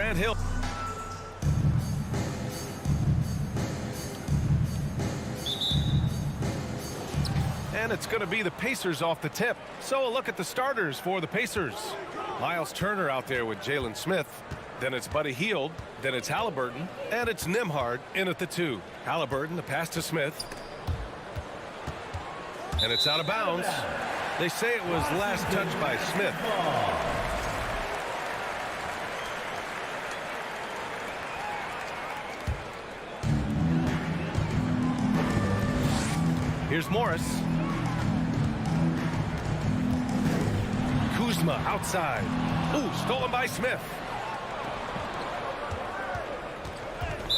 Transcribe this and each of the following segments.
Grant Hill. And it's going to be the Pacers off the tip. So a look at the starters for the Pacers. Miles Turner out there with Jalen Smith. Then it's Buddy Hield. Then it's Halliburton. And it's Nembhard in at the 2. Halliburton, the pass to Smith. And it's out of bounds. They say it was last touched by Smith. Here's Morris. Kuzma outside. Ooh, stolen by Smith.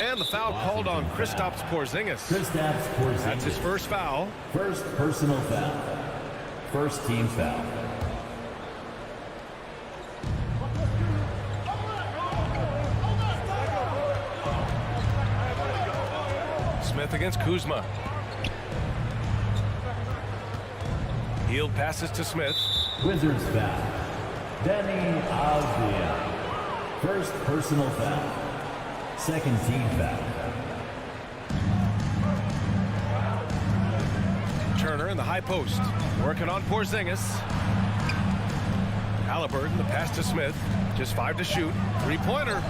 And the foul called on Kristaps Porzingis. That's his first foul. First personal foul. First team foul. Smith against Kuzma. Hield passes to Smith. Wizards foul. Danny Avdia. First personal foul. Second team foul. Turner in the high post. Working on Porzingis. Halliburton, the pass to Smith. Just 5 to shoot. Three-pointer.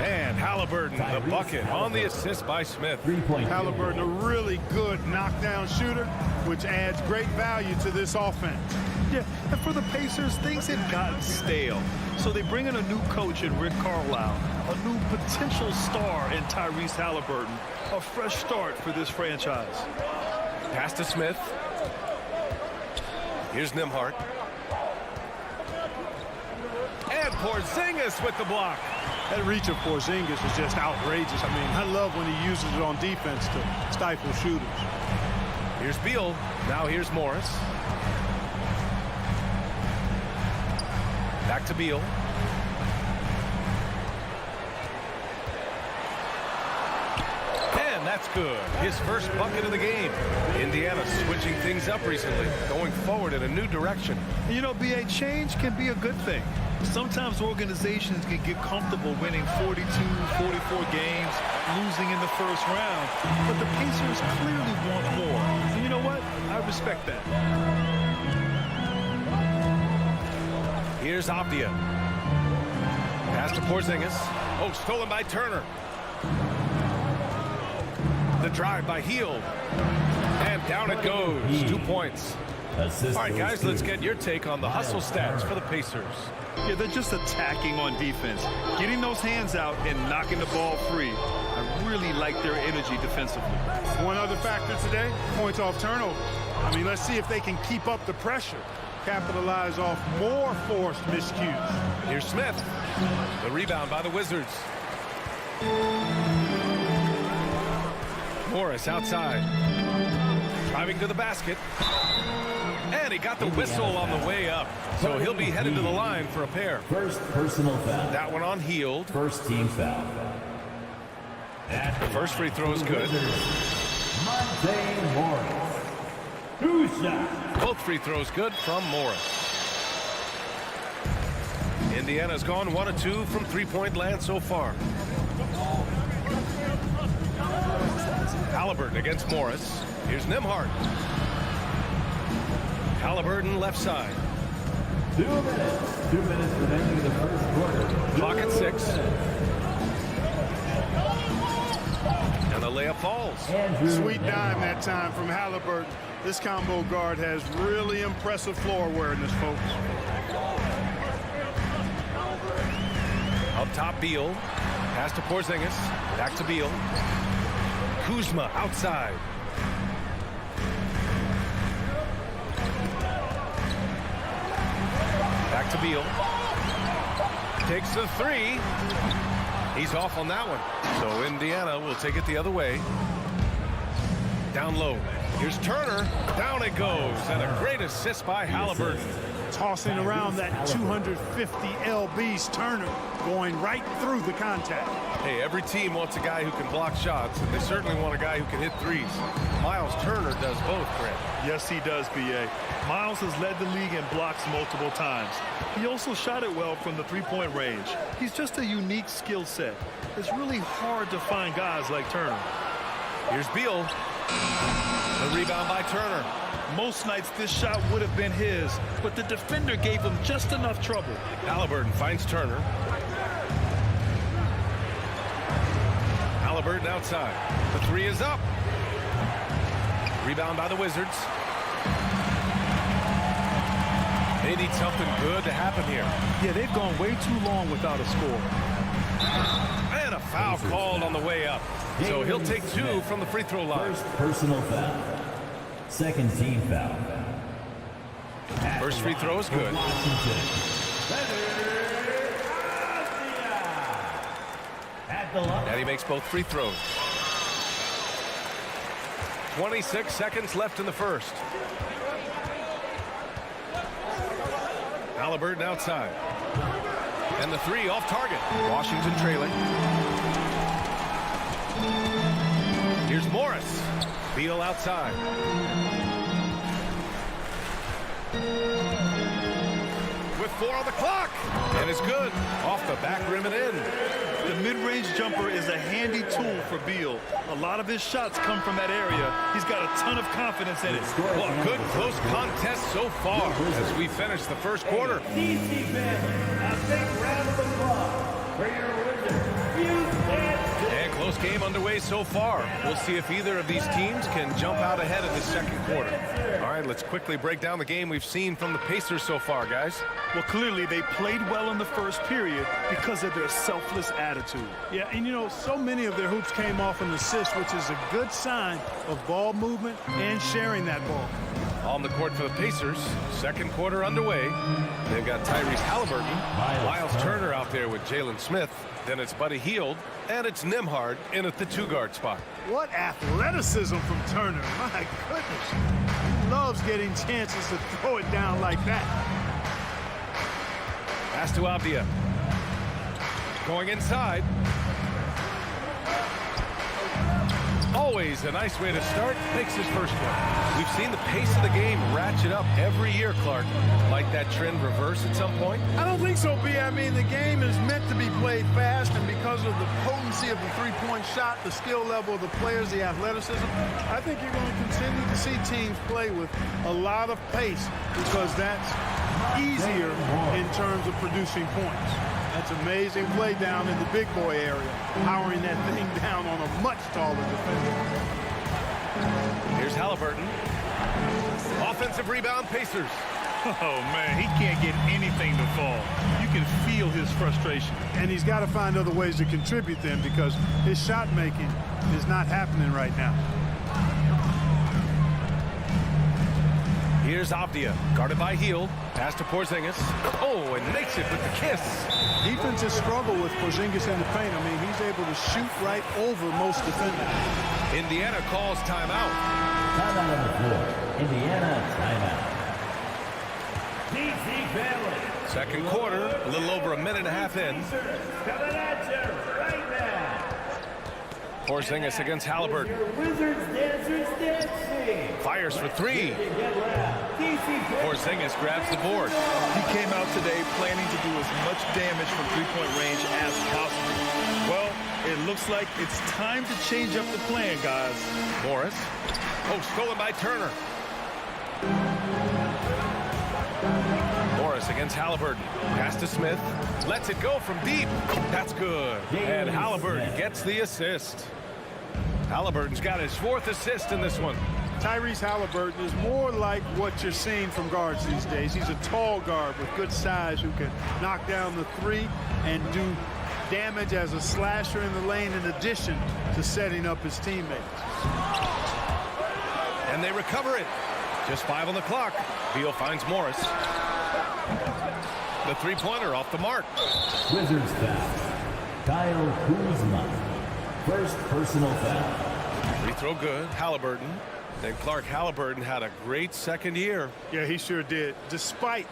And Halliburton, the bucket on the assist by Smith. Halliburton, a really good knockdown shooter, which adds great value to this offense. Yeah, and for the Pacers, things had gotten stale. So they bring in a new coach in Rick Carlisle, a new potential star in Tyrese Halliburton, a fresh start for this franchise. Pass to Smith. Here's Nembhard. And Porzingis with the block. That reach of Porzingis is just outrageous. I mean, I love when he uses it on defense to stifle shooters. Here's Beal. Now here's Morris. Back to Beal. And that's good. His first bucket of the game. Indiana switching things up recently, going forward in a new direction. You know, BA, change can be a good thing. Sometimes organizations can get comfortable winning 42, 44 games, losing in the first round. But the Pacers clearly want more. And you know what? I respect that. Here's Avdia. Pass to Porzingis. Oh, stolen by Turner. The drive by Hield. And down it goes. 2 points. All right, guys, let's get your take on the hustle stats for the Pacers. Yeah, they're just attacking on defense, getting those hands out and knocking the ball free. I really like their energy defensively. One other factor today, points off turnover. I mean, let's see if they can keep up the pressure, capitalize off more forced miscues. Here's Smith. The rebound by the Wizards. Morris outside. Driving to the basket. And he got the whistle on the way up. So he'll be headed to the line for a pair. First personal foul. That one on Hield. First team foul. The first free throw is good. Monte Morris. Two shots. Both free throws good from Morris. Indiana's gone 1 of 2 from three-point land so far. Halliburton against Morris. Here's Nembhard. Halliburton left side. 2 minutes. 2 minutes remaining in the first quarter. Clock at 6. And the layup falls. Sweet dime that time from Halliburton. This combo guard has really impressive floor awareness, folks. Up top, Beal. Pass to Porzingis. Back to Beal. Kuzma outside. Back to Beal. Takes the 3. He's off on that one. So Indiana will take it the other way. Down low. Here's Turner. Down it goes. And a great assist by Halliburton. Tossing around that 250 lbs, Turner going right through the contact. Hey, every team wants a guy who can block shots, and they certainly want a guy who can hit threes. Miles Turner does both, Grant. Yes, he does, B.A. Miles has led the league in blocks multiple times. He also shot it well from the three-point range. He's just a unique skill set. It's really hard to find guys like Turner. Here's Beal. The rebound by Turner. Most nights this shot would have been his, but the defender gave him just enough trouble. Halliburton finds Turner. Halliburton outside. The three is up. Rebound by the Wizards. They need something good to happen here. Yeah, they've gone way too long without a score. And a foul called on the way up. So he'll take 2 from the free throw line. First personal foul. Second team foul. First free throw is good. And he makes both free throws. 26 seconds left in the first. Halliburton outside. And the three off target. Washington trailing. Here's Morris. Beal outside. With 4 on the clock. And it's good. Off the back rim and in. The mid-range jumper is a handy tool for Beal. A lot of his shots come from that area. He's got a ton of confidence in it. Well, a good close contest so far as we finish the first quarter. DC fans, a big round of applause for your Wizards. And close game underway so far. We'll see if either of these teams can jump out ahead in the second quarter. All right, let's quickly break down the game we've seen from the Pacers so far, guys. Well, clearly they played well in the first period because of their selfless attitude. Yeah, and you know, so many of their hoops came off an assist, which is a good sign of ball movement and sharing that ball. On the court for the Pacers, second quarter underway. They've got Tyrese Halliburton, Miles Turner out there with Jalen Smith. Then it's Buddy Hield, and it's Nembhard in at the 2-guard spot. What athleticism from Turner. My goodness. He loves getting chances to throw it down like that. Pass to Avdia. Going inside. Always a nice way to start. Makes his first one. We've seen the pace of the game ratchet up every year, Clark. Might that trend reverse at some point? I don't think so, B. I mean, the game is meant to be played fast, and because of the potency of the three-point shot, the skill level of the players, the athleticism, I think you're going to continue to see teams play with a lot of pace because that's easier in terms of producing points. That's amazing play down in the big boy area, powering that thing down on a much taller defender. Here's Halliburton. Offensive rebound, Pacers. Oh, man, he can't get anything to fall. You can feel his frustration. And he's got to find other ways to contribute them because his shot making is not happening right now. Here's Avdia, guarded by Hield. Pass to Porzingis. Oh, and makes it with the kiss. Defenses struggle with Porzingis in the paint. I mean, he's able to shoot right over most defenders. Indiana calls timeout. Timeout on the floor. Indiana timeout. DC family. Second quarter, a little over a minute and a half in. Coming at you right now. Porzingis against Halliburton. Wizards dancers dancing. Fires for 3. Porzingis grabs the board. He came out today planning to do as much damage from three-point range as possible. Well, it looks like it's time to change up the plan, guys. Morris. Oh, stolen by Turner. Morris against Halliburton. Pass to Smith. Lets it go from deep. That's good. And Halliburton gets the assist. Halliburton's got his 4th assist in this one. Tyrese Halliburton is more like what you're seeing from guards these days. He's a tall guard with good size who can knock down the 3 and do damage as a slasher in the lane in addition to setting up his teammates. And they recover it. Just 5 on the clock. Beal finds Morris. The three-pointer off the mark. Wizards foul. Kyle Kuzma. First personal foul. Free throw good. Halliburton. Then Clark, Halliburton had a great second year. Yeah, he sure did. Despite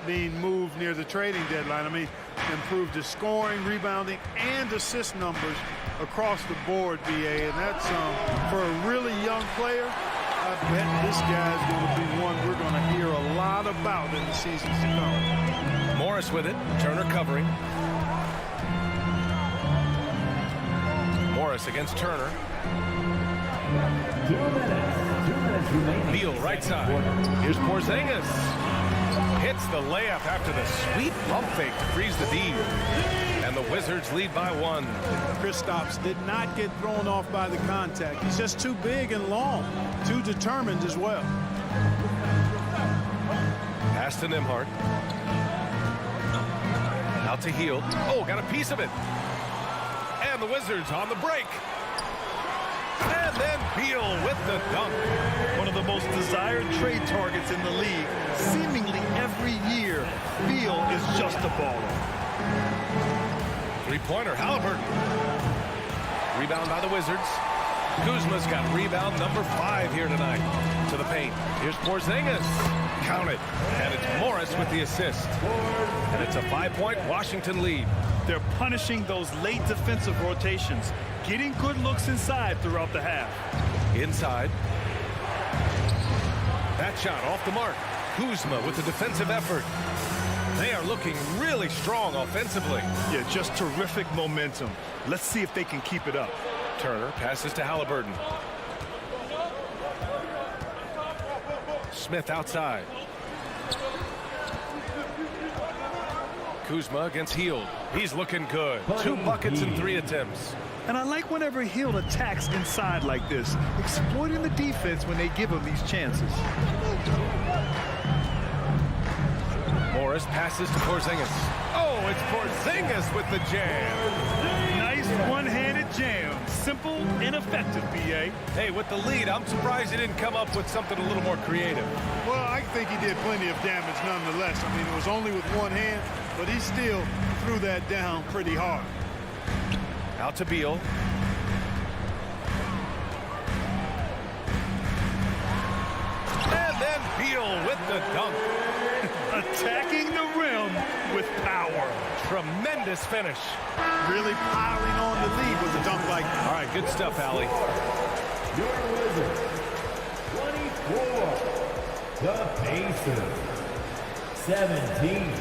being moved near the trading deadline, I mean, improved his scoring, rebounding, and assist numbers across the board, BA. And that's, for a really young player, I bet this guy's going to be one we're going to hear a lot about in the seasons to come. Morris with it. Turner covering. Morris against Turner. 2 minutes remaining. Beal right side. Here's Porzingis. Hits the layup after the sweet pump fake to freeze the D. And the Wizards lead by 1. Kristaps did not get thrown off by the contact. He's just too big and long, too determined as well. Pass to Nembhard. Out to Hield. Oh, got a piece of it. And the Wizards on the break. And then Beal with the dunk. One of the most desired trade targets in the league. Seemingly every year, Beal is just a baller. Three-pointer, Halliburton. Rebound by the Wizards. Kuzma's got rebound number 5 here tonight. To the paint. Here's Porzingis. Count it. And it's Morris with the assist. And it's a 5-point Washington lead. They're punishing those late defensive rotations, getting good looks inside throughout the half. Inside. That shot off the mark. Kuzma with the defensive effort. They are looking really strong offensively. Yeah, just terrific momentum. Let's see if they can keep it up. Turner passes to Halliburton. Smith outside. Kuzma against Hield. He's looking good. 2 buckets in 3 attempts. And I like whenever Hield attacks inside like this, exploiting the defense when they give him these chances. Morris passes to Porzingis. Oh, it's Porzingis with the jam. Nice one-handed jam. Simple and effective, B.A. Hey, with the lead, I'm surprised he didn't come up with something a little more creative. Well, I think he did plenty of damage nonetheless. I mean, it was only with one hand, but he still threw that down pretty hard. Out to Beal. And then Beal with the dunk. Attacking the rim with power. Tremendous finish. Really piling on the lead with a dunk like that. All right, good stuff, Allie. Your Wizards, 24. The Pacers, 17.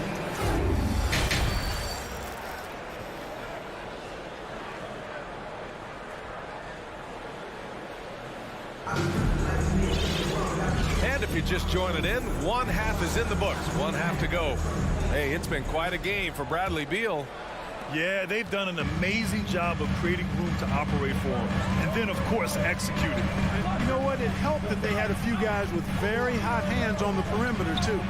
And if you're just joining in, 1 half is in the books. 1 half to go. Hey, it's been quite a game for Bradley Beal. Yeah, they've done an amazing job of creating room to operate for him. And then, of course, executing. And you know what? It helped that they had a few guys with very hot hands on the perimeter, too.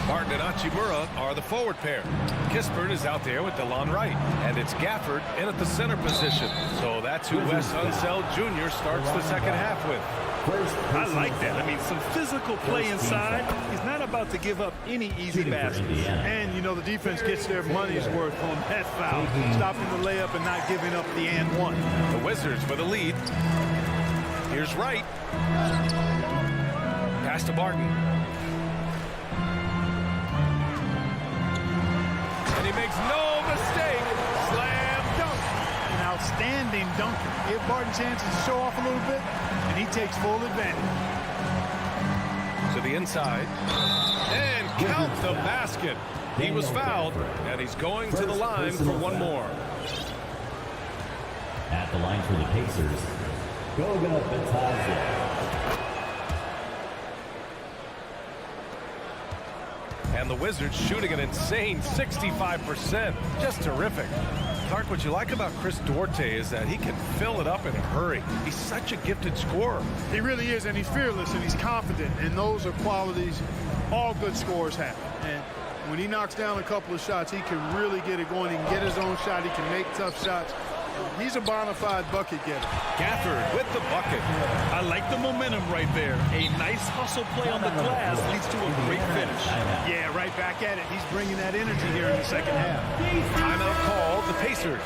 Martin and Hachimura are the forward pair. Kispert is out there with DeLon Wright. And it's Gafford in at the center position. So that's who Wes Unseld Jr. starts the second half with. I like that. I mean, some physical play inside. He's not about to give up any easy baskets. And, you know, the defense gets their money's worth on that foul. Stopping the layup and not giving up the and one. The Wizards with a lead. Here's Wright. Pass to Barton. And he makes no mistake. Slam dunk. An outstanding dunker. Give Barton chances to show off a little bit, and he takes full advantage. To the inside. And count the basket. He was fouled, and he's going to the line for one more. At the line for the Pacers, Goga Bitadze. And the Wizards shooting an insane 65%. Just terrific. Clark, what you like about Chris Duarte is that he can fill it up in a hurry. He's such a gifted scorer. He really is, and he's fearless, and he's confident, and those are qualities all good scorers have. And when he knocks down a couple of shots, he can really get it going. He can get his own shot. He can make tough shots. He's a bona fide bucket getter. Gafford with the bucket. I like the momentum right there. A nice hustle play on the glass leads to a great finish. Yeah, right back at it. He's bringing that energy here in the second half. Timeout called, the Pacers.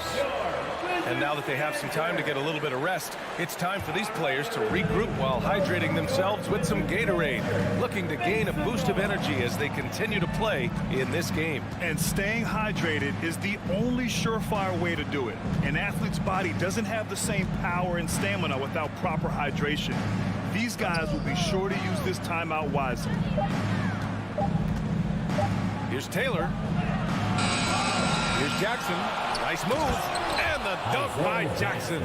And now that they have some time to get a little bit of rest, it's time for these players to regroup while hydrating themselves with some Gatorade, looking to gain a boost of energy as they continue to play in this game. And staying hydrated is the only surefire way to do it. An athlete's body doesn't have the same power and stamina without proper hydration. These guys will be sure to use this timeout wisely. Here's Taylor. Here's Jackson. Nice move. And the dunk by Jackson.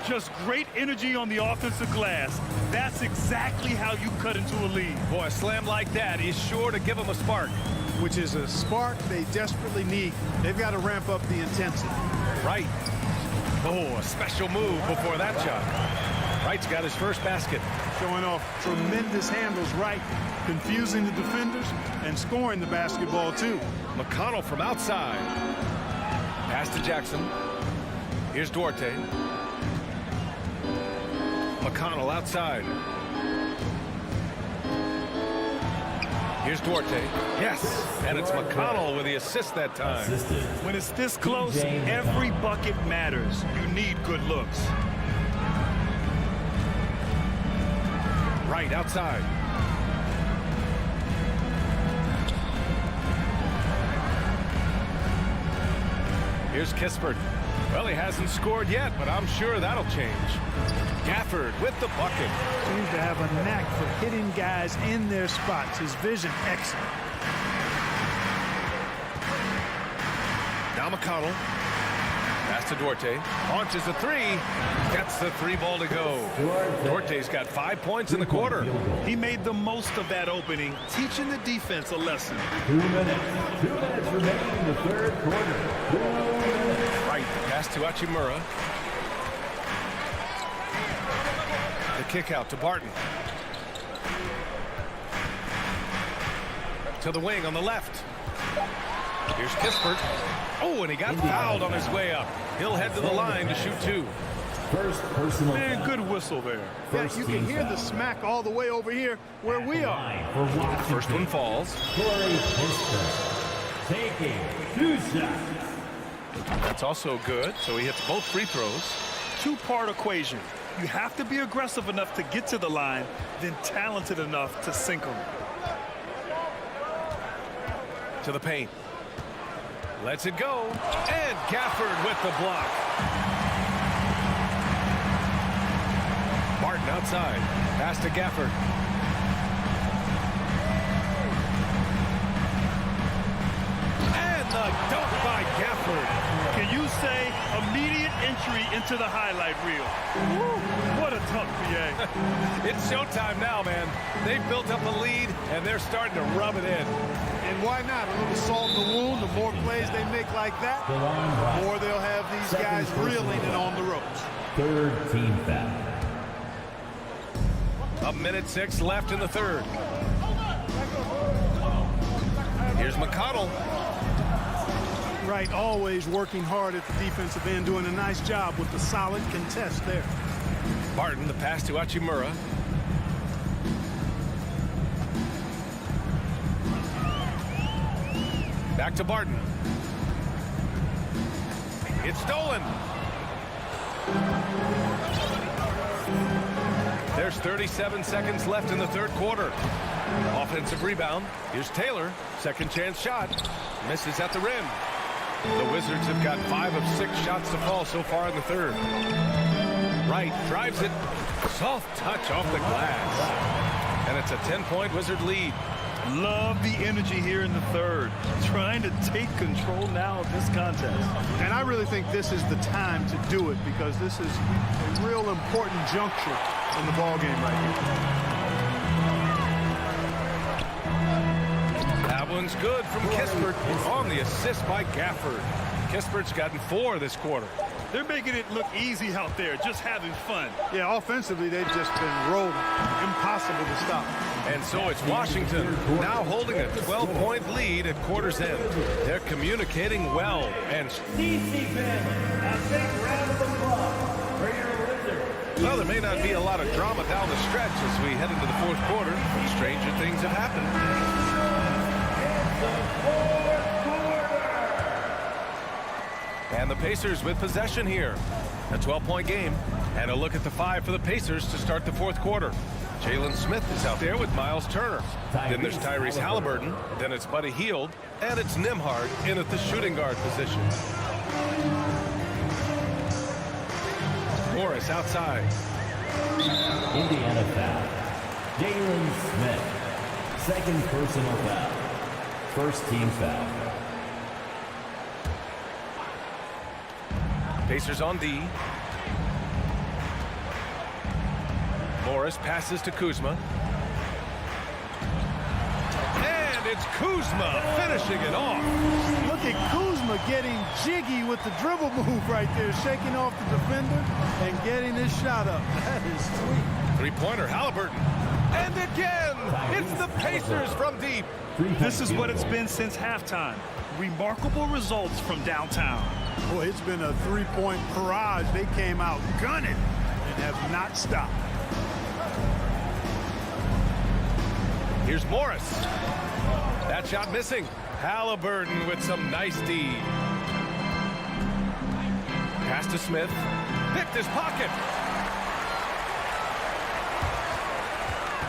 Just great energy on the offensive glass. That's exactly how you cut into a lead. Boy, a slam like that is sure to give them a spark. Which is a spark they desperately need. They've got to ramp up the intensity. Wright. Oh, a special move before that shot. Wright's got his first basket. Showing off tremendous handles, Wright. Confusing the defenders and scoring the basketball, too. McConnell from outside. Pass to Jackson. Here's Duarte. McConnell outside. Here's Duarte. Yes, and it's McConnell with the assist that time. When it's this close, every bucket matters. You need good looks. Right outside. Here's Kispert. Well, he hasn't scored yet, but I'm sure that'll change. Gafford with the bucket. Seems to have a knack for hitting guys in their spots. His vision, excellent. Now McConnell. Pass to Duarte. Launches a three. Gets the three ball to go. Duarte's got 5 points in the quarter. He made the most of that opening, teaching the defense a lesson. 2 minutes. 2 minutes remaining in the third quarter. Right. Pass to Achimura. The kick out to Barton. To the wing on the left. Here's Kispert. Oh, and he got fouled on his way up. He'll head to the line to shoot 2. First personal. Man, good whistle there. Yeah, you can hear the smack all the way over here where we are. First one falls. Corey Kispert taking 2 shots. That's also good, so he hits both free throws. Two-part equation. You have to be aggressive enough to get to the line, then talented enough to sink them. To the paint. Lets it go. And Gafford with the block. Martin outside. Pass to Gafford. And the dunk by Gafford. Can you say immediate entry into the highlight reel? Woo, what a dunk, PA. It's showtime now, man. They've built up a lead, and they're starting to rub it in. And why not? A little salt in the wound. The more plays they make like that, the more they'll have these guys reeling and on the ropes. Third team foul. 1:06 left in the third. Here's McConnell. Right, always working hard at the defensive end, doing a nice job with the solid contest there. Barton, the pass to Achimura. Back to Barton. It's stolen. There's 37 seconds left in the third quarter. Offensive rebound. Here's Taylor. Second chance shot. Misses at the rim. The Wizards have got 5 of 6 shots to fall so far in the third. Wright drives it. Soft touch off the glass. And it's a 10-point Wizard lead. Love the energy here in the third. Trying to take control now of this contest. And I really think this is the time to do it because this is a real important juncture in the ball game right here. That one's good from Kispert on the assist by Gafford. Kispert's gotten 4 this quarter. They're making it look easy out there, just having fun. Yeah, offensively, they've just been rolling. Impossible to stop. And so it's Washington now holding a 12-point lead at quarter's end. They're communicating well. And well, there may not be a lot of drama down the stretch as we head into the fourth quarter. Stranger things have happened. And the Pacers with possession here. A 12-point game. And a look at the 5 for the Pacers to start the fourth quarter. Jalen Smith is out there with Miles Turner. Then there's Tyrese Halliburton. Then it's Buddy Hield. And it's Nembhard in at the shooting guard position. Morris outside. Indiana foul. Jalen Smith. Second personal foul. First team foul. Pacers on D. Morris passes to Kuzma. And it's Kuzma finishing it off. Look at Kuzma getting jiggy with the dribble move right there, shaking off the defender and getting his shot up. That is sweet. Three-pointer, Halliburton. And again, it's the Pacers from deep. This is what it's been since halftime. Remarkable results from downtown. Boy, it's been a three-point barrage. They came out gunning and have not stopped. Here's Morris. That shot missing. Halliburton with some nice D. Pass to Smith. Picked his pocket.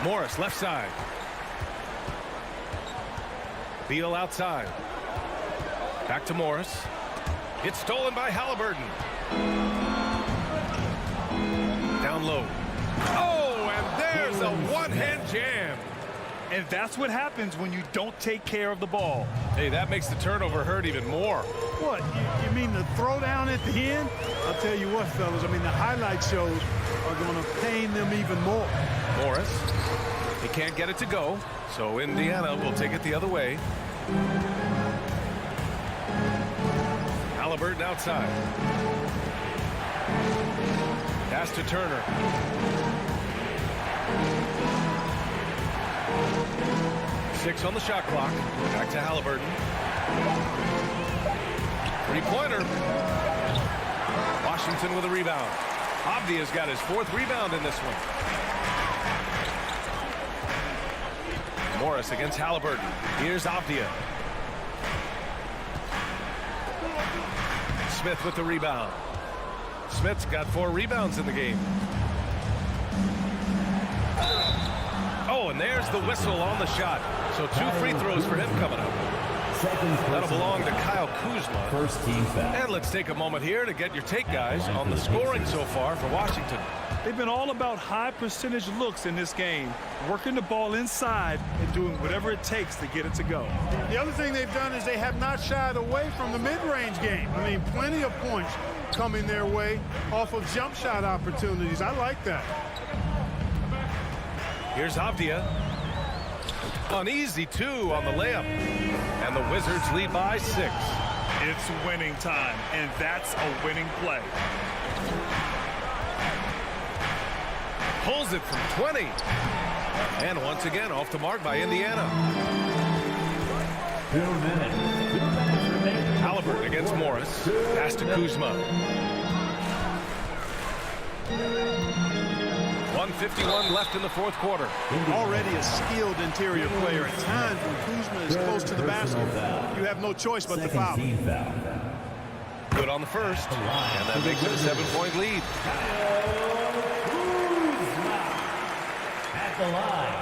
Morris left side. Beal outside. Back to Morris. It's stolen by Halliburton. Down low. Oh, and there's a one-hand jam. And that's what happens when you don't take care of the ball. Hey, that makes the turnover hurt even more. What, you mean the throwdown at the end? I'll tell you what, fellas, I mean, the highlight shows are going to pain them even more. Morris, he can't get it to go, so Indiana will take it the other way. Halliburton outside. Pass to Turner. Six on the shot clock. Back to Halliburton. Three-pointer. Washington with a rebound. Avdia's got his fourth rebound in this one. Morris against Halliburton. Here's Avdia. Smith with the rebound. Smith's got 4 rebounds in the game. Oh, and there's the whistle on the shot. So 2 free throws for him coming up. That'll belong to Kyle Kuzma. First team foul. And let's take a moment here to get your take, guys, on the scoring so far for Washington. They've been all about high percentage looks in this game, working the ball inside and doing whatever it takes to get it to go. The other thing they've done is they have not shied away from the mid-range game. I mean, plenty of points coming their way off of jump shot opportunities. I like that. Here's Avdia. An easy 2 on the layup. And the Wizards lead by 6. It's winning time, and that's a winning play. Pulls it from 20. And once again, off the mark by Indiana. 2 minutes. 2 minutes remaining. Halliburton against Morris. Pass to Kuzma. 1:51 left in the fourth quarter. Already a skilled interior player. At times when Kuzma is close to the basket, you have no choice but to foul. Second team foul. Good on the first. And that makes it a 7-point lead. At the line.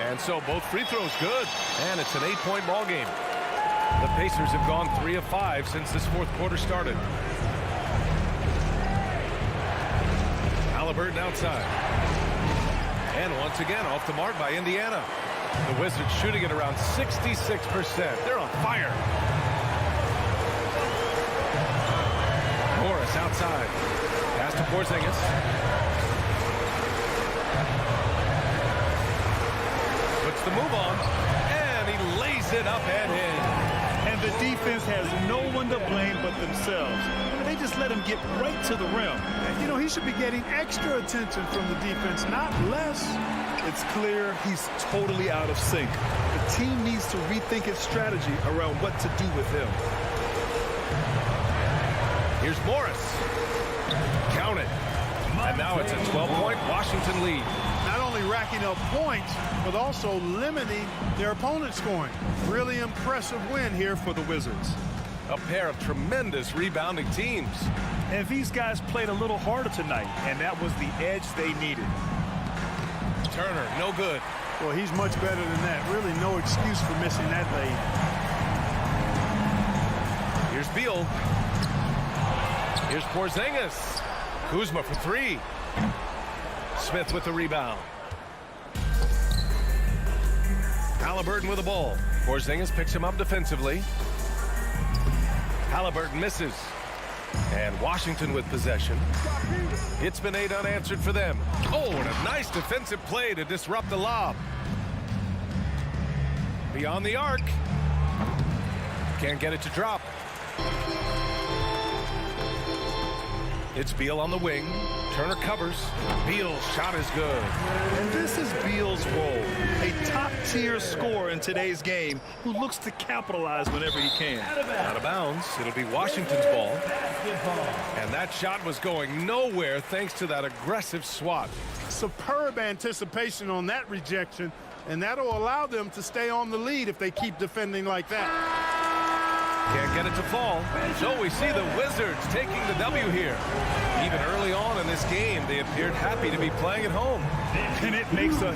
And so both free throws good. And it's an 8-point ball game. The Pacers have gone 3 of 5 since this fourth quarter started. Halliburton outside. And once again, off the mark by Indiana. The Wizards shooting at around 66%. They're on fire. Morris outside. Pass to Porzingis. Puts the move on. And he lays it up and in. And the defense has no one to blame but themselves. They just let him get right to the rim. You know, he should be getting extra attention from the defense, not less. It's clear he's totally out of sync. The team needs to rethink its strategy around what to do with him. Here's Morris. Count it. And now it's a 12-point Washington lead. Not only racking up points, but also limiting their opponent's scoring. Really impressive win here for the Wizards. A pair of tremendous rebounding teams. And these guys played a little harder tonight, and that was the edge they needed. Turner, no good. Well, he's much better than that. Really no excuse for missing that lead. Here's Beal. Here's Porzingis. Kuzma for 3. Smith with the rebound. Halliburton with the ball. Porzingis picks him up defensively. Halliburton misses. And Washington with possession. It's been 8 unanswered for them. Oh, and a nice defensive play to disrupt the lob. Beyond the arc. Can't get it to drop. It's Beal on the wing. Turner covers. Beal's shot is good. And this is Beal's role, a top-tier scorer in today's game who looks to capitalize whenever he can. Out of bounds. It'll be Washington's ball. And that shot was going nowhere thanks to that aggressive swat. Superb anticipation on that rejection, and that'll allow them to stay on the lead if they keep defending like that. Can't get it to fall. So we see the Wizards taking the W here. Even early on in this game, they appeared happy to be playing at home. And it makes a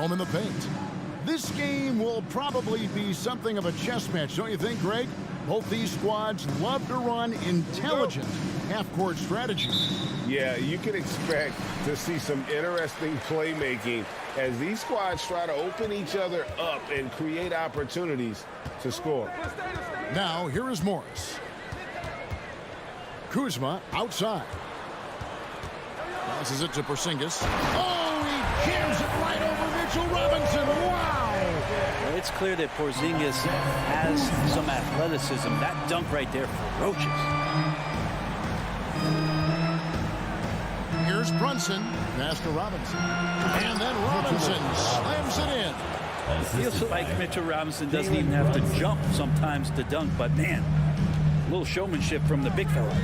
Home in the paint. This game will probably be something of a chess match, don't you think, Greg? Both these squads love to run intelligent half-court strategy. Yeah, you can expect to see some interesting playmaking as these squads try to open each other up and create opportunities to score. Now, here is Morris. Kuzma outside. Passes it to Porzingis. Oh, he jams it right over Mitchell Robinson. Wow! It's clear that Porzingis has some athleticism. That dunk right there, ferocious. Here's Brunson. Pass to Robinson. And then Robinson slams it in. Feels like Mitchell Robinson doesn't even have to jump sometimes to dunk, but man, a little showmanship from the big fella.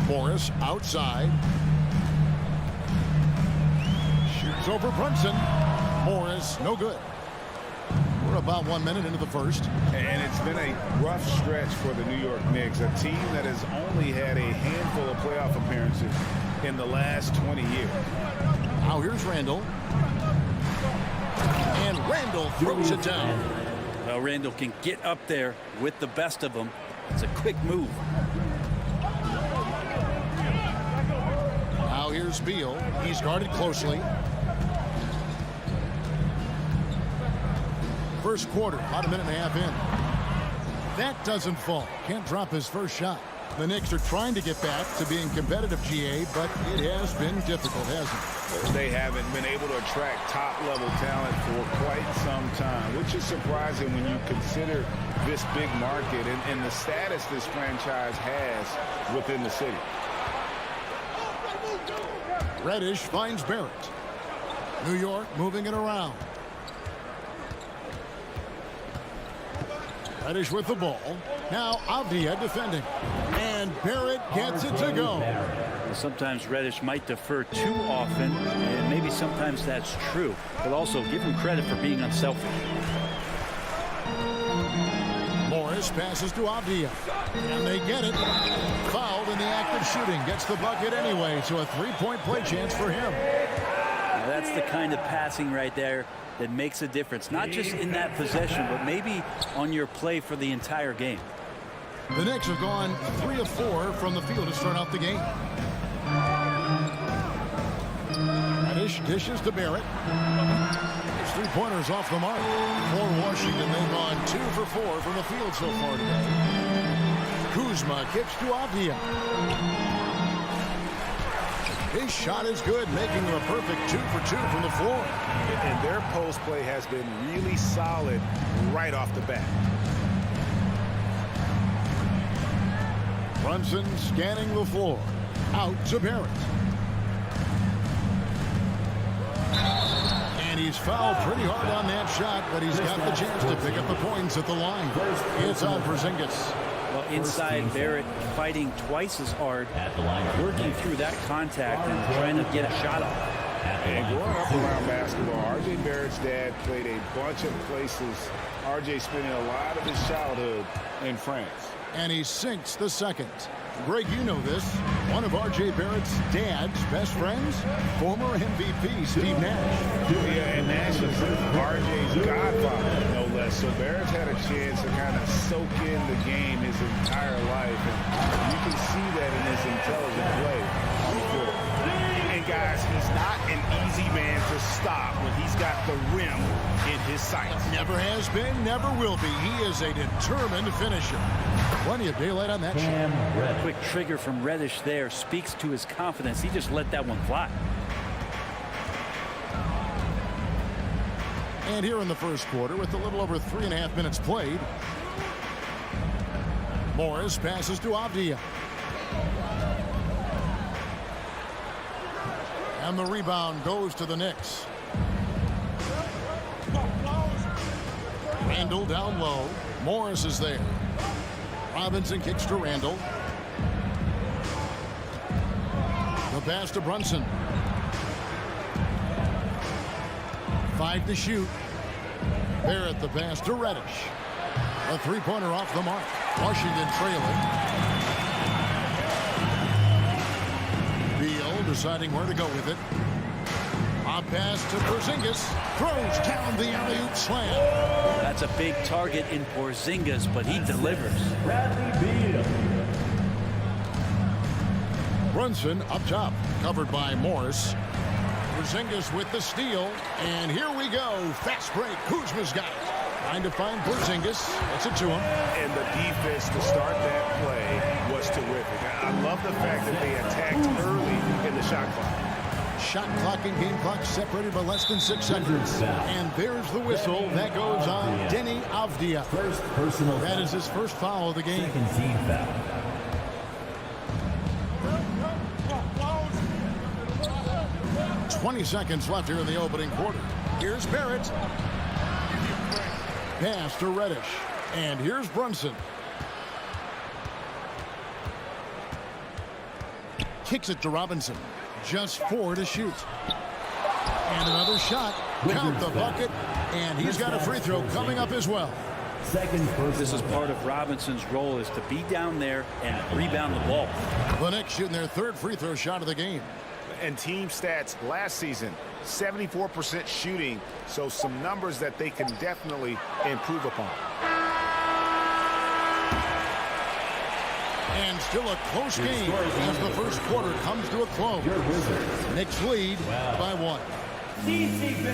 Morris outside. Shoots over Brunson. Morris, no good. We're about 1 minute into the first. And it's been a rough stretch for the New York Knicks, a team that has only had a handful of playoff appearances in the last 20 years. Now here's Randall. And Randall throws it down. Well, Randall can get up there with the best of them. It's a quick move. Now here's Beal. He's guarded closely. First quarter, about a minute and a half in. That doesn't fall. Can't drop his first shot. The Knicks are trying to get back to being competitive, GA, but it has been difficult, hasn't it? They haven't been able to attract top-level talent for quite some time, which is surprising when you consider this big market and the status this franchise has within the city. Reddish finds Barrett. New York moving it around. Reddish with the ball. Now Avdia defending. And Barrett gets it to go. Well, sometimes Reddish might defer too often, and maybe sometimes that's true. But also give him credit for being unselfish. Morris passes to Avdia. And they get it. Fouled in the act of shooting. Gets the bucket anyway, so a three-point play chance for him. Now, that's the kind of passing right there that makes a difference, not just in that possession, but maybe on your play for the entire game. The Knicks have gone 3 of 4 from the field to start out the game. Reddish dishes to Barrett. His three-pointers off the mark. For Washington, they've gone 2 for 4 from the field so far today. Kuzma kicks to Avdia. His shot is good, making him a perfect 2 for 2 from the floor. And their post play has been really solid right off the bat. Brunson scanning the floor. Out to Barrett. And he's fouled pretty hard on that shot, but he's got the chance to pick up the points at the line. It's on Porzingis. Well, inside, Barrett fighting twice as hard, working through that contact and trying to get a shot off. And growing up around basketball, R.J. Barrett's dad played a bunch of places. R.J. spending a lot of his childhood in France. And he sinks the second. Greg, you know this. One of R.J. Barrett's dad's best friends, former MVP Steve Nash. Yeah, and Nash is R.J.'s godfather, no less. So Barrett's had a chance to kind of soak in the game his entire life. And you can see that in his intelligent play on the court. And guys, he's not an easy man to stop when he's got the rim in his sights. Never has been, never will be. He is a determined finisher. Plenty of daylight on that shot. Quick trigger from Reddish there speaks to his confidence. He just let that one fly. And here in the first quarter, with a little over 3.5 minutes played, Morris passes to Avdia. And the rebound goes to the Knicks. Randall down low. Morris is there. Robinson kicks to Randall. The pass to Brunson. 5 to shoot. Barrett the pass to Reddish. A three-pointer off the mark. Washington trailing. Beal deciding where to go with it. A pass to Porzingis. Throws down the alley-oop slam. That's a big target in Porzingis, but he delivers. Brunson up top, covered by Morris. Porzingis with the steal, and here we go. Fast break. Kuzma's got it. Trying to find Porzingis. That's it to him. And the defense to start that play was terrific. I love the fact that they attacked early in the shot clock. Shot clock and game clock separated by less than 6 seconds. And there's the whistle. That goes on Denny Avdia. First personal That foul. is his first foul of the game. Second team foul. 20 seconds left here in the opening quarter. Here's Barrett. Pass to Reddish. And here's Brunson. Kicks it to Robinson. Just 4 to shoot. And another shot. Count the bucket. And he's got a free throw coming up as well. This is part of Robinson's role, is to be down there and rebound the ball. The Knicks shooting their 3rd free throw shot of the game. And team stats last season, 74% shooting, so some numbers that they can definitely improve upon. And still a close game as the first quarter comes to a close. Knicks lead by 1. A big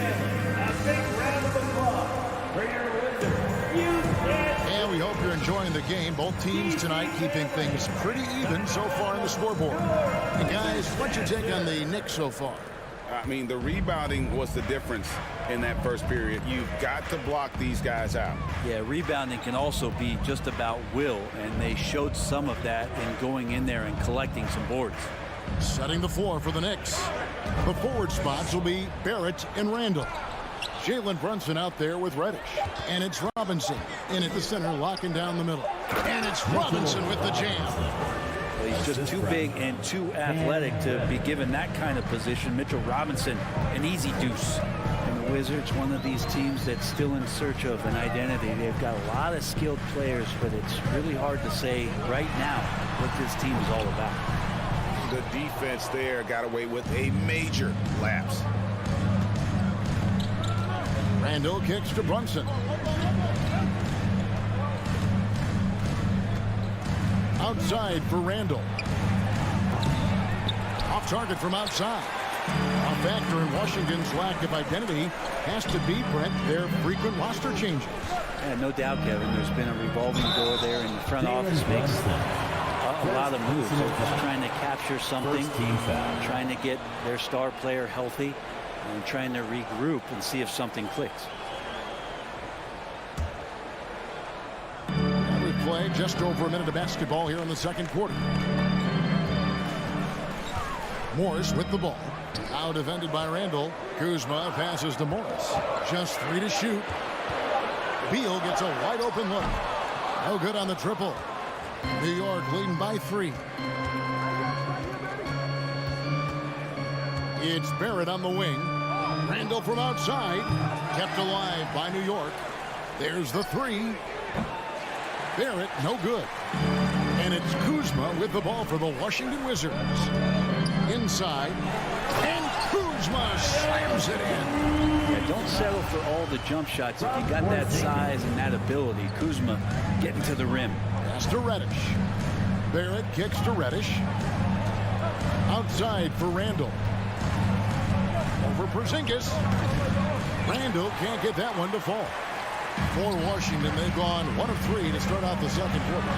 round of applause for your Wizards. And we hope you're enjoying the game. Both teams tonight keeping things pretty even so far on the scoreboard. And guys, what's your take on the Knicks so far? I mean, the rebounding was the difference in that first period. You've got to block these guys out. Yeah, rebounding can also be just about will, and they showed some of that in going in there and collecting some boards. Setting the floor for the Knicks. The forward spots will be Barrett and Randall. Jalen Brunson out there with Reddish. And it's Robinson in at the center, locking down the middle. And it's Robinson with the jam. Well, he's just too big and too athletic to be given that kind of position. Mitchell Robinson, an easy deuce. And the Wizards, one of these teams that's still in search of an identity. They've got a lot of skilled players, but it's really hard to say right now what this team is all about. The defense there got away with a major lapse. Randall kicks to Brunson. Outside for Randall. Off target from outside. A factor in Washington's lack of identity has to be, Brent, their frequent roster changes. Yeah, no doubt, Kevin. There's been a revolving door there, and the front office makes a lot of moves. They're just trying to capture something, trying to get their star player healthy, and trying to regroup and see if something clicks. And we play just over a minute of basketball here in the second quarter. Morris with the ball. Now defended by Randall. Kuzma passes to Morris. Just 3 to shoot. Beal gets a wide open look. No good on the triple. New York leading by 3. It's Barrett on the wing. Randall from outside. Kept alive by New York. There's the 3. Barrett, no good. And it's Kuzma with the ball for the Washington Wizards. Inside. And Kuzma slams it in. Yeah, don't settle for all the jump shots. If you got that size and that ability, Kuzma getting to the rim. Pass to Reddish. Barrett kicks to Reddish. Outside for Randall. Over Porzingis. Randall can't get that one to fall. For Washington, they've gone 1 of 3 to start out the second quarter.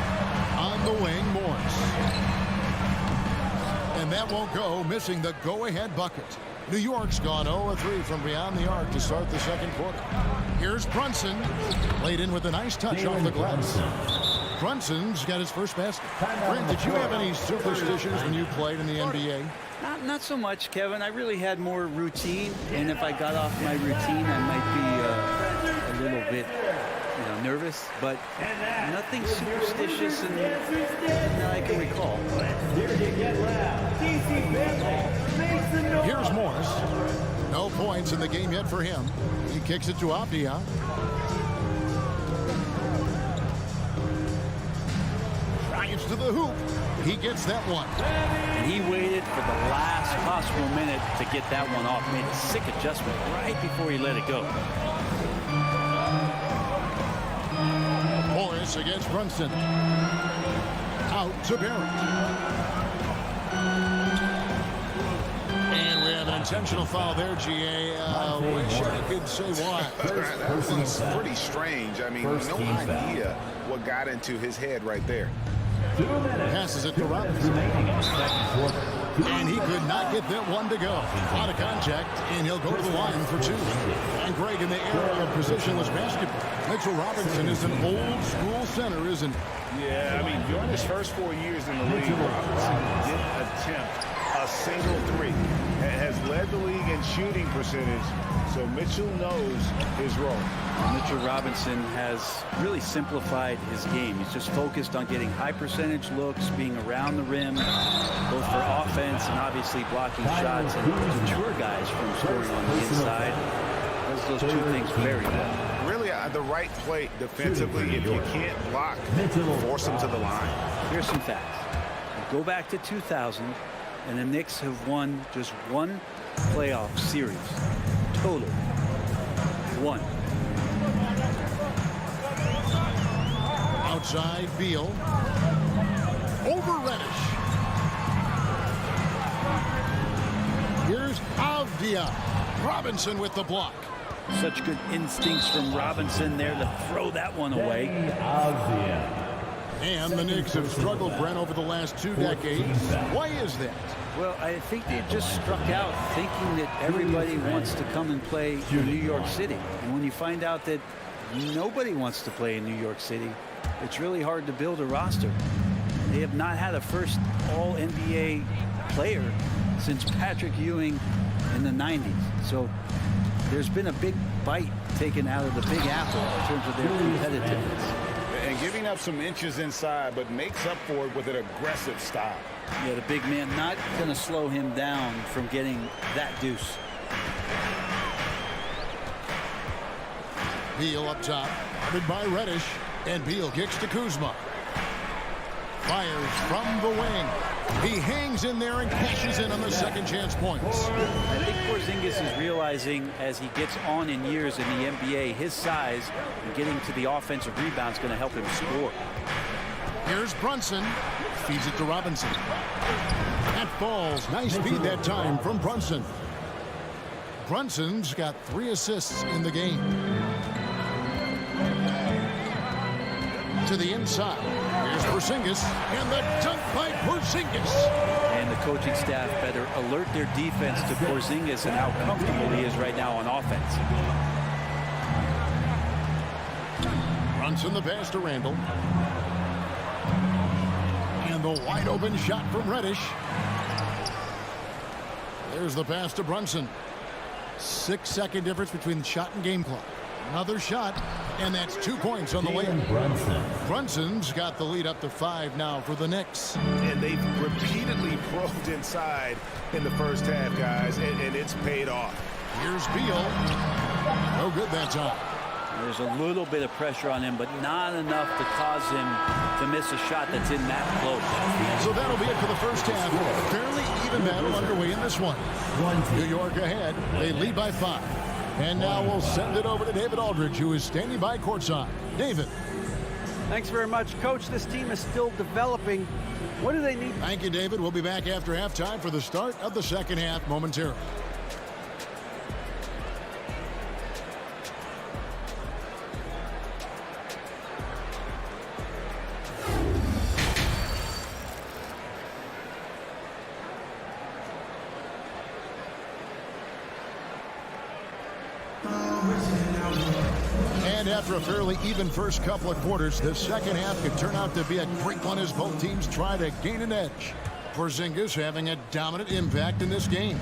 On the wing, Morris. And that won't go, missing the go-ahead bucket. New York's gone 0 of 3 from beyond the arc to start the second quarter. Here's Brunson. Laid in with a nice touch off the glass. Brunson's got his first basket. Brent, did you have any superstitions when you played in the NBA? Not so much, Kevin. I really had more routine, and if I got off my routine, I might be a little bit, nervous, but nothing superstitious that I can recall. Here's Morris. No points in the game yet for him. He kicks it to Avdia. Drives to the hoop. He gets that one. And he waited for the last possible minute to get that one off. Made a sick adjustment right before he let it go. Morris against Brunson. Out to Barrett. And we have an intentional foul there, GA. Wish I could say why. That was pretty strange. I mean, no idea what got into his head right there. Passes it to Robinson. And he could not get that one to go. Out of contact, and he'll go to the line for 2. And Greg, in the era of positionless basketball, Mitchell Robinson is an old-school center, isn't he? Yeah, I mean, during his first 4 years in the league, Robinson didn't attempt a single 3. has led the league in shooting percentage, so Mitchell knows his role. Mitchell Robinson has really simplified his game. He's just focused on getting high percentage looks, being around the rim, both for offense and obviously blocking shots, and deter guys from scoring on the inside. Does those two things very well. Really, the right play defensively. If you can't block, force them to the line. Here's some facts. Go back to 2000, and the Knicks have won just one playoff series. Total. One. Outside, Beal. Over Reddish. Here's Avdia. Robinson with the block. Such good instincts from Robinson there to throw that one away. And the Knicks have struggled, Brent, over the last 2 decades. Why is that? Well, I think they just struck out thinking that everybody wants to come and play in New York City. And when you find out that nobody wants to play in New York City, it's really hard to build a roster. They have not had a first All-NBA player since Patrick Ewing in the 90s. So there's been a big bite taken out of the Big Apple in terms of their competitiveness. And giving up some inches inside, but makes up for it with an aggressive style. Yeah, the big man not going to slow him down from getting that deuce. Beal up top, guarded by Reddish, and Beal kicks to Kuzma. Fires from the wing. He hangs in there and cashes in on the second chance points. I think Porzingis is realizing as he gets on in years in the NBA, his size and getting to the offensive rebound is going to help him score. Here's Brunson. Feeds it to Robinson. That falls. Nice feed that time from Brunson. Brunson's got 3 assists in the game. To the inside. Here's Porzingis, and the dunk by Porzingis. And the coaching staff better alert their defense to Porzingis and how comfortable he is right now on offense. Brunson the pass to Randall. And the wide open shot from Reddish. There's the pass to Brunson. 6-second difference between shot and game clock. Another shot, and that's 2 points on the way. Brunson's got the lead up to 5 now for the Knicks. And they've repeatedly probed inside in the first half, guys, and it's paid off. Here's Beal. No good that time. There's a little bit of pressure on him, but not enough to cause him to miss a shot that's in that close. So that'll be it for the first half. Fairly even battle underway in this one. New York ahead. They lead by 5. And now we'll send it over to David Aldridge, who is standing by courtside. David. Thanks very much, Coach. This team is still developing. What do they need? Thank you, David. We'll be back after halftime for the start of the second half momentarily. And after a fairly even first couple of quarters, the second half could turn out to be a great one as both teams try to gain an edge. Porzingis having a dominant impact in this game.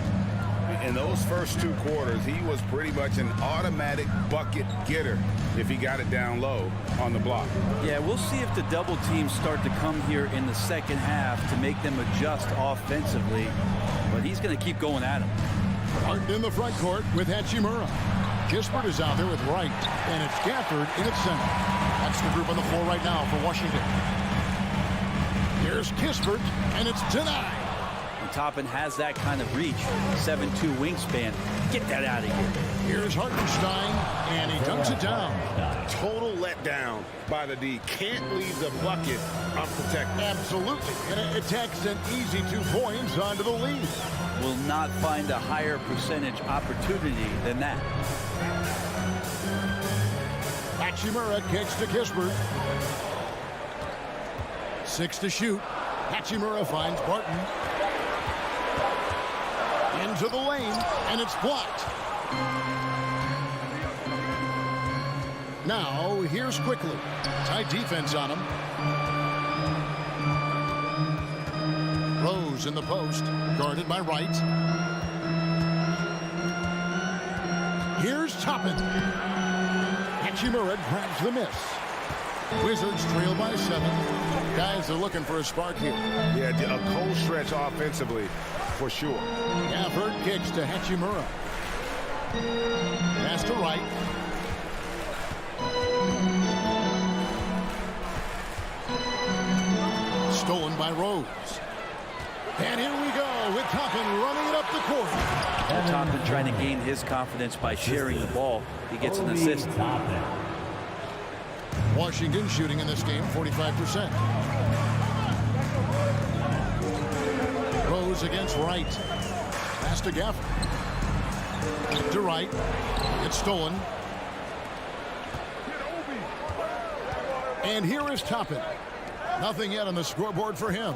In those first 2 quarters, he was pretty much an automatic bucket getter if he got it down low on the block. Yeah, we'll see if the double teams start to come here in the second half to make them adjust offensively. But he's going to keep going at him. Harden in the front court with Hachimura. Kispert is out there with Wright, and it's Gafford in its center. That's the group on the floor right now for Washington. Here's Kispert, and it's denied. And Toppin has that kind of reach, 7'2" wingspan. Get that out of here. Here's Hartenstein, and he dunks it down. Total letdown by the D. Can't leave the bucket unprotected. Absolutely, and it takes an easy 2 points onto the lead. Will not find a higher percentage opportunity than that. Hachimura kicks to Kispert. 6 to shoot. Hachimura finds Barton. Into the lane, and it's blocked. Now, here's Quickly. Tight defense on him. Rose in the post, guarded by Wright. Toppin. Hachimura grabs the miss. Wizards trail by 7. Guys are looking for a spark here. Yeah, a cold stretch offensively, for sure. Gafford kicks to Hachimura. Pass to Wright. Stolen by Rose. And here we go with Toppin running it up the court. Toppin trying to gain his confidence by sharing the ball. He gets an assist. Washington shooting in this game 45%. Rose against Wright. Pass to Gafford. To Wright. It's stolen. And here is Toppin. Nothing yet on the scoreboard for him.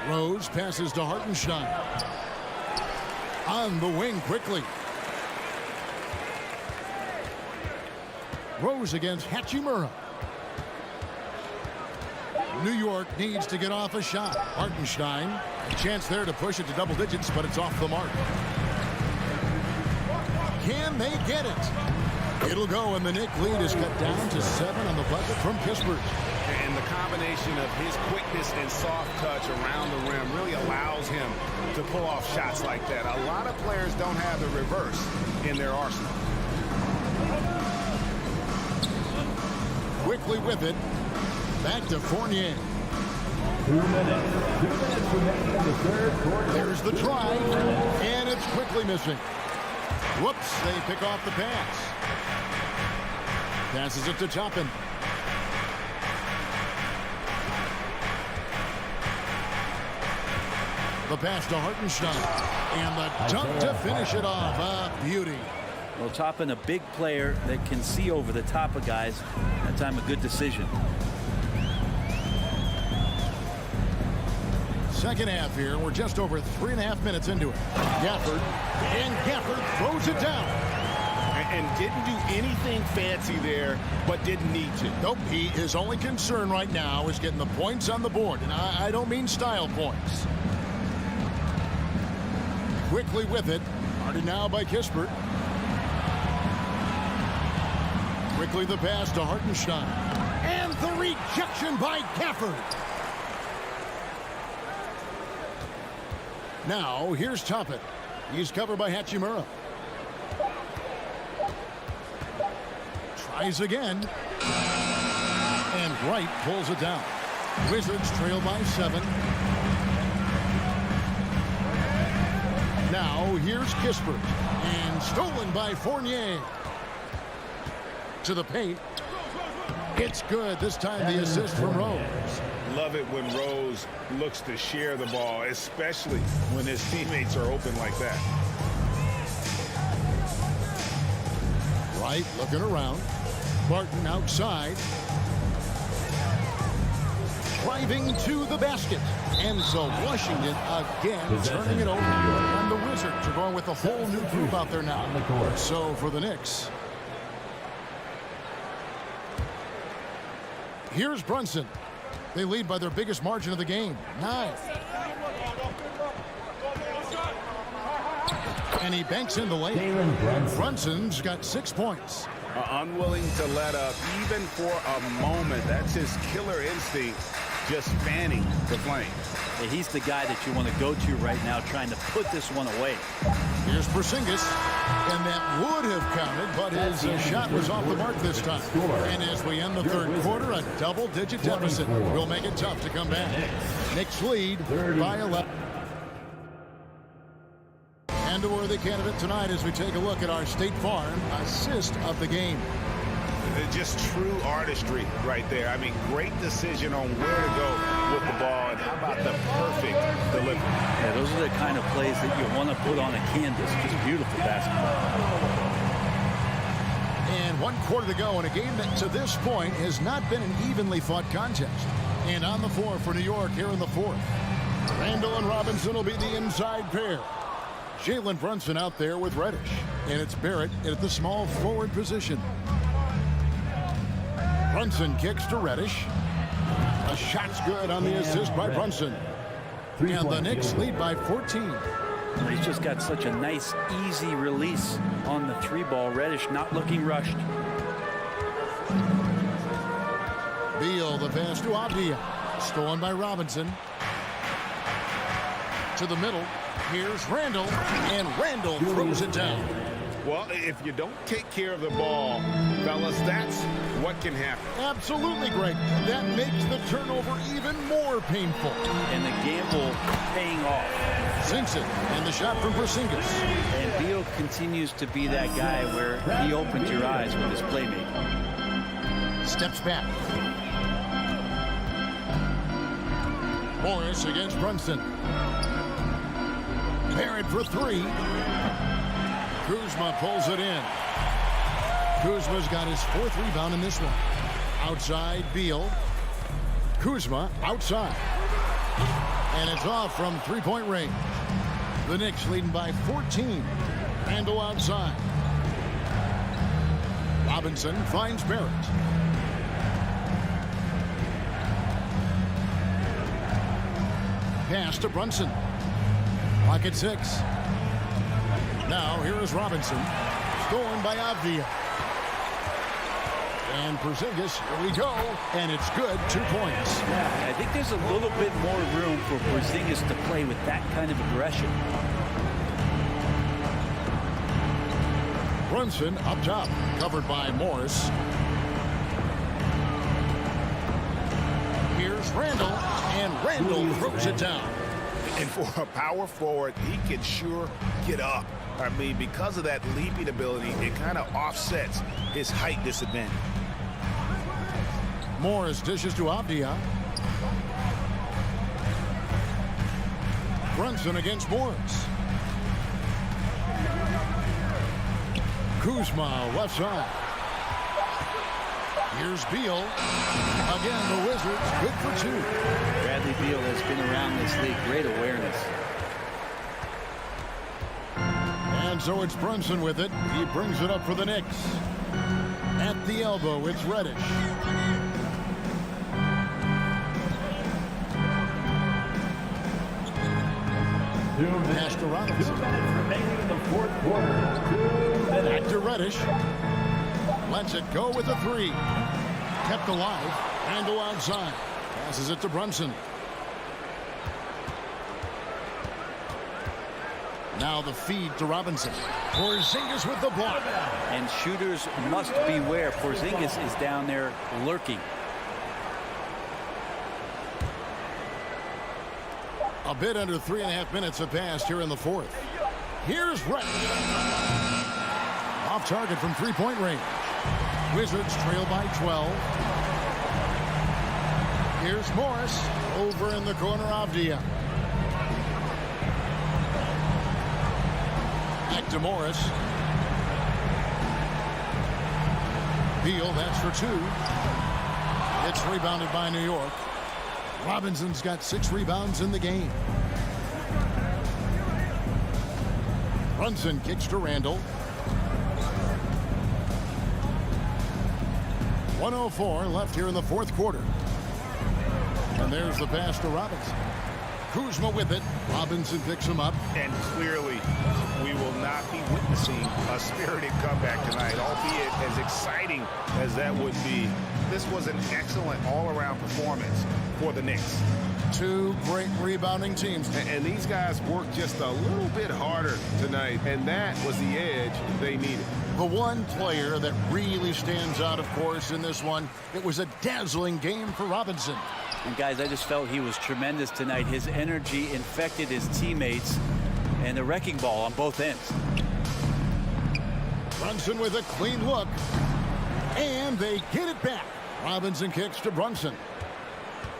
Rose passes to Hartenstein. On the wing quickly. Rose against Hachimura. New York needs to get off a shot. Hartenstein, a chance there to push it to double digits, but it's off the mark. Can they get it? It'll go, and the Knicks lead is cut down to 7 on the bucket from Kispert. And the combination of his quickness and soft touch around the rim really allows him to pull off shots like that. A lot of players don't have the reverse in their arsenal. Quickly with it. Back to Fournier. 2 minutes remaining in the third quarter. There's the try, and it's quickly missing. Whoops, they pick off the pass. Passes it to Toppin. The pass to Hartenstein. And the dunk to finish it off. A beauty. Well, Toppin, a big player that can see over the top of guys. That time a good decision. Second half here. We're just over 3.5 minutes into it. Gafford. And Gafford throws it down. And didn't do anything fancy there, but didn't need to. Nope. His only concern right now is getting the points on the board. And I don't mean style points. Quickly with it. Guarded now by Kispert. Quickly the pass to Hartenstein. And the rejection by Gafford. Now, here's Toppin. He's covered by Hachimura. Tries again. And Wright pulls it down. Wizards trail by 7. Now, here's Kispert. And stolen by Fournier. To the paint. It's good. This time the assist from Rose. Love it when Rose looks to share the ball, especially when his teammates are open like that. Wright looking around. Barton outside. Driving to the basket. And so Washington again turning it over. And the Wizards are going with a whole new group out there now. So for the Knicks. Here's Brunson. They lead by their biggest margin of the game, 9. And he banks in the lane. Brunson's got 6 points. Unwilling to let up even for a moment. That's his killer instinct, just fanning the flame. Yeah, he's the guy that you want to go to right now, trying to put this one away. Here's Porzingis, and that would have counted, but his shot was off the mark this time. And as we end the third quarter, a double-digit deficit will make it tough to come back. Knicks lead by 11. And a worthy candidate tonight as we take a look at our State Farm assist of the game. Just true artistry right there. I mean, great decision on where to go with the ball, and how about the perfect delivery. Yeah, those are the kind of plays that you want to put on a canvas. Just beautiful basketball. And 1 quarter to go in a game that to this point has not been an evenly fought contest. And on the floor for New York here in the 4th. Randall and Robinson will be the inside pair. Jalen Brunson out there with Reddish. And it's Barrett at the small forward position. Brunson kicks to Reddish. A shot's good on the assist by Brunson. And the Knicks lead by 14. He's just got such a nice, easy release on the 3-ball. Reddish not looking rushed. Beal, the pass to Avdia. Stolen by Robinson. To the middle. Here's Randall. And Randall throws it down. Well, if you don't take care of the ball, fellas, that's what can happen. Absolutely, Greg. That makes the turnover even more painful. And the gamble paying off. Sinks it. And the shot from Porzingis. And Beal continues to be that guy where he opens your eyes with his playmaking. Steps back. Morris against Brunson. Barrett for 3. Kuzma pulls it in. Kuzma's got his 4th rebound in this one. Outside, Beal. Kuzma outside. And it's off from 3-point range. The Knicks leading by 14. Randall outside. Robinson finds Barrett. Pass to Brunson. Clock at 6. Now here is Robinson. Stolen by Avdia. And Porzingis, here we go. And it's good. 2 points. Yeah, I think there's a little bit more room for Porzingis to play with that kind of aggression. Brunson up top. Covered by Morris. Here's Randall. And Randall throws it down. And for a power forward, he can sure get up. I mean, because of that leaping ability, it kind of offsets his height disadvantage. Morris dishes to Avdia. Brunson against Morris. Kuzma left side. Here's Beal. Again, the Wizards good for 2. Bradley Beal has been around this league. Great awareness. And so it's Brunson with it. He brings it up for the Knicks. At the elbow, it's Reddish. Pass to Robinson. 2 minutes remaining in the 4th quarter. 2 minutes. Back to Reddish. Lets it go with a 3. Kept alive. Randall outside. Passes it to Brunson. Now the feed to Robinson. Porzingis with the block. And shooters must beware. Porzingis is down there lurking. A bit under 3.5 minutes have passed here in the 4th. Here's Reddish. Off target from 3-point range. Wizards trail by 12. Here's Morris. Over in the corner, Avdia. Back to Morris. Beal, that's for 2. It's rebounded by New York. Robinson's got 6 rebounds in the game. Brunson kicks to Randall. 1:04 left here in the 4th quarter. And there's the pass to Robinson. Kuzma with it. Robinson picks him up. And clearly, we will not be witnessing a spirited comeback tonight, albeit as exciting as that would be. This was an excellent all-around performance for the Knicks. 2 great rebounding teams. And these guys worked just a little bit harder tonight, and that was the edge they needed. The one player that really stands out, of course, in this one, it was a dazzling game for Robinson. And guys, I just felt he was tremendous tonight. His energy infected his teammates, and the wrecking ball on both ends. Brunson with a clean look. And they get it back. Robinson kicks to Brunson.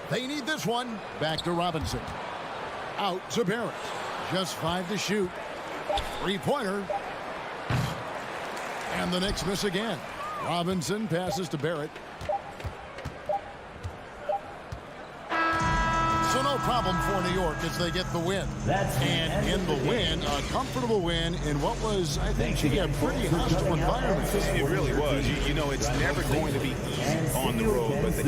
They need this one. Back to Robinson. Out to Barrett. Just 5 to shoot. 3-pointer. And the Knicks miss again. Robinson passes to Barrett. So no problem for New York as they get the win. And in the win, a comfortable win in what was, I think, to be a pretty hostile environment. It really was. You know, it's never going to be easy on the road, but they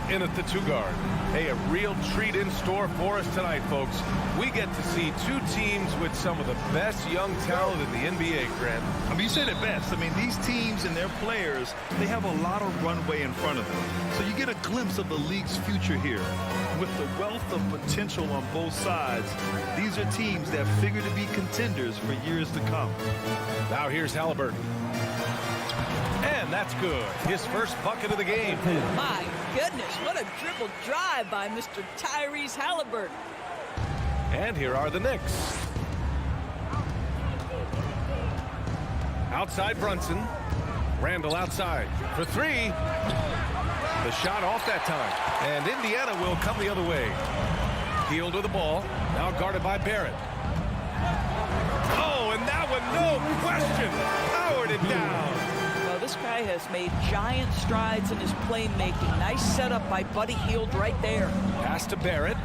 In at the 2 guard. Hey, a real treat in store for us tonight, folks. We get to see 2 teams with some of the best young talent in the NBA, Grant. I mean, you said it best. I mean, these teams and their players, they have a lot of runway in front of them. So you get a glimpse of the league's future here. With the wealth of potential on both sides, these are teams that figure to be contenders for years to come. Now here's Halliburton. And that's good. His first bucket of the game. My goodness, what a dribble drive by Mr. Tyrese Halliburton. And here are the Knicks. Outside Brunson. Randall outside for 3. The shot off that time. And Indiana will come the other way. Hield with the ball. Now guarded by Barrett. Oh, and that one, no question. Powered it down. This guy has made giant strides in his playmaking. Nice setup by Buddy Hield right there. Pass to Barrett.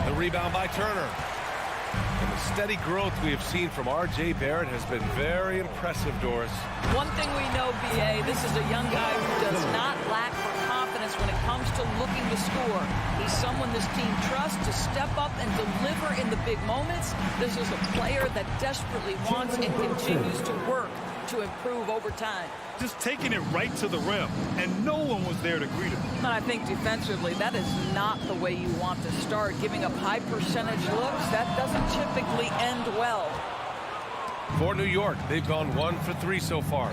The rebound by Turner. And the steady growth we have seen from R.J. Barrett has been very impressive, Doris. One thing we know, B.A., this is a young guy who does not lack for confidence when it comes to looking to score. He's someone this team trusts to step up and deliver in the big moments. This is a player that desperately wants and continues to work to improve over time. Just taking it right to the rim, and no one was there to greet him. And I think defensively, that is not the way you want to start. Giving up high percentage looks, that doesn't typically end well. For New York, they've gone 1 for 3 so far.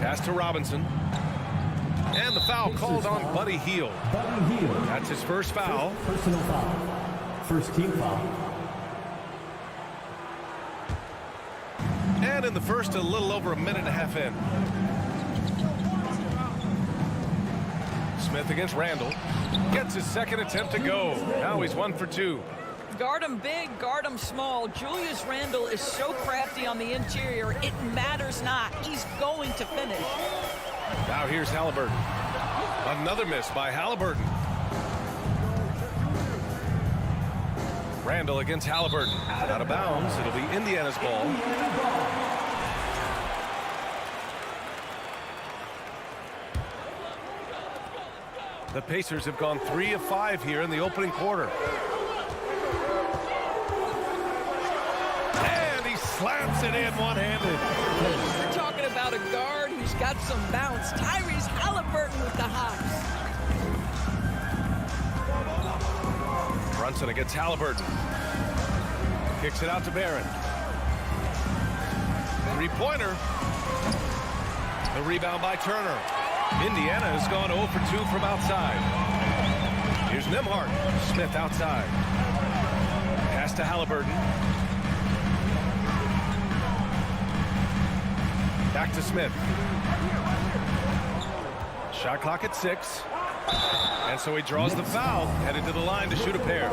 Pass to Robinson. And the foul called on Buddy Hield. That's his first foul. Personal foul. First team foul. And in the first, a little over a minute and a half in. Smith against Randall. Gets his second attempt to go. Now he's 1 for 2. Guard him big, guard him small. Julius Randle is so crafty on the interior, it matters not. He's going to finish. Now here's Halliburton. Another miss by Halliburton. Randall against Halliburton. Out of bounds. It'll be Indiana's ball. The Pacers have gone 3 of 5 here in the opening quarter. And he slams it in one-handed. You're talking about a guard who's got some bounce. Tyrese Halliburton with the hops. Brunson against Halliburton. Kicks it out to Barrett. 3-pointer. The rebound by Turner. Indiana has gone 0 for 2 from outside. Here's Nembhard. Smith outside. Pass to Halliburton. Back to Smith. Shot clock at 6. And so he draws the foul, headed to the line to shoot a pair.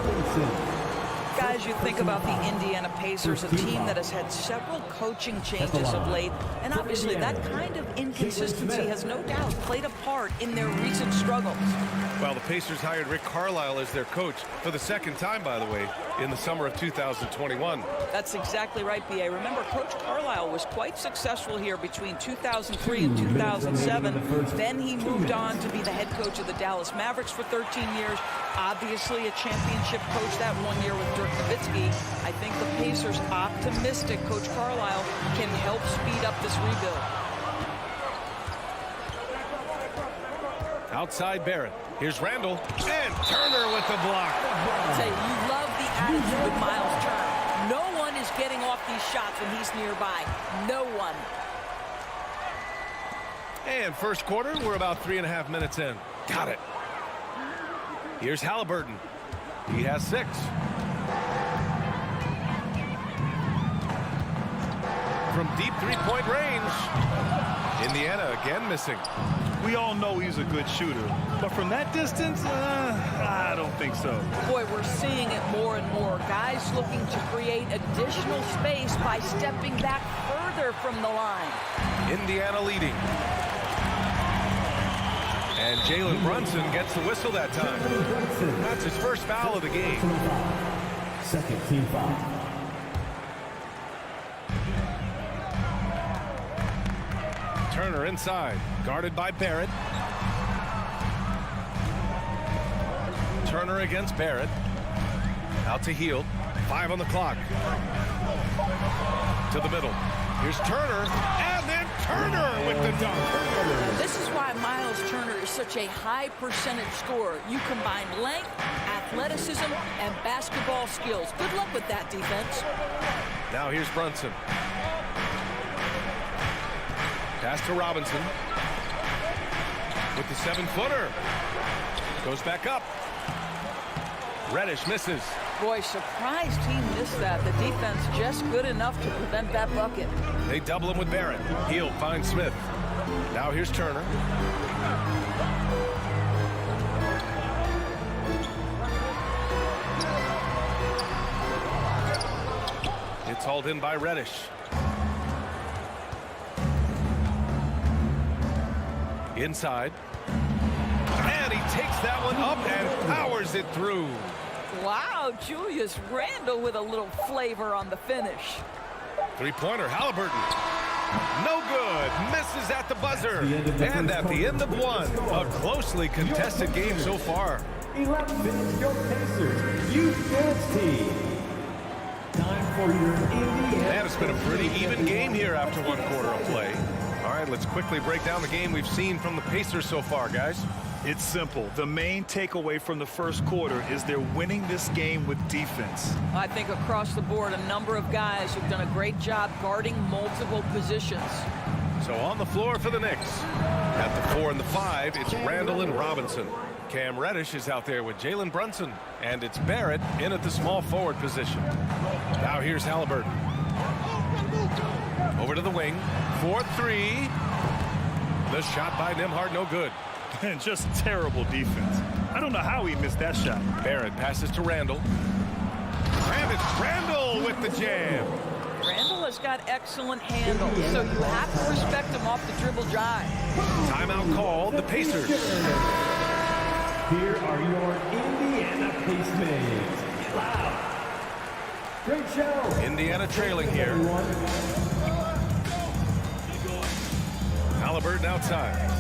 Guys, you think about the Indiana Pacers, a team that has had several coaching changes of late, and obviously that kind of inconsistency has no doubt played a part in their recent struggles. Well, the Pacers hired Rick Carlisle as their coach for the second time, by the way, in the summer of 2021. That's exactly right, B.A. Remember, Coach Carlisle was quite successful here between 2003 and 2007. Then he moved on to be the head coach of the Dallas Mavericks for 13 years. Obviously a championship coach that 1 year with Dirk Nowitzki. I think the Pacers optimistic Coach Carlisle can help speed up this rebuild. Outside Barrett. Here's Randall. And Turner with the block. Say, you love the attitude of Miles Turner. No one is getting off these shots when he's nearby. No one. And first quarter, we're about 3.5 minutes in. Got it. Here's Halliburton. He has 6. From deep three-point range. Indiana again missing. We all know he's a good shooter, but from that distance, I don't think so. Boy, we're seeing it more and more. Guys looking to create additional space by stepping back further from the line. Indiana leading. And Jalen Brunson gets the whistle that time. That's his first foul of the game. Second team foul. Turner inside, guarded by Barrett. Turner against Barrett. Out to Hield. 5 on the clock. To the middle. Here's Turner, and then Turner with the dunk. This is why Miles Turner is such a high percentage scorer. You combine length, athleticism, and basketball skills. Good luck with that defense. Now here's Brunson. Pass to Robinson. With the 7-footer. Goes back up. Reddish misses. Boy, surprised he missed that. The defense just good enough to prevent that bucket. They double him with Barrett. Hield finds Smith. Now here's Turner. It's hauled in by Reddish. Inside. And he takes that one up and powers it through. Wow, Julius Randle with a little flavor on the finish. Three-pointer, Halliburton. No good. Misses at the buzzer. And at the end of one, a closely contested game so far. 11 minutes, your Pacers. You dance team. Time for your Indiana. Man, it's been a pretty even game here after 1 quarter of play. All right, let's quickly break down the game we've seen from the Pacers so far, guys. It's simple. The main takeaway from the first quarter is they're winning this game with defense. I think across the board, a number of guys who've done a great job guarding multiple positions. So on the floor for the Knicks. At the 4 and the 5, it's Randall and Robinson. Cam Reddish is out there with Jalen Brunson. And it's Barrett in at the small forward position. Now here's Halliburton. Over to the wing. 4-3. The shot by Nembhard, no good. And just terrible defense. I don't know how he missed that shot. Barrett passes to Randall. And it's Randall with the jam. Randall has got excellent handle, so you have to respect him off the dribble drive. Timeout called, the Pacers. Here are your Indiana Pacemates. Wow. Great show. Indiana trailing here. Halliburton outside.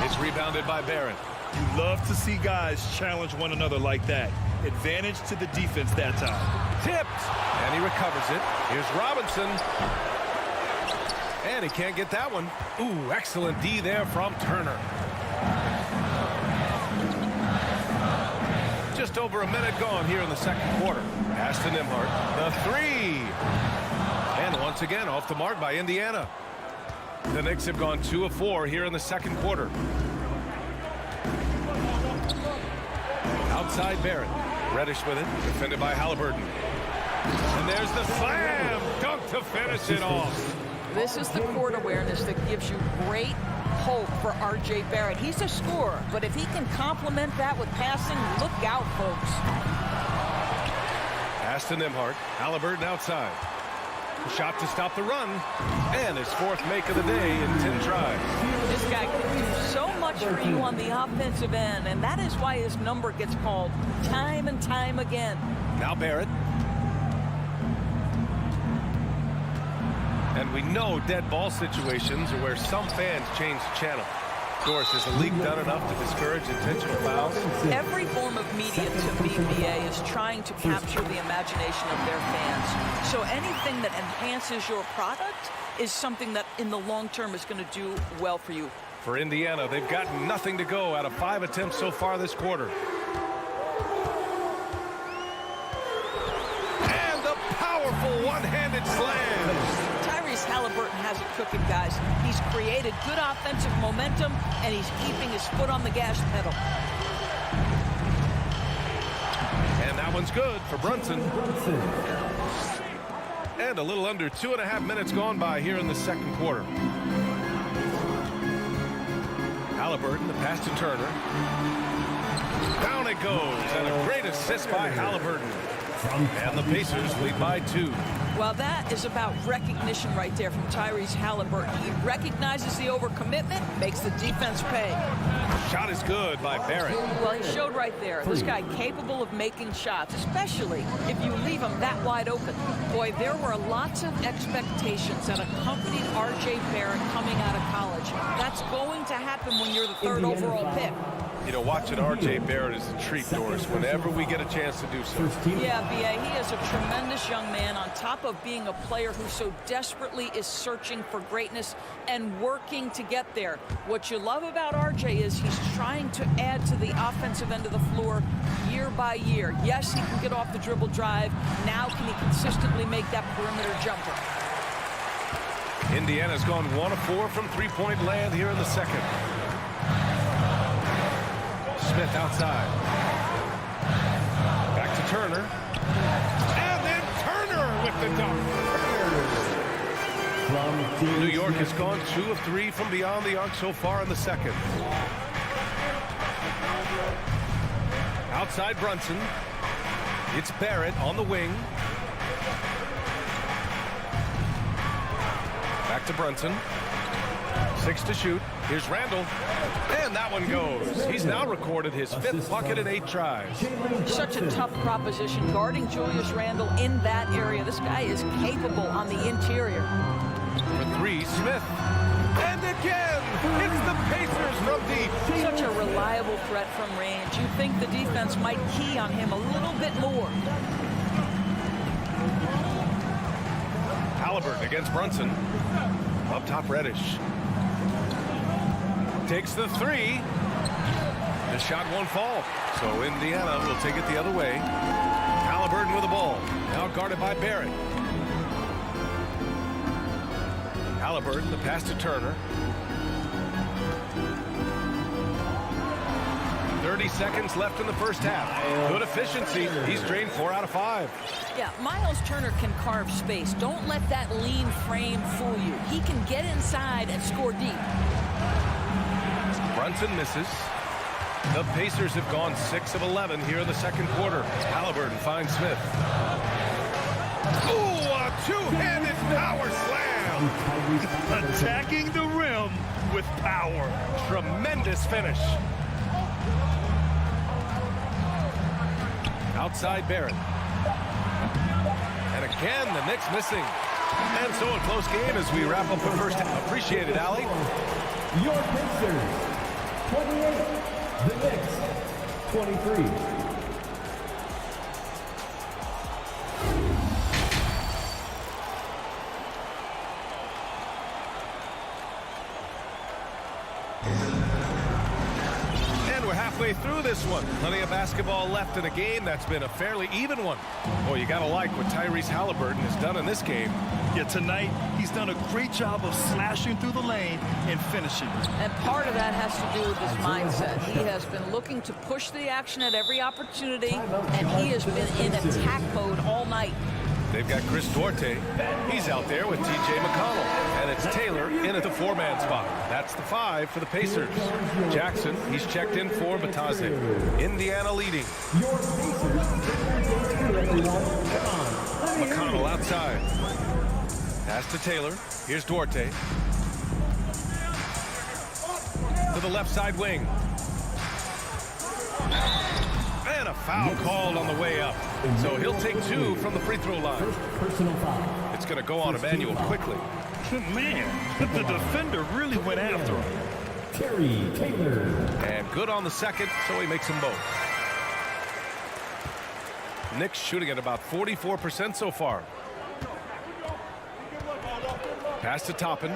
It's rebounded by Barrett. You love to see guys challenge one another like that. Advantage to the defense that time. Tipped. And he recovers it. Here's Robinson. And he can't get that one. Ooh, excellent D there from Turner. Just over a minute gone here in the second quarter. Pass to Nembhard. The 3. And once again off the mark by Indiana. The Knicks have gone 2 of 4 here in the second quarter. Outside Barrett. Reddish with it. Defended by Halliburton. And there's the slam. Dunk to finish it off. This is the court awareness that gives you great hope for R.J. Barrett. He's a scorer, but if he can complement that with passing, look out, folks. Pass to Nembhard. Halliburton outside. Shot to stop the run. And his fourth make of the day in 10 tries. This guy can do so much for you on the offensive end, and that is why his number gets called time and time again. Now Barrett. And we know dead ball situations are where some fans change the channel. Of course, has the league done enough to discourage intentional fouls? Every form of media to me, BA, is trying to capture the imagination of their fans. So anything that enhances your product is something that in the long term is going to do well for you. For Indiana, they've got nothing to go out of 5 attempts so far this quarter. And the powerful one-handed slam. Halliburton has it cooking, guys. He's created good offensive momentum, and he's keeping his foot on the gas pedal. And that one's good for Brunson. And a little under 2.5 minutes gone by here in the second quarter. Halliburton, the pass to Turner. Down it goes, and a great assist by Halliburton. And the Pacers lead by 2. Well, that is about recognition right there from Tyrese Halliburton. He recognizes the overcommitment, makes the defense pay. Shot is good by Barrett. Well, he showed right there. This guy capable of making shots, especially if you leave him that wide open. Boy, there were lots of expectations that accompanied R.J. Barrett coming out of college. That's going to happen when you're the 3rd overall pick. You know, watching R.J. Barrett is a treat, Doris, whenever we get a chance to do so. Yeah, B.A., he is a tremendous young man on top of being a player who so desperately is searching for greatness and working to get there. What you love about R.J. is he's trying to add to the offensive end of the floor year by year. Yes, he can get off the dribble drive. Now can he consistently make that perimeter jumper? Indiana's gone 1 of 4 from three-point land here in the second. Smith outside. Back to Turner. And then Turner with the dunk. New York has gone 2 of 3 from beyond the arc so far in the second. Outside Brunson. It's Barrett on the wing. Back to Brunson. 6 to shoot. Here's Randall. And that one goes. He's now recorded his 5th bucket in 8 tries. Such a tough proposition guarding Julius Randle in that area. This guy is capable on the interior. For 3, Smith. And again, it's the Pacers from deep. Such a reliable threat from range. You think the defense might key on him a little bit more. Halliburton against Brunson. Up top, Reddish. Takes the 3. The shot won't fall. So Indiana will take it the other way. Halliburton with the ball. Now guarded by Barrett. Halliburton, the pass to Turner. 30 seconds left in the first half. Good efficiency. He's drained 4 out of 5. Yeah, Miles Turner can carve space. Don't let that lean frame fool you. He can get inside and score deep. Brunson misses. The Pacers have gone 6 of 11 here in the second quarter. Halliburton finds Smith. Ooh, a two-handed power slam. Attacking the rim with power. Tremendous finish. Outside Barrett. And again, the Knicks missing. And so a close game as we wrap up the first half. Appreciate it, Allie. Your Pacers, 28. The Knicks, 23. And we're halfway through this one. Plenty of basketball left in a game that's been a fairly even one. Boy, you gotta like what Tyrese Halliburton has done in this game. Yeah, tonight he's done a great job of slashing through the lane and finishing. And part of that has to do with his mindset. He has been looking to push the action at every opportunity, and he has been in attack mode all night. They've got Chris Duarte. He's out there with T.J. McConnell. And it's Taylor in at the 4-man spot. That's the 5 for the Pacers. Jackson, he's checked in for Bataze. Indiana leading. McConnell outside. Pass to Taylor. Here's Duarte. To the left side wing. And a foul called on the way up. So he'll take 2 from the free throw line. It's going to go on Emmanuel quickly. Man, the defender really went after him. Terry Taylor. And good on the second, so he makes them both. Knicks shooting at about 44% so far. Pass to Toppin.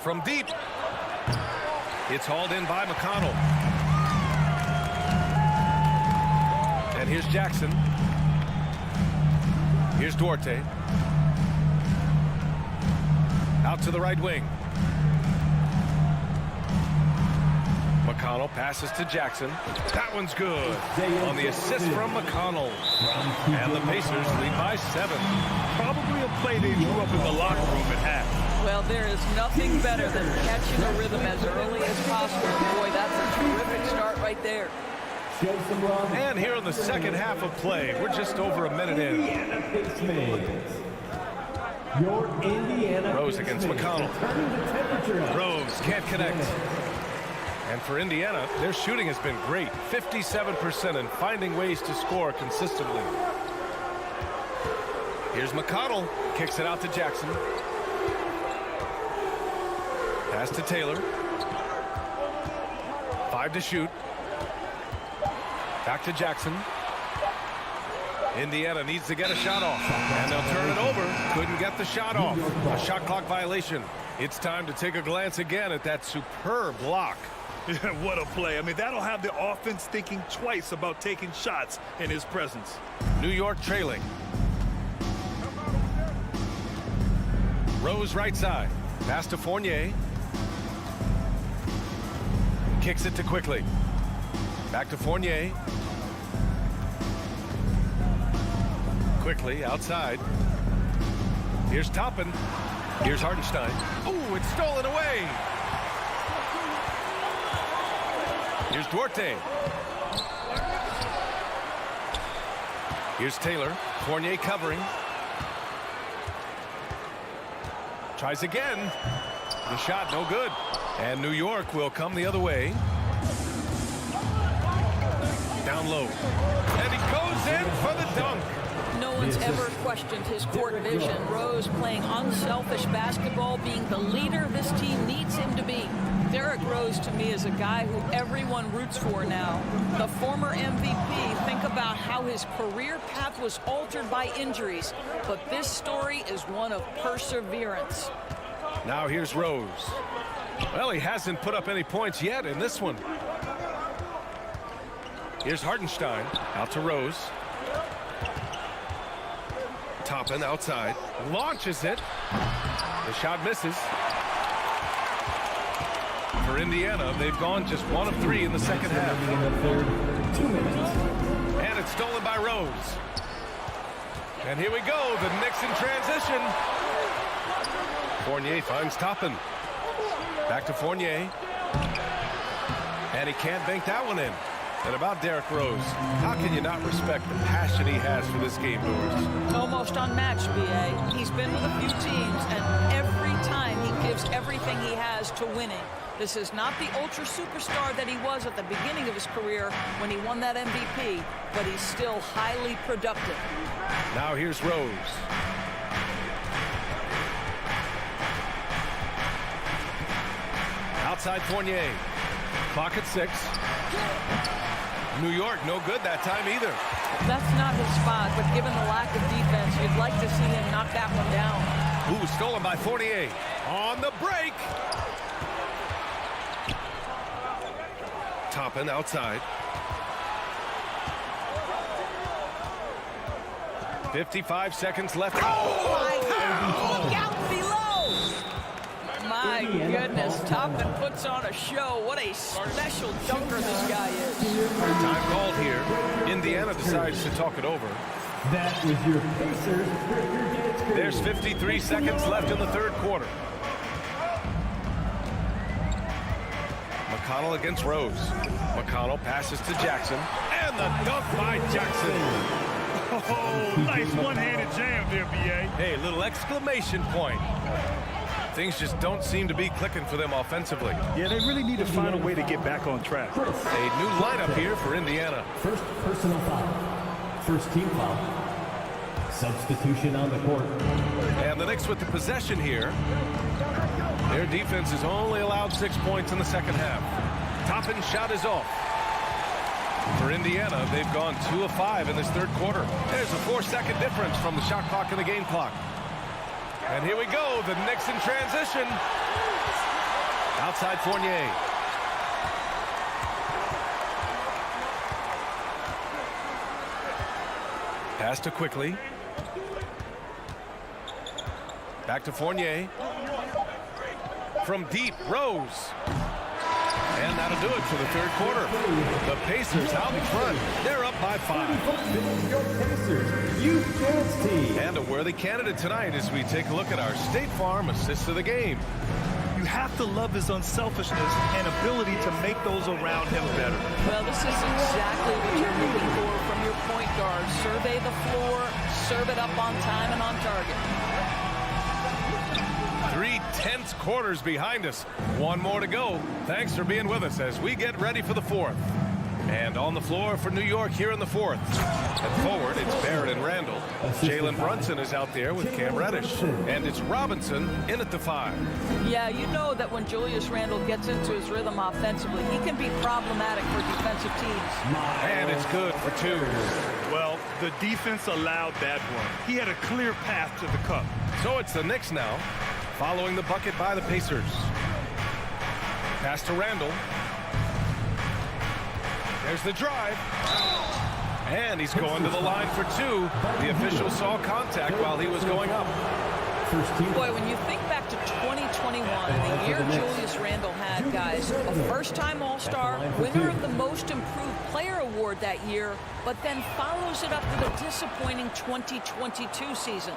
From deep. It's hauled in by McConnell. And here's Jackson. Here's Duarte. Out to the right wing. McConnell passes to Jackson. That one's good. On the assist from McConnell. And the Pacers lead by 7. Probably a play they drew up in the locker room at half. Well, there is nothing better than catching a rhythm as early as possible. Boy, that's a terrific start right there. And here in the second half of play, we're just over a minute in. Rose against McConnell. Rose can't connect. And for Indiana, their shooting has been great. 57% and finding ways to score consistently. Here's McConnell. Kicks it out to Jackson. Pass to Taylor. 5 to shoot. Back to Jackson. Indiana needs to get a shot off. And they'll turn it over. Couldn't get the shot off. A shot clock violation. It's time to take a glance again at that superb block. What a play. I mean, that'll have the offense thinking twice about taking shots in his presence. New York trailing. Rose right side. Pass to Fournier. Kicks it to Quickly. Back to Fournier. Quickly outside. Here's Toppin. Here's Hartenstein. Ooh, it's stolen away. Here's Duarte. Here's Taylor. Fournier covering. Tries again. The shot no good. And New York will come the other way. Down low. And he goes in for the dunk. No one's ever questioned his court vision. Rose playing unselfish basketball, being the leader this team needs him to be. Derrick Rose, to me, is a guy who everyone roots for now. The former MVP, think about how his career path was altered by injuries. But this story is one of perseverance. Now here's Rose. Well, he hasn't put up any points yet in this one. Here's Hartenstein. Out to Rose. Toppin outside. Launches it. The shot misses. For Indiana, they've gone just 1 of 3 in the second half. 2 minutes. And it's stolen by Rose. And here we go. The Knicks in transition. Fournier finds Toppin. Back to Fournier. And he can't bank that one in. And about Derrick Rose, how can you not respect the passion he has for this game, Doris? Almost unmatched, B.A. He's been with a few teams, and every time he gives everything he has to winning. This is not the ultra superstar that he was at the beginning of his career when he won that MVP, but he's still highly productive. Now here's Rose. Outside Fournier. Clock at 6. New York, no good that time either. That's not his spot, but given the lack of defense, you'd like to see him knock that one down. Ooh, stolen by Fournier. On the break. Toppin outside. 55 seconds left. Oh, my God. Look out below. My goodness, Toppin puts on a show. What a special dunker this guy is. Time called here. Indiana decides to talk it over. That was your Pacers. There's 53 seconds left in the third quarter. McConnell against Rose. McConnell passes to Jackson. And the dunk by Jackson. Oh, nice one-handed jam there, B.A. Hey, little exclamation point. Things just don't seem to be clicking for them offensively. Yeah, they really need to find a way to get back on track. A new lineup here for Indiana. First personal foul. First team foul. Substitution on the court. And the Knicks with the possession here. Their defense has only allowed 6 points in the second half. Toppin shot is off. For Indiana, they've gone 2 of 5 in this third quarter. There's a 4-second difference from the shot clock and the game clock. And here we go, the Knicks in transition. Outside Fournier. Pass to Quickly. Back to Fournier. From deep, Rose. And that'll do it for the third quarter. The Pacers out in front. They're up by 5. Your Pacers Youth Dance Team. And a worthy candidate tonight as we take a look at our State Farm assist of the game. You have to love his unselfishness and ability to make those around him better. Well, this is exactly what you're looking for from your point guard. Survey the floor, serve it up on time and on target. 3 tense quarters behind us. One more to go. Thanks for being with us as we get ready for the fourth. And on the floor for New York here in the fourth. And forward, it's Barrett and Randall. Jalen Brunson is out there with Cam Reddish. And it's Robinson in at the 5. Yeah, you know that when Julius Randle gets into his rhythm offensively, he can be problematic for defensive teams. And it's good for 2. Well, the defense allowed that one. He had a clear path to the cup. So it's the Knicks now, following the bucket by the Pacers. Pass to Randall. There's the drive. And he's going to the line for 2. The official saw contact while he was going up. Boy, when you think back to 2021, the year Julius Randle had, guys, a first-time All-Star, winner of the Most Improved Player Award that year, but then follows it up with a disappointing 2022 season.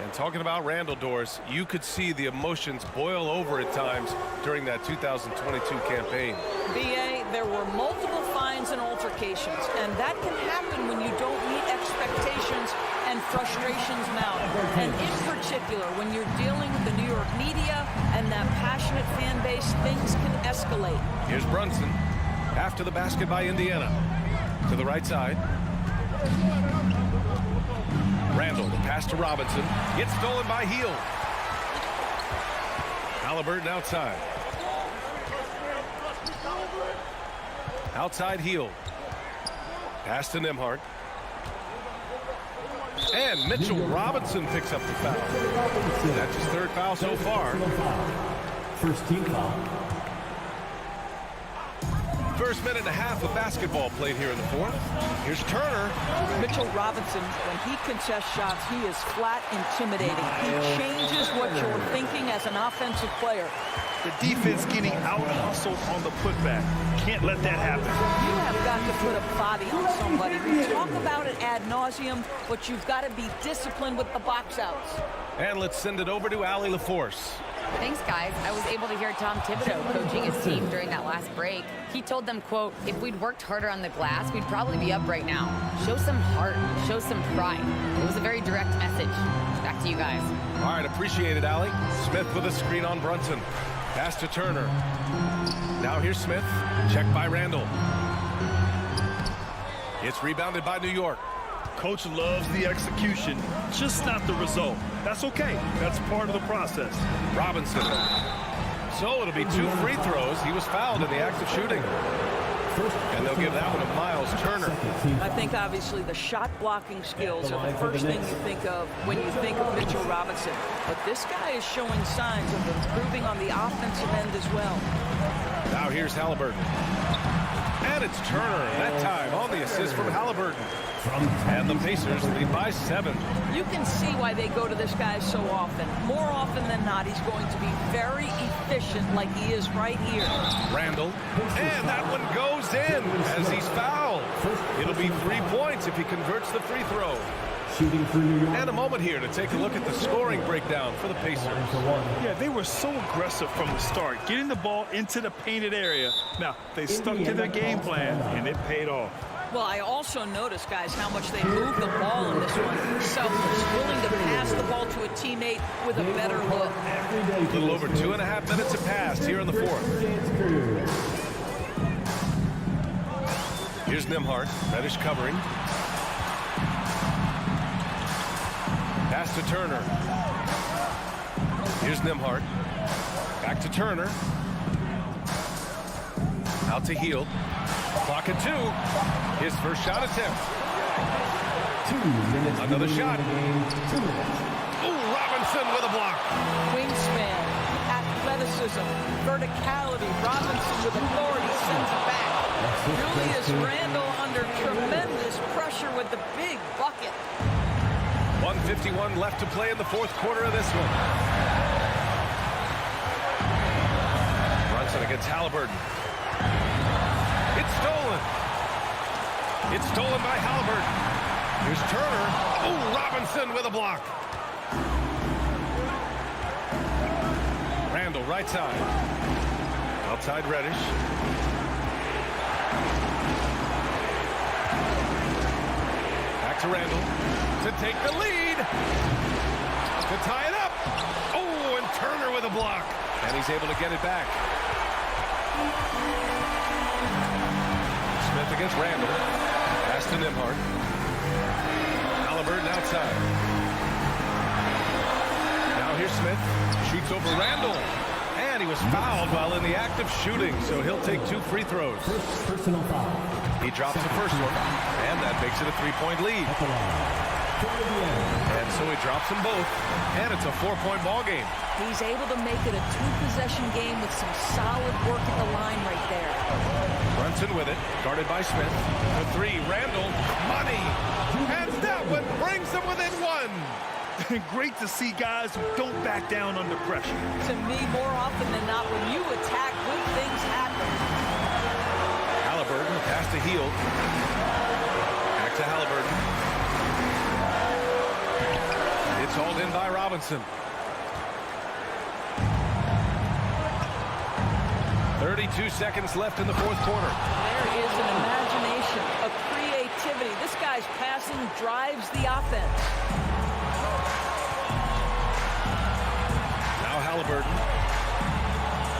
And talking about Randall, Doris, you could see the emotions boil over at times during that 2022 campaign. B.A., there were multiple fines and altercations, and that can happen when you don't meet expectations and frustrations mount. And in particular, when you're dealing with the New York media and that passionate fan base, things can escalate. Here's Brunson after the basket by Indiana. To the right side. Randall, the pass to Robinson. Gets stolen by Hield. Halliburton outside. Outside Hield. Pass to Nembhard. And Mitchell Robinson picks up the foul. That's his third foul so far. First team foul. First minute and a half of basketball played here in the fourth. Here's Turner. Mitchell Robinson, when he contests shots, he is flat intimidating. He changes what you're thinking as an offensive player. The defense getting out-hustled on the putback. Can't let that happen. You have got to put a body on somebody. We talk about it ad nauseum, but you've got to be disciplined with the box outs. And let's send it over to Allie LaForce. Thanks, guys. I was able to hear Tom Thibodeau coaching his team during that last break. He told them, quote, if we'd worked harder on the glass, we'd probably be up right now. Show some heart. Show some pride. It was a very direct message. Back to you guys. All right, appreciate it, Allie. Smith with a screen on Brunson. Pass to Turner. Now here's Smith. Checked by Randall. It's rebounded by New York. Coach loves the execution, just not the result. That's okay. That's part of the process. Robinson. So it'll be 2 free throws. He was fouled in the act of shooting. And they'll give that one to Miles Turner. I think obviously the shot blocking skills are the first thing you think of when you think of Mitchell Robinson. But this guy is showing signs of improving on the offensive end as well. Now here's Halliburton. And it's Turner, that time on the assist from Halliburton. And the Pacers lead by 7. You can see why they go to this guy so often. More often than not, he's going to be very efficient like he is right here. Randall. And that one goes in as he's fouled. It'll be 3 points if he converts the free throw. Shooting for New York. And a moment here to take a look at the scoring breakdown for the Pacers. Yeah, they were so aggressive from the start, getting the ball into the painted area. Now, they stuck to their game plan, and it paid off. Well, I also noticed, guys, how much they moved the ball in this one. Selfless, willing to pass the ball to a teammate with a better look. A little over 2.5 minutes have passed here in the fourth. Here's Nembhard. Reddish covering. Pass to Turner. Here's Nembhard. Back to Turner. Out to Hield. Clock at 2. His first shot attempt. 2 minutes. Another shot. Ooh, Robinson with a block. Wingspan, athleticism, verticality. Robinson with authority sends it back. Julius Randle under tremendous pressure with the big bucket. 1:51 left to play in the fourth quarter of this one. Brunson against Halliburton. It's stolen. It's stolen by Halliburton. Here's Turner. Oh, Robinson with a block. Randle, right side. Outside Reddish. Back to Randle to take the lead. To tie it up. Oh, and Turner with a block. And he's able to get it back. Smith against Randle. Pass to Nembhard. Halliburton outside. Now here's Smith. Shoots over Randle. And he was fouled while in the act of shooting, so he'll take 2 free throws. Personal foul. He drops the first one, and that makes it a 3-point lead. And so he drops them both, and it's a 4-point ball game. He's able to make it a 2-possession game with some solid work at the line right there. Brunson with it, guarded by Smith. The 3, Randle, money, and that one brings them within 1. Great to see guys who don't back down under pressure. To me, more often than not, when you attack, good things happen. Halliburton, pass to Hield. Back to Halliburton. It's hauled in by Robinson. 32 seconds left in the fourth quarter. There is an imagination, a creativity. This guy's passing drives the offense. Now Halliburton.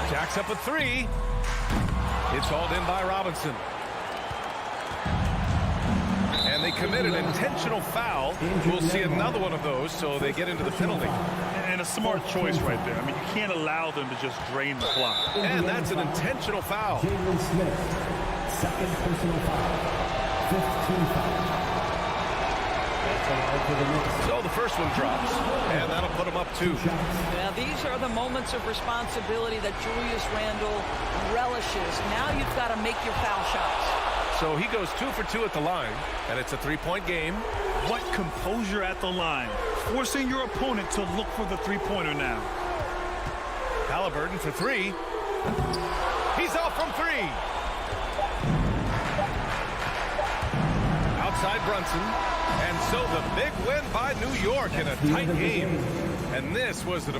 Jacks up a 3. It's hauled in by Robinson. And they commit an intentional foul. We'll see another one of those, so they get into the penalty. And a smart choice right there. I mean, you can't allow them to just drain the clock. And that's an intentional foul. Jalen Smith, second personal foul. 15 foul. So the first one drops, and that'll put them up 2. Now, these are the moments of responsibility that Julius Randle relishes. Now you've got to make your foul shots. So he goes 2 for 2 at the line, and it's a 3-point game. What composure at the line, forcing your opponent to look for the three-pointer now. Halliburton for 3. He's off from 3. Outside Brunson. And so the big win by New York in a tight game. And this was the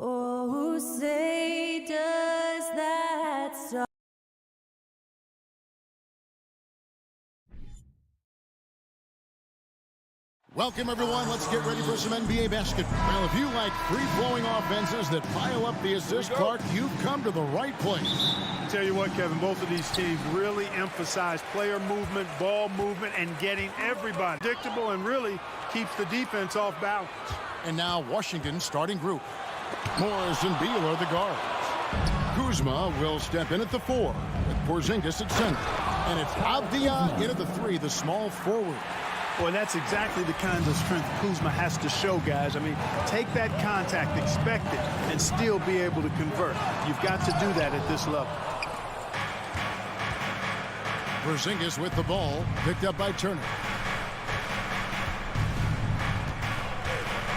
Oh, say does that song. Welcome, everyone. Let's get ready for some NBA basketball. Well, if you like free-flowing offenses that pile up the assist, Clark, you've come to the right place. Tell you what, Kevin, both of these teams really emphasize player movement, ball movement, and getting everybody predictable and really keeps the defense off balance. And now Washington's starting group. Morris and Beal are the guards. Kuzma will step in at the 4 with Porzingis at center. And it's Avdia in at the 3, the small forward. Boy, that's exactly the kind of strength Kuzma has to show, guys. I mean, take that contact, expect it, and still be able to convert. You've got to do that at this level. Porzingis with the ball, picked up by Turner.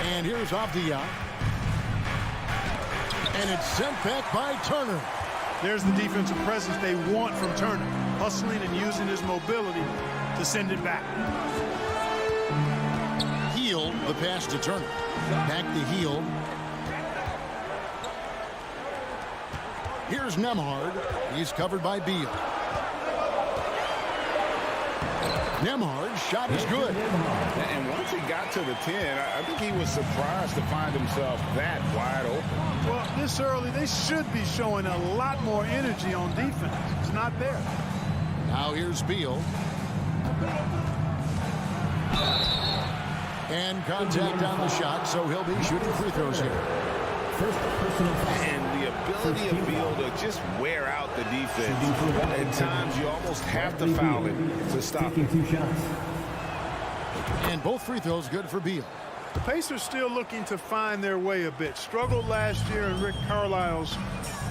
And here's Avdia. And it's sent back by Turner. There's the defensive presence they want from Turner, hustling and using his mobility to send it back. Heel, the pass to Turner. Back to Heel. Here's Nembhard. He's covered by Beal. Nembhard's shot is good. And once he got to the 10, I think he was surprised to find himself that wide open. Well, this early, they should be showing a lot more energy on defense. It's not there. Now here's Beal. And contact on the shot, so he'll be shooting free throws here. First personal foul. And the ability of Beal to just wear out the defense. At times, you almost have to foul him to stop Taking him. 2 shots. And both free throws good for Beal. The Pacers still looking to find their way a bit. Struggled last year in Rick Carlisle's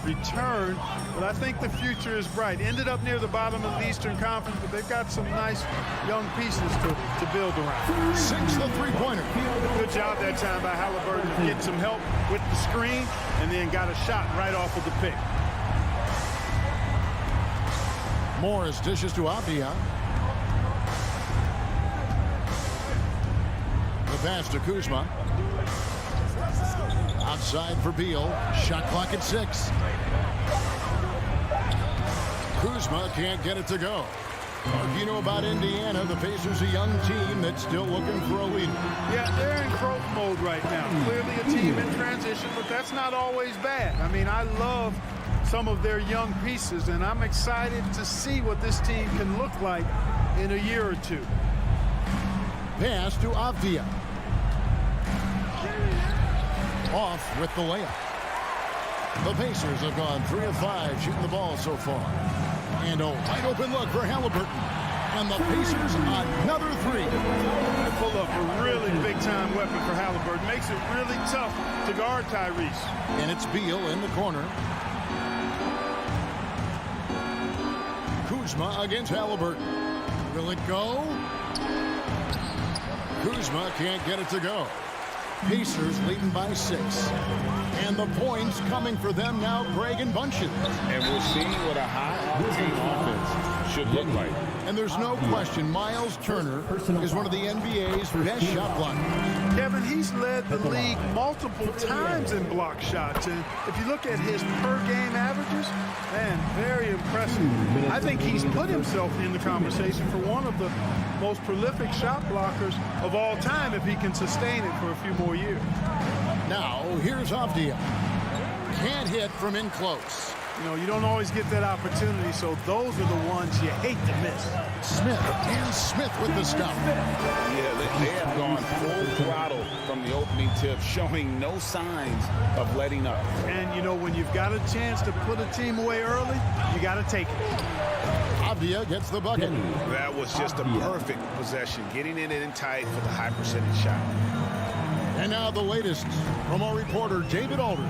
return, but I think the future is bright. Ended up near the bottom of the Eastern Conference, but they've got some nice young pieces to build around. 6 the three-pointer. Good job that time by Halliburton to get some help with the screen and then got a shot right off of the pick. Morris dishes to Avdia. The pass to Kuzma. Outside for Beal. Shot clock at 6. Kuzma can't get it to go. You know about Indiana, the Pacers, a young team that's still looking for a leader. Yeah, they're in growth mode right now. Clearly a team in transition, but that's not always bad. I mean, I love some of their young pieces, and I'm excited to see what this team can look like in a year or two. Pass to Avdia. Off with the layup. The Pacers have gone 3 of 5 shooting the ball so far. And a wide open look for Halliburton. And the Pacers another 3. They pull up a really big-time weapon for Halliburton. Makes it really tough to guard Tyrese. And it's Beal in the corner. Kuzma against Halliburton. Will it go? Kuzma can't get it to go. Pacers leading by 6. And the points coming for them now, Greg and Bunches. And we're seeing what a high-octane offense should look like. And there's no question Miles Turner is one of the NBA's best shot blockers. Kevin, he's led the league multiple times in block shots. And if you look at his per-game averages, man, very impressive. I think he's put himself in the conversation for one of the most prolific shot blockers of all time if he can sustain it for a few more years. Now, here's Avdia. Can't hit from in close. You know, you don't always get that opportunity, so those are the ones you hate to miss. Smith with the stop. Yeah, they have gone full throttle from the opening tip, showing no signs of letting up. And, you know, when you've got a chance to put a team away early, you got to take it. Avdia gets the bucket. That was just a perfect possession, getting it in tight for the high percentage shot. And now the latest from our reporter, David Aldridge.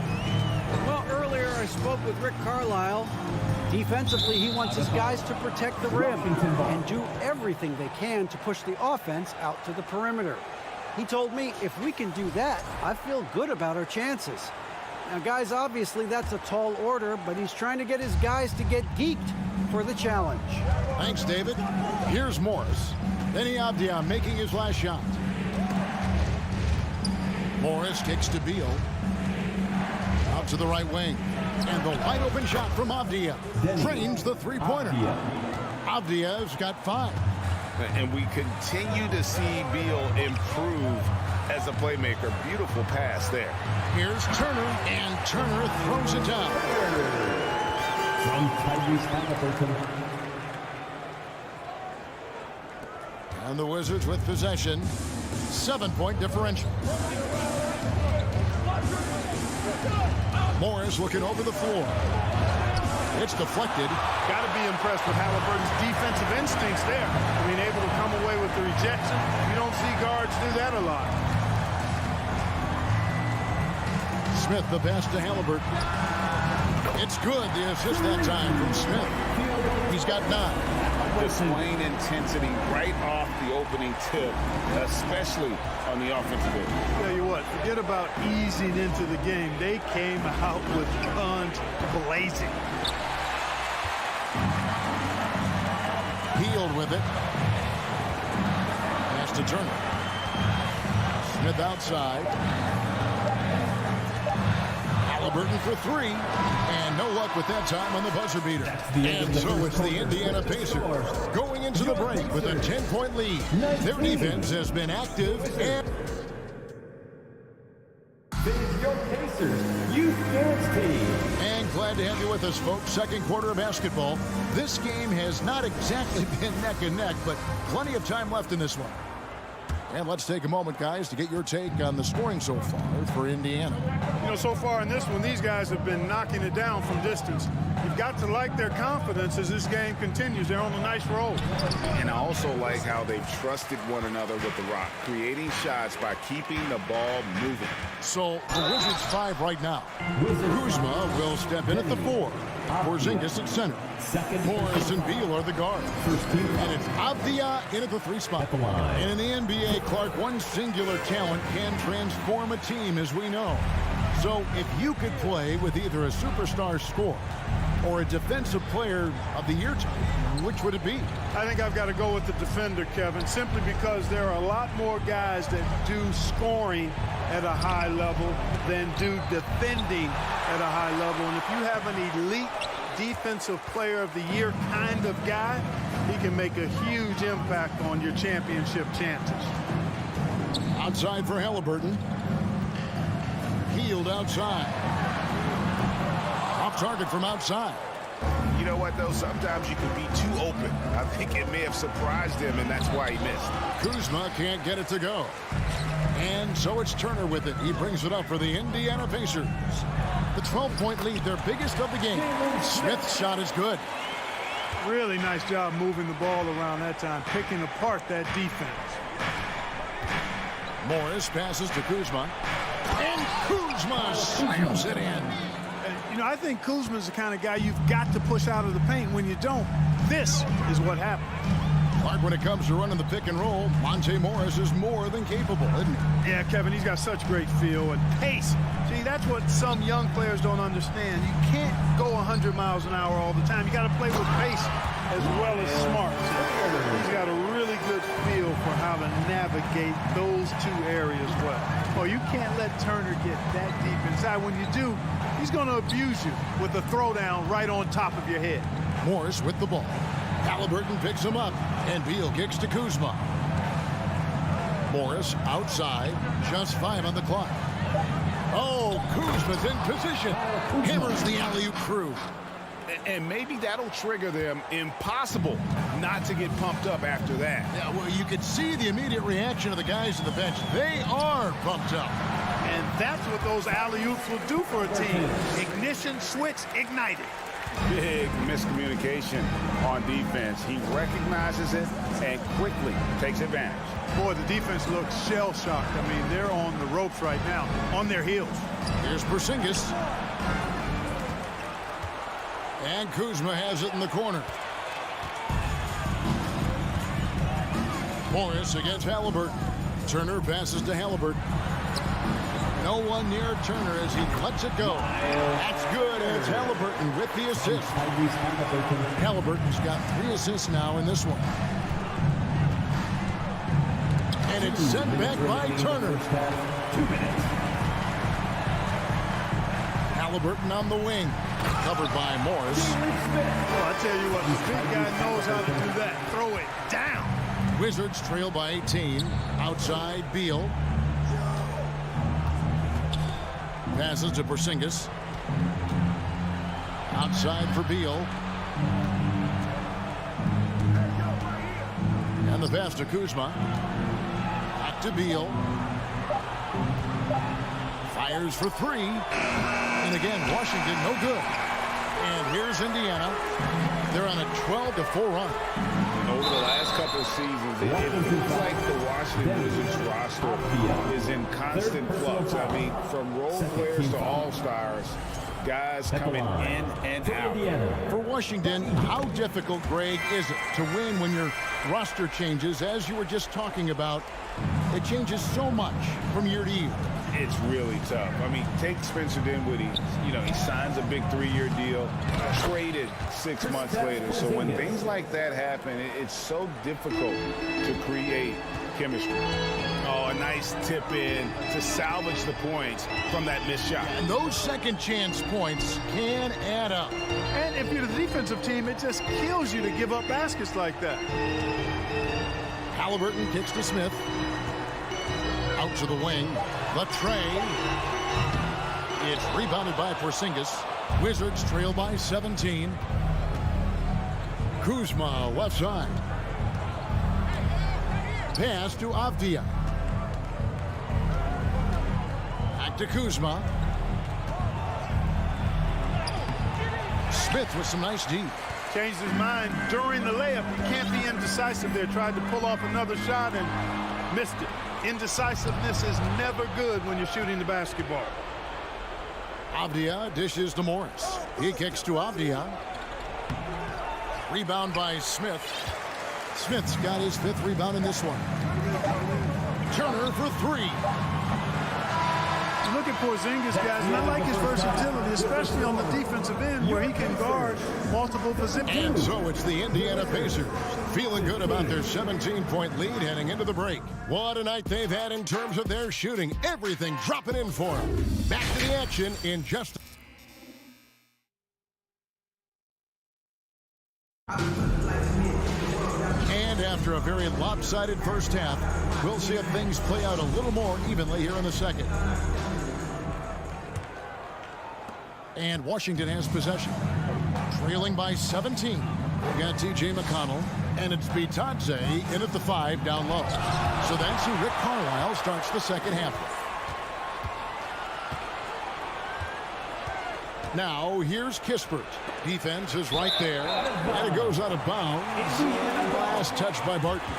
Well, earlier I spoke with Rick Carlisle. Defensively, he wants his guys to protect the rim and do everything they can to push the offense out to the perimeter. He told me if we can do that, I feel good about our chances. Now, guys, obviously that's a tall order, but he's trying to get his guys to get geeked for the challenge. Thanks, David. Here's Morris. Then Avdia making his last shot. Morris kicks to Beal. Out to the right wing. And the wide open shot from Avdia. Drains the three-pointer. Avdia's got 5. And we continue to see Beal improve as a playmaker. Beautiful pass there. Here's Turner, and Turner throws it down. From Tyrese Halliburton. And the Wizards with possession. 7-point differential. Morris looking over the floor. It's deflected. Got to be impressed with Halliburton's defensive instincts there. I mean, able to come away with the rejection. You don't see guards do that a lot. Smith the pass to Halliburton. It's good. The assist that time from Smith. He's got 9. Displaying intensity right off the opening tip, especially on the offensive end. Tell you what, forget about easing into the game. They came out with guns blazing. Healed with it. Pass to Turner. Smith outside. Halliburton for 3. And no luck with that time on the buzzer beater. And so it's the Indiana Pacers going into the break with a 10-point lead. Their defense has been active and... Your Pacers Youth Dance Team. And glad to have you with us, folks. Second quarter of basketball. This game has not exactly been neck and neck, but plenty of time left in this one. And let's take a moment, guys, to get your take on the scoring so far for Indiana. You know, so far in this one, these guys have been knocking it down from distance. You've got to like their confidence as this game continues. They're on a nice roll. And I also like how they've trusted one another with the rock, creating shots by keeping the ball moving. So the Wizards 5 right now. Kuzma will step in at the 4. Porzingis at center. Morris and Beal are the guards. And it's Avdia in at the 3 spot. And in the NBA, Clark, one singular talent can transform a team, as we know. So if you could play with either a superstar scorer or a defensive player of the year type, which would it be? I think I've got to go with the defender, Kevin, simply because there are a lot more guys that do scoring at a high level than do defending at a high level. And if you have an elite defensive player of the year kind of guy, he can make a huge impact on your championship chances. Outside for Halliburton. Healed outside. Off target from outside. You know what, though? Sometimes you can be too open. I think it may have surprised him, and that's why he missed. Kuzma can't get it to go. And so it's Turner with it. He brings it up for the Indiana Pacers. The 12-point lead, their biggest of the game. Smith's shot is good. Really nice job moving the ball around that time, picking apart that defense. Morris passes to Kuzma. And Kuzma slams it in. And, you know, I think Kuzma's the kind of guy you've got to push out of the paint. When you don't, this is what happens. Clark, when it comes to running the pick and roll, Monte Morris is more than capable, isn't he? Yeah, Kevin, he's got such great feel and pace. See, that's what some young players don't understand. You can't go 100 miles an hour all the time. You got to play with pace as well as smart. He's got a really good feel for how to navigate those two areas well. Oh, you can't let Turner get that deep inside. When you do, he's going to abuse you with a throwdown right on top of your head. Morris with the ball. Halliburton picks him up, and Beal kicks to Kuzma. Morris outside, just 5 on the clock. Oh, Kuzma's in position. Hammers the alley-oop through. And maybe that'll trigger them. Impossible not to get pumped up after that. Yeah, well, you could see the immediate reaction of the guys on the bench. They are pumped up. And that's what those alley-oops will do for a team. Ignition switch ignited. Big miscommunication on defense. He recognizes it and quickly takes advantage. Boy, the defense looks shell-shocked. I mean, they're on the ropes right now, on their heels. Here's Porzingis. And Kuzma has it in the corner. Morris against Halliburton. Turner passes to Halliburton. No one near Turner as he lets it go. That's good, and it's Halliburton with the assist. Halliburton's got 3 assists now in this one. And it's sent back by Turner. 2 minutes. Halliburton on the wing. Covered by Morris. Well, I tell you what, the big guy knows how to do that. Throw it down. Wizards trail by 18. Outside, Beal. Passes to Porzingis. Outside for Beal. And the pass to Kuzma. Back to Beal. Fires for 3. And again, Washington no good. And here's Indiana. They're on a 12-4 run. Over the last couple of seasons, it looks like the Washington Wizards roster is in constant flux. I mean, from role players to all-stars, guys coming in and out. For Washington, how difficult, Greg, is it to win when your roster changes? As you were just talking about, it changes so much from year to year. It's really tough. I mean, take Spencer Dinwiddie. You know, he signs a big 3-year deal, traded 6 months later. So when things like that happen, it's so difficult to create chemistry. Oh, a nice tip in to salvage the points from that missed shot. And those second chance points can add up. And if you're the defensive team, it just kills you to give up baskets like that. Halliburton kicks to Smith. Out to the wing. The tray. It's rebounded by Porzingis. Wizards trail by 17. Kuzma left side. Pass to Avdia. Back to Kuzma. Smith with some nice D. Changed his mind during the layup. He can't be indecisive there. Tried to pull off another shot and missed it. Indecisiveness is never good when you're shooting the basketball. Avdia dishes to Morris. He kicks to Avdia. Rebound by Smith. Smith's got his 5th rebound in this one. Turner for 3. Look at Porzingis, guys, and I like his versatility, especially on the defensive end where he can guard multiple positions. And so it's the Indiana Pacers feeling good about their 17-point lead heading into the break. What a night they've had in terms of their shooting. Everything dropping in for them. Back to the action in just... And after a very lopsided first half, we'll see if things play out a little more evenly here in the second. And Washington has possession. Trailing by 17. We've got T.J. McConnell, and it's Bitadze in at the 5 down low. So that's who Rick Carlisle starts the second half with. Now, here's Kispert. Defense is right there, and it goes out of bounds. Last touch by Barton.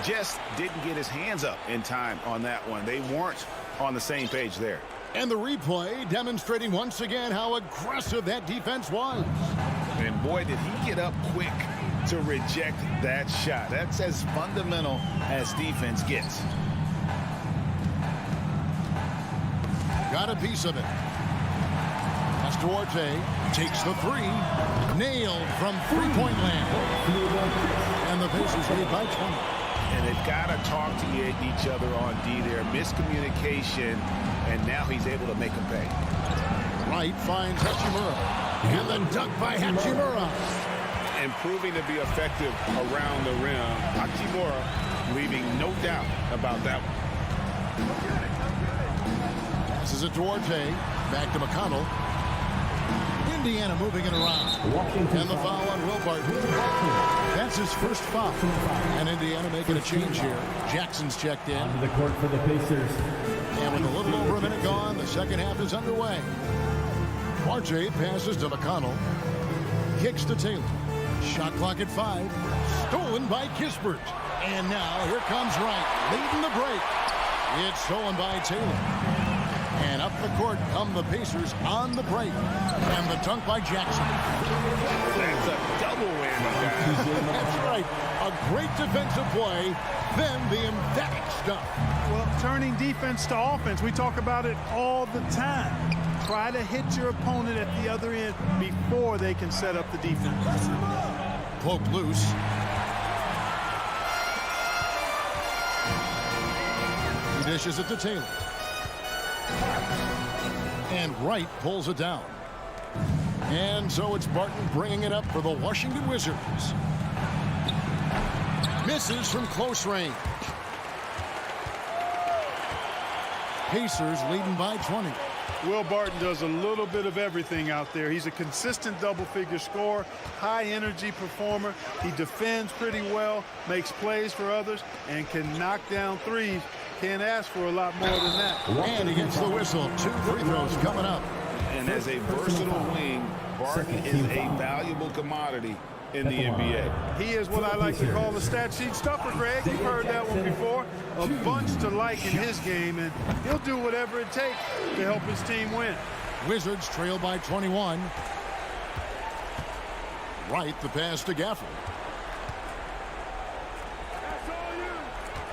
Just didn't get his hands up in time on that one. They weren't on the same page there. And the replay demonstrating once again how aggressive that defense was. And boy, did he get up quick to reject that shot. That's as fundamental as defense gets. Got a piece of it. As Duarte takes the 3. Nailed from three-point land. And the Pacers lead by 20. And they've got to talk to each other on D there. Miscommunication, and now he's able to make them pay. Wright finds Hachimura. And the dunk by Hachimura. And proving to be effective around the rim. Hachimura leaving no doubt about that one. Passes it Duarte. Back to McConnell. Indiana moving it around. And the foul on Will Barton. That's his first foul. And Indiana making a change here. Jackson's checked in. Onto the court for the Pacers. And with a little over a minute gone, the second half is underway. RJ passes to McConnell. Kicks to Taylor. Shot clock at 5. Stolen by Kispert. And now here comes Wright, leading the break. It's stolen by Taylor. And up the court come the Pacers on the break. And the dunk by Jackson. That's a double whammy, guys. That's right. A great defensive play, then the emphatic stuff. Well, turning defense to offense, we talk about it all the time. Try to hit your opponent at the other end before they can set up the defense. Poke loose. He dishes it to Taylor. And Wright pulls it down. And so it's Barton bringing it up for the Washington Wizards. Misses from close range. Pacers leading by 20. Will Barton does a little bit of everything out there. He's a consistent double-figure scorer, high-energy performer. He defends pretty well, makes plays for others, and can knock down threes. Can't ask for a lot more than that. And he gets the whistle. 2 free throws coming up. And as a versatile wing, Barton is a valuable commodity in the NBA. He is what I like to call the stat sheet stuffer, Greg. You've heard that one before. A bunch to like in his game, and he'll do whatever it takes to help his team win. Wizards trail by 21. Wright the pass to Gafford.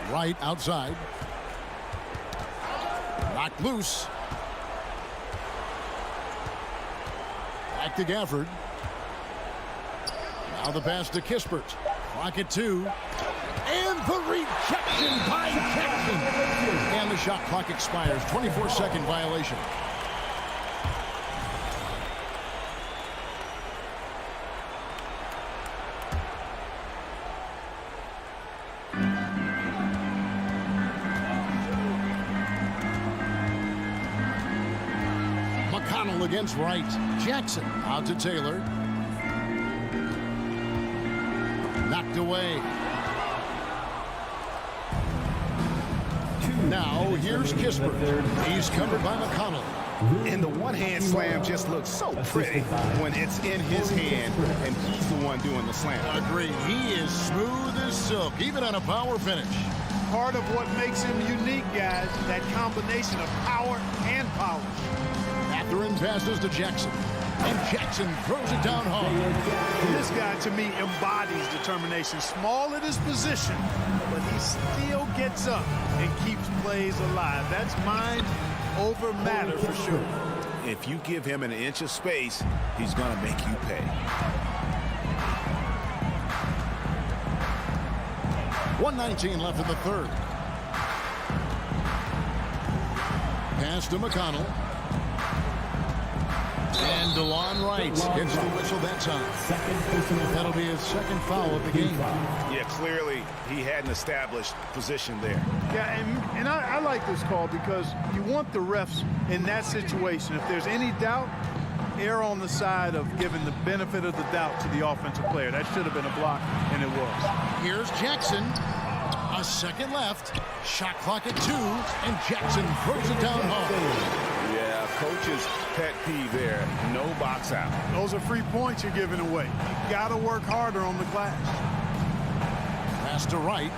Wright outside. Knocked loose. Back to Gafford. Now the pass to Kispert. Clock at 2. And the rejection by Jackson. And the shot clock expires. 24-second violation. McConnell against Wright. Jackson out to Taylor. Knocked away. Now, here's Kispert. He's covered by McConnell. And the one-hand slam just looks so pretty when it's in his hand and he's the one doing the slam. Agreed. He is smooth as silk, even on a power finish. Part of what makes him unique, guys, that combination of power and polish. Catherine passes to Jackson. And Jackson throws it down hard. This guy, to me, embodies determination. Small at his position, but he still gets up and keeps plays alive. That's mind over matter for sure. If you give him an inch of space, he's going to make you pay. .119 left in the third. Pass to McConnell. And DeLon Wright gets the whistle that time. That'll be his second foul of the game. Yeah, clearly he hadn't established position there. Yeah, and I like this call because you want the refs in that situation. If there's any doubt, err on the side of giving the benefit of the doubt to the offensive player. That should have been a block, and it was. Here's Jackson. A second left. Shot clock at 2, and Jackson throws it down hard. Yeah, coach's pet peeve there. No box out. Those are free points you're giving away. You got to work harder on the glass. Pass to Wright.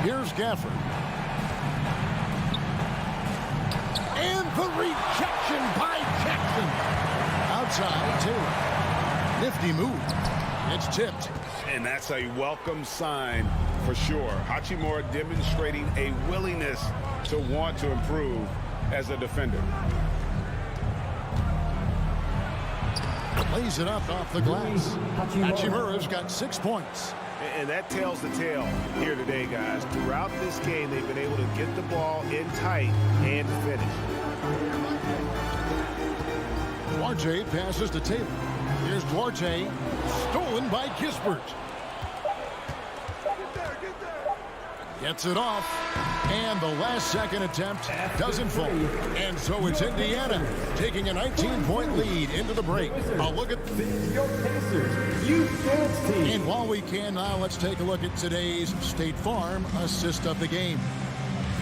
Here's Gafford. And the rejection by Jackson. Outside, Taylor. Nifty move. It's tipped. And that's a welcome sign for sure. Hachimura demonstrating a willingness to want to improve as a defender. Lays it up off the glass. Hachimura's got 6 points. And that tells the tale here today, guys. Throughout this game, they've been able to get the ball in tight and finish. Duarte passes to Taylor. Here's Duarte, stolen by Kispert. Gets it off, and the last-second attempt doesn't fall. And so it's Indiana taking a 19-point lead into the break. A look at your Pacers, you dance team. And while we can now, let's take a look at today's State Farm assist of the game.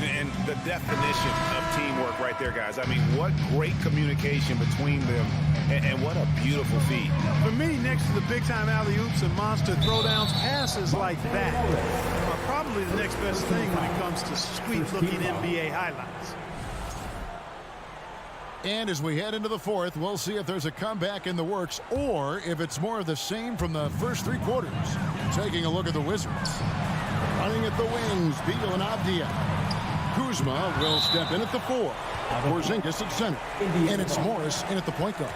And the definition of teamwork right there, guys. I mean, what great communication between them, and what a beautiful feat. For me, next to the big-time alley-oops and monster throwdowns, passes like that are probably the next best thing when it comes to sweet-looking NBA highlights. And as we head into the fourth, we'll see if there's a comeback in the works or if it's more of the same from the first 3 quarters. Taking a look at the Wizards. Running at the wings, Beal and Avdia. Kuzma will step in at the 4. Porzingis at center. And it's Morris in at the point guard.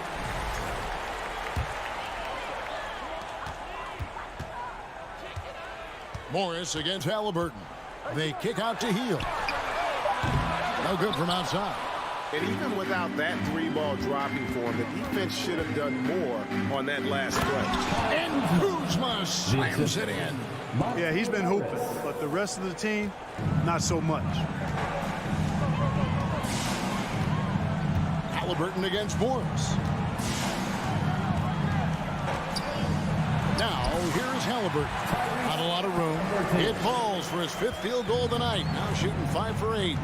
Morris against Halliburton. They kick out to Hield. No good from outside. And even without that 3-ball dropping for him, the defense should have done more on that last play. And Kuzma slams it in. Yeah, he's been hooping, but the rest of the team, not so much. Halliburton against Morris. Now, here's Halliburton. Not a lot of room. It falls for his 5th field goal tonight. Now shooting 5 for 8.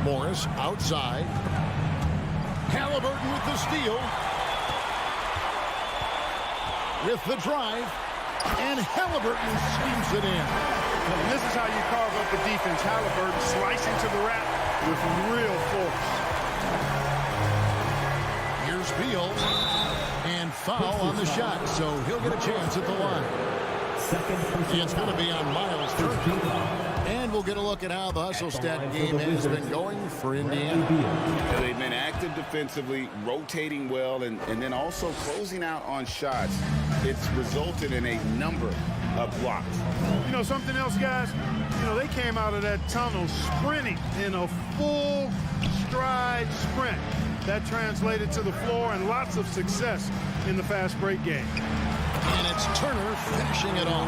Morris outside. Halliburton with the steal. With the drive. And Halliburton steams it in. And this is how you carve up the defense. Halliburton slicing to the rack with real force. Here's Beal. And foul on the shot, so he'll get a chance at the line. It's going to be on Miles Turner. And we'll get a look at how the hustle stat game has been going for Indiana. They've been active defensively, rotating well, and then also closing out on shots. It's resulted in a number of blocks. You know, something else, guys? You know, they came out of that tunnel sprinting in a full stride sprint. That translated to the floor and lots of success in the fast break game. And it's Turner finishing it off.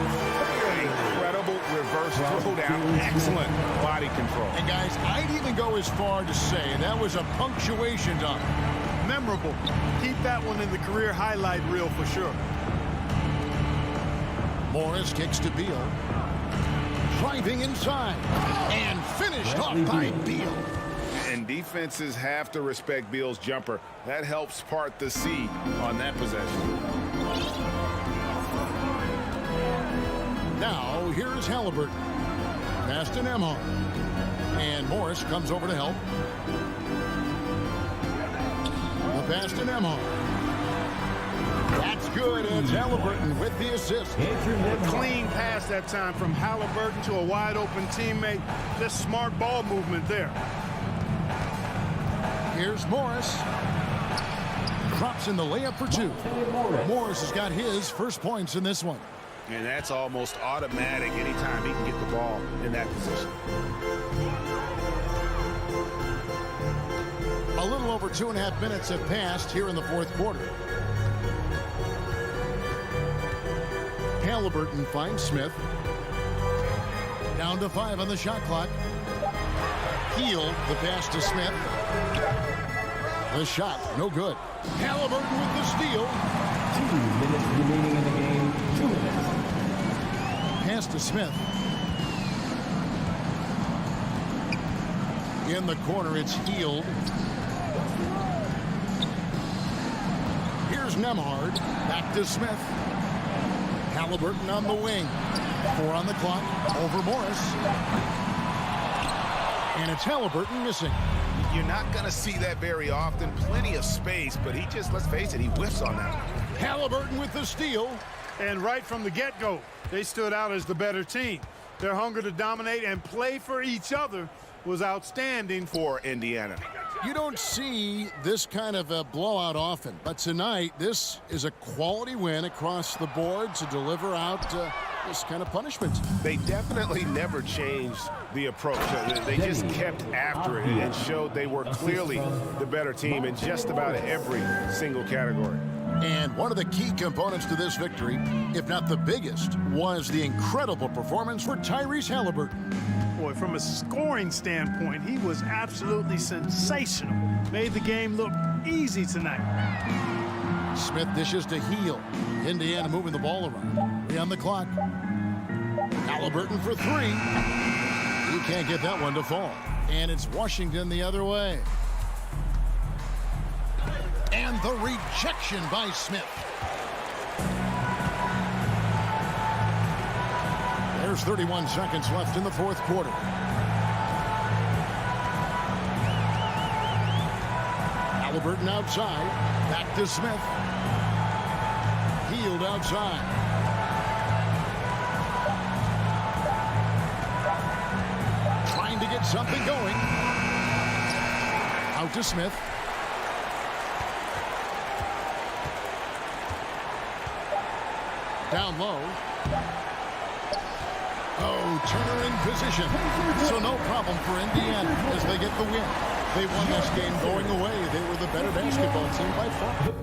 Incredible reverse throwdown. Excellent body control. And guys, I'd even go as far to say that was a punctuation dunk. Memorable. Keep that one in the career highlight reel for sure. Morris kicks to Beal. Driving inside. And finished off by Beal. And defenses have to respect Beal's jumper. That helps part the sea on that possession. Now, here's Halliburton. Pass to Nembhard. And Morris comes over to help. The pass to Nembhard. That's good. It's Halliburton with the assist. A clean pass that time from Halliburton to a wide open teammate. Just smart ball movement there. Here's Morris. Drops in the layup for two. Morris has got his first points in this one. And that's almost automatic anytime he can get the ball in that position. A little over 2.5 minutes have passed here in the fourth quarter. Halliburton finds Smith. Down to 5 on the shot clock. Heel, the pass to Smith. The shot, no good. Halliburton with the steal. 2 minutes remaining in the game. 2 minutes. Pass to Smith. In the corner, it's Healed. Here's Nembhard. Back to Smith. Halliburton on the wing. 4 on the clock. Over Morris. And it's Halliburton missing. You're not going to see that very often. Plenty of space, but he just, let's face it, he whiffs on that. Halliburton with the steal. And right from the get-go, they stood out as the better team. Their hunger to dominate and play for each other was outstanding for Indiana. You don't see this kind of a blowout often, but tonight this is a quality win across the board to deliver out this kind of punishment. They definitely never changed the approach. They just kept after it and showed they were clearly the better team in just about every single category. And one of the key components to this victory, if not the biggest, was the incredible performance for Tyrese Halliburton. Boy, from a scoring standpoint, he was absolutely sensational. Made the game look easy tonight. Smith dishes to Heel. Indiana moving the ball around. 3 on the clock. Halliburton for 3. He can't get that one to fall. And it's Washington the other way. And the rejection by Smith. There's 31 seconds left in the fourth quarter. Halliburton outside. Back to Smith. Healed outside. Trying to get something going. Out to Smith. Down low. Oh, Turner in position. So no problem for Indiana as they get the win. They won this game going away. They were the better basketball team by far.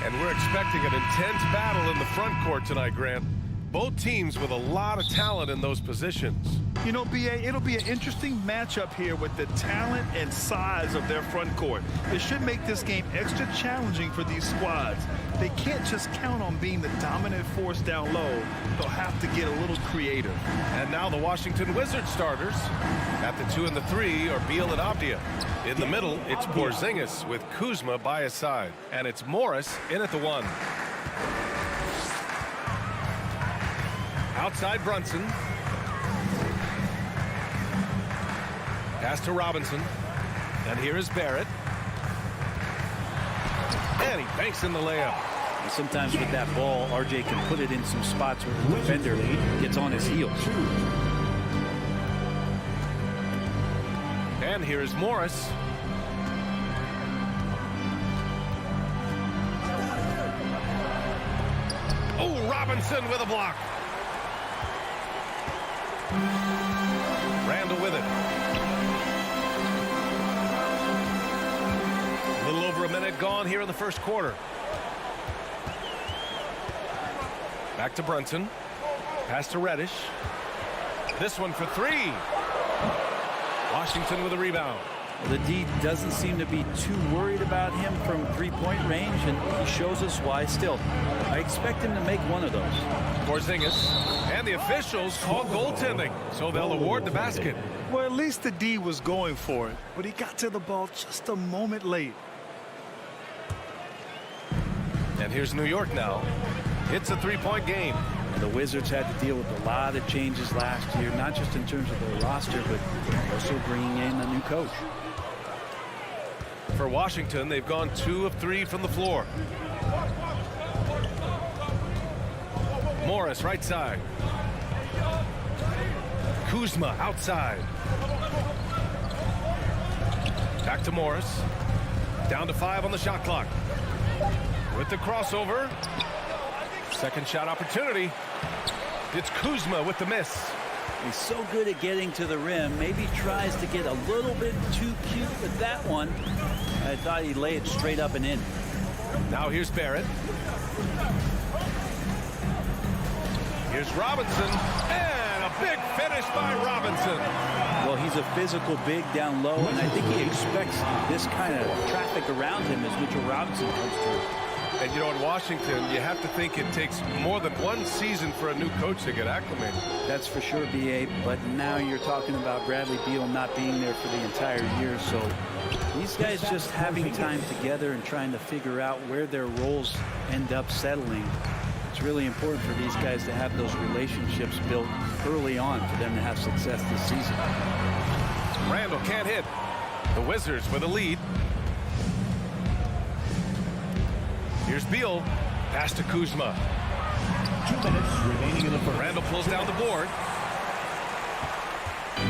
And we're expecting an intense battle in the front court tonight, Grant. Both teams with a lot of talent in those positions. You know, BA, it'll be an interesting matchup here with the talent and size of their front court. It should make this game extra challenging for these squads. They can't just count on being the dominant force down low. They'll have to get a little creative. And now the Washington Wizards starters. At the 2 and the 3 are Beal and Avdia. In the middle, it's Porzingis with Kuzma by his side. And it's Morris in at the 1. Outside Brunson. Pass to Robinson. And here is Barrett. And he banks in the layup. And sometimes with that ball, RJ can put it in some spots where the defender gets on his heels. And here is Morris. Oh, Robinson with a block. Randall with it. A little over a minute gone here in the first quarter. Back to Brunson. Pass to Reddish. This one for 3. Washington with a rebound. The D doesn't seem to be too worried about him from three-point range, and he shows us why still. I expect him to make one of those. Porzingis, and the officials call goaltending, so they'll award the basket. Well, at least the D was going for it, but he got to the ball just a moment late. And here's New York now. It's a three-point game. The Wizards had to deal with a lot of changes last year, not just in terms of their roster, but also bringing in a new coach. For Washington, they've gone 2 of 3 from the floor. Morris, right side. Kuzma, outside. Back to Morris. Down to 5 on the shot clock. With the crossover. Second shot opportunity. It's Kuzma with the miss. He's so good at getting to the rim. Maybe tries to get a little bit too cute with that one. I thought he'd lay it straight up and in. Now here's Barrett. Here's Robinson. And a big finish by Robinson. Well, he's a physical big down low, and I think he expects this kind of traffic around him as Mitchell Robinson comes through. And, you know, in Washington, you have to think it takes more than one season for a new coach to get acclimated. That's for sure, B.A., but now you're talking about Bradley Beal not being there for the entire year, so these guys just having time together and trying to figure out where their roles end up settling. It's really important for these guys to have those relationships built early on for them to have success this season. Randall can't hit. The Wizards with a lead. Here's Beal. Pass to Kuzma. 2 minutes remaining in the first. Randall pulls down the board.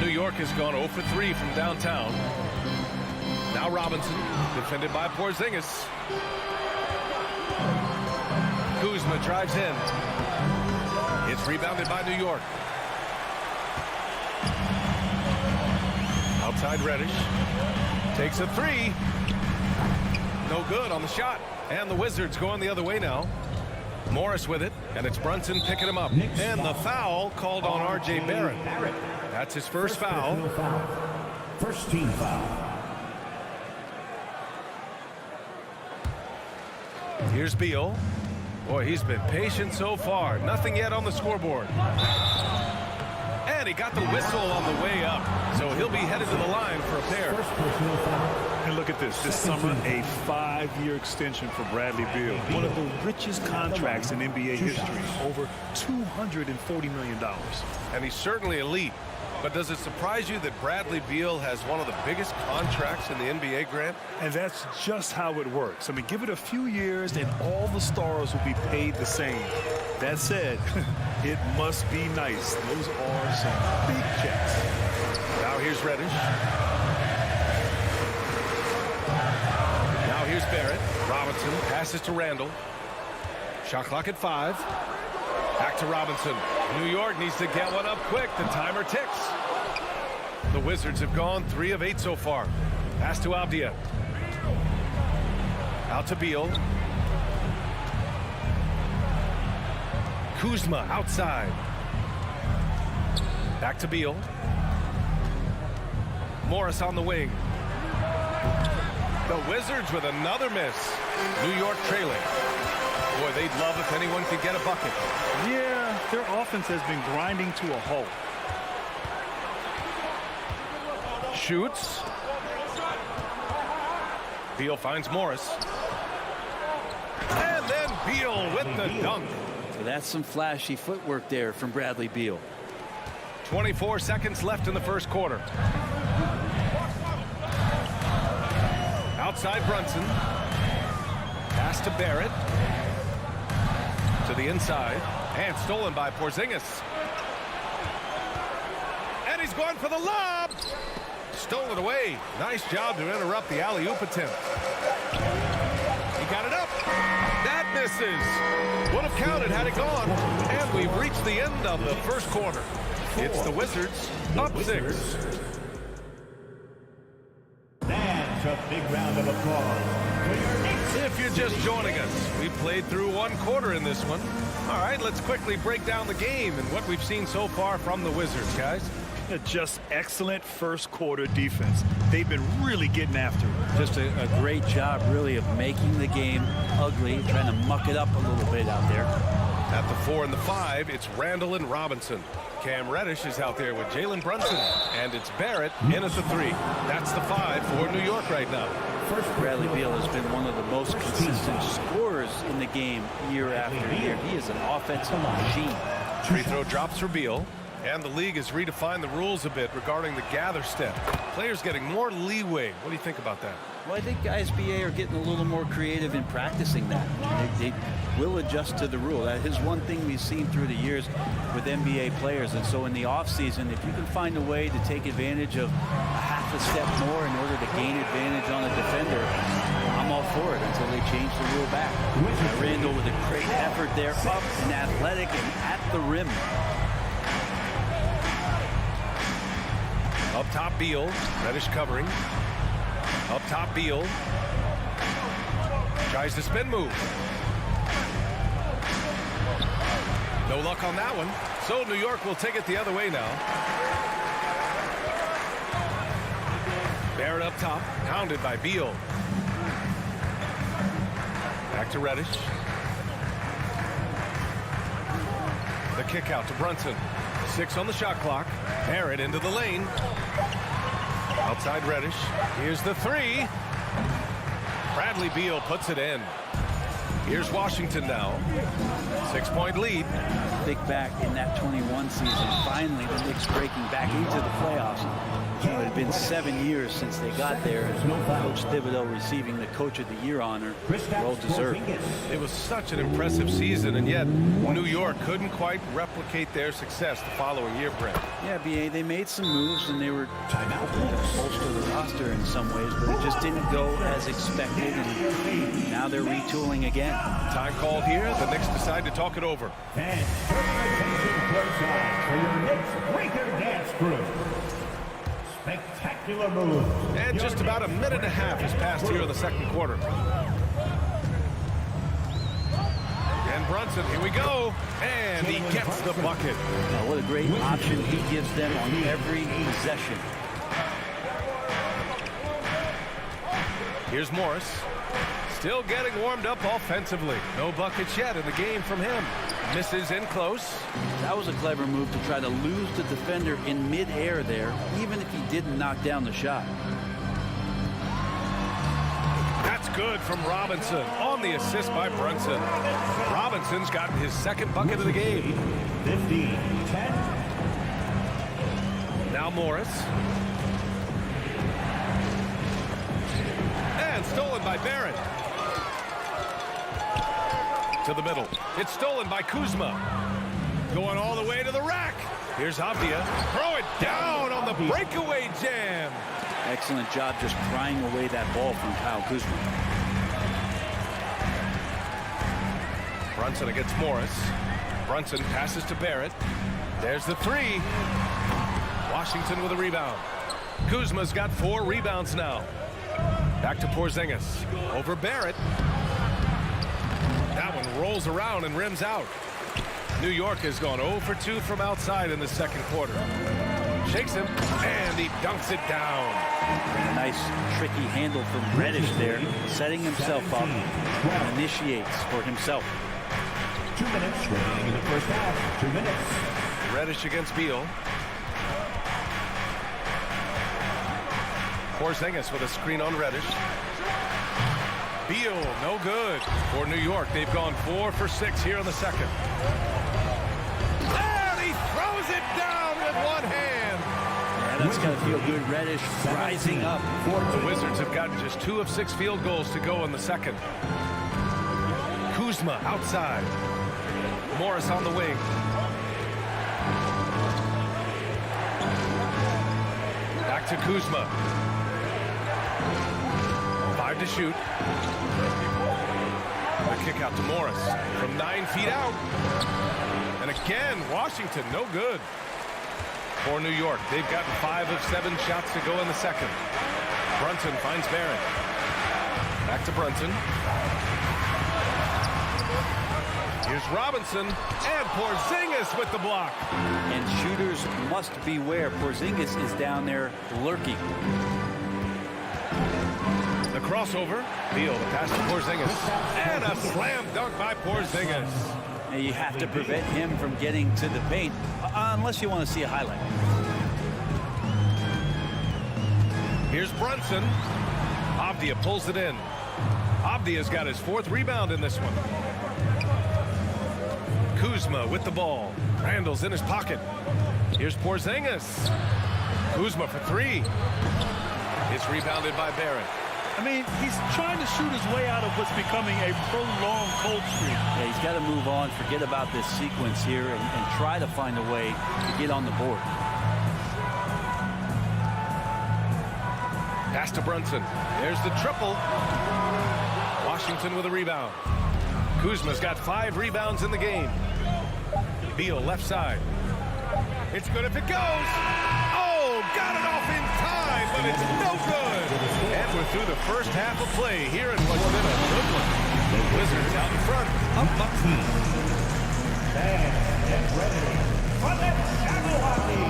New York has gone 0 for 3 from downtown. Now Robinson, defended by Porzingis. Kuzma drives in. It's rebounded by New York. Outside Reddish. Takes a 3. No good on the shot. And the Wizards going the other way now. Morris with it, and it's Brunson picking him up. And the foul called on R.J. Barrett. That's his first foul. First team foul. Here's Beal. Boy, he's been patient so far. Nothing yet on the scoreboard. And he got the whistle on the way up. So he'll be headed to the line for a pair. And look at this. This summer, a 5-year extension for Bradley Beal. One of the richest contracts in NBA history. Over $240 million. And he's certainly elite. But does it surprise you that Bradley Beal has one of the biggest contracts in the NBA, Grant? And that's just how it works. I mean, give it a few years and all the stars will be paid the same. That said, it must be nice. Those are some big checks. Now here's Reddish. Now here's Barrett. Robinson passes to Randall. Shot clock at 5. Back to Robinson. New York needs to get one up quick. The timer ticks. The Wizards have gone 3 of 8 so far. Pass to Avdia. Out to Beal. Kuzma outside. Back to Beal. Morris on the wing. The Wizards with another miss. New York trailing. Boy, they'd love if anyone could get a bucket. Yeah, their offense has been grinding to a halt. Shoots. Beal finds Morris. And then Beal with the dunk. So that's some flashy footwork there from Bradley Beal. 24 seconds left in the first quarter. Outside Brunson. Pass to Barrett. To the inside. And stolen by Porzingis. And he's going for the lob. Stolen away. Nice job to interrupt the alley-oop attempt. He got it up. That misses. Would have counted had it gone. And we've reached the end of the first quarter. It's the Wizards up 6. That's a big round of applause for your Knicks. If you're just joining us, we played through 1 quarter in this one. All right, let's quickly break down the game and what we've seen so far from the Wizards, guys. Just excellent first quarter defense. They've been really getting after it. Just a great job, really, of making the game ugly, trying to muck it up a little bit out there. At the 4 and the 5, it's Randall and Robinson. Cam Reddish is out there with Jalen Brunson. And it's Barrett in at the 3. That's the 5 for New York right now. First, Bradley Beal has been one of the most consistent scorers in the game year after year. He is an offensive machine. Free throw drops for Beal. And the league has redefined the rules a bit regarding the gather step. Players getting more leeway. What do you think about that? Well, I think guys BA are getting a little more creative in practicing that. They will adjust to the rule. That is one thing we've seen through the years with NBA players. And so in the offseason, if you can find a way to take advantage of a half a step more in order to gain advantage on a defender, I'm all for it until they change the rule back. Randall with a great effort there, up and athletic and at the rim. Up top, Beal. Reddish covering. Up top, Beal. Tries the spin move. No luck on that one. So New York will take it the other way now. Barrett up top. Pounded by Beal. Back to Reddish. The kick out to Brunson. 6 on the shot clock. Barrett into the lane. Outside Reddish. Here's the 3. Bradley Beal puts it in. Here's Washington now. 6-point lead. Think back in that 21 season. Finally, the Knicks breaking back into the playoffs. It had been 7 years since they got there. Coach Thibodeau receiving the Coach of the Year honor. Well deserved. It was such an impressive season, and yet New York couldn't quite replicate their success the following year, Brent. Yeah, B.A., they made some moves, and they were trying to bolster the roster in some ways, but it just didn't go as expected, and now they're retooling again. Time called here. The Knicks decide to talk it over. And attention courtside for your Knicks Breaker Dance Crew. Spectacular move. And just about a minute and a half has passed here in the second quarter. And Brunson, here we go. And he gets the bucket. What a great option he gives them on every possession. Here's Morris. Still getting warmed up offensively. No buckets yet in the game from him. Misses in close. That was a clever move to try to lose the defender in midair there, even if he didn't knock down the shot. That's good from Robinson on the assist by Brunson. Robinson's gotten his second bucket of the game. 15-10. Now Morris. And stolen by Barrett. To the middle. It's stolen by Kuzma. Going all the way to the rack. Here's Avdia. Throw it down on the breakaway jam. Excellent job just prying away that ball from Kyle Kuzma. Brunson against Morris. Brunson passes to Barrett. There's the 3. Washington with a rebound. Kuzma's got 4 rebounds now. Back to Porzingis. Over Barrett. That one rolls around and rims out. New York has gone 0 for 2 from outside in the second quarter. Shakes him, and he dunks it down. A nice, tricky handle from Reddish there, setting himself up and initiates for himself. 2 minutes remaining in the first half. 2 minutes. Reddish against Beal. Porzingis with a screen on Reddish. Beal, no good. For New York, they've gone 4 for 6 here in the second. And he throws it down with one hand. Yeah, that's got to feel good. Reddish rising up. The Wizards have gotten just 2 of 6 field goals to go in the second. Kuzma outside. Morris on the wing. Back to Kuzma. 5 to shoot. The kick out to Morris from 9 feet out. And again, Washington, no good. For New York, they've gotten 5 of 7 shots to go in the second. Brunson finds Barrett. Back to Brunson. Here's Robinson and Porzingis with the block. And shooters must beware. Porzingis is down there lurking. The crossover. Beal, the pass to Porzingis. And a slam dunk by Porzingis. Now you have to prevent him from getting to the paint, unless you want to see a highlight. Here's Brunson. Avdia pulls it in. Avdia's got his 4th rebound in this one. Kuzma with the ball. Randall's in his pocket. Here's Porzingis. Kuzma for 3. It's rebounded by Barrett. I mean, he's trying to shoot his way out of what's becoming a prolonged cold streak. Yeah, he's got to move on, forget about this sequence here, and try to find a way to get on the board. Pass to Brunson. There's the triple. Washington with a rebound. Kuzma's got 5 rebounds in the game. Beal left side. It's good if it goes. Oh, got it off in time, but it's no good. And we're through the first half of play here in what's been a good one. The Wizards out in front. Up. And ready for the Jabberwocky.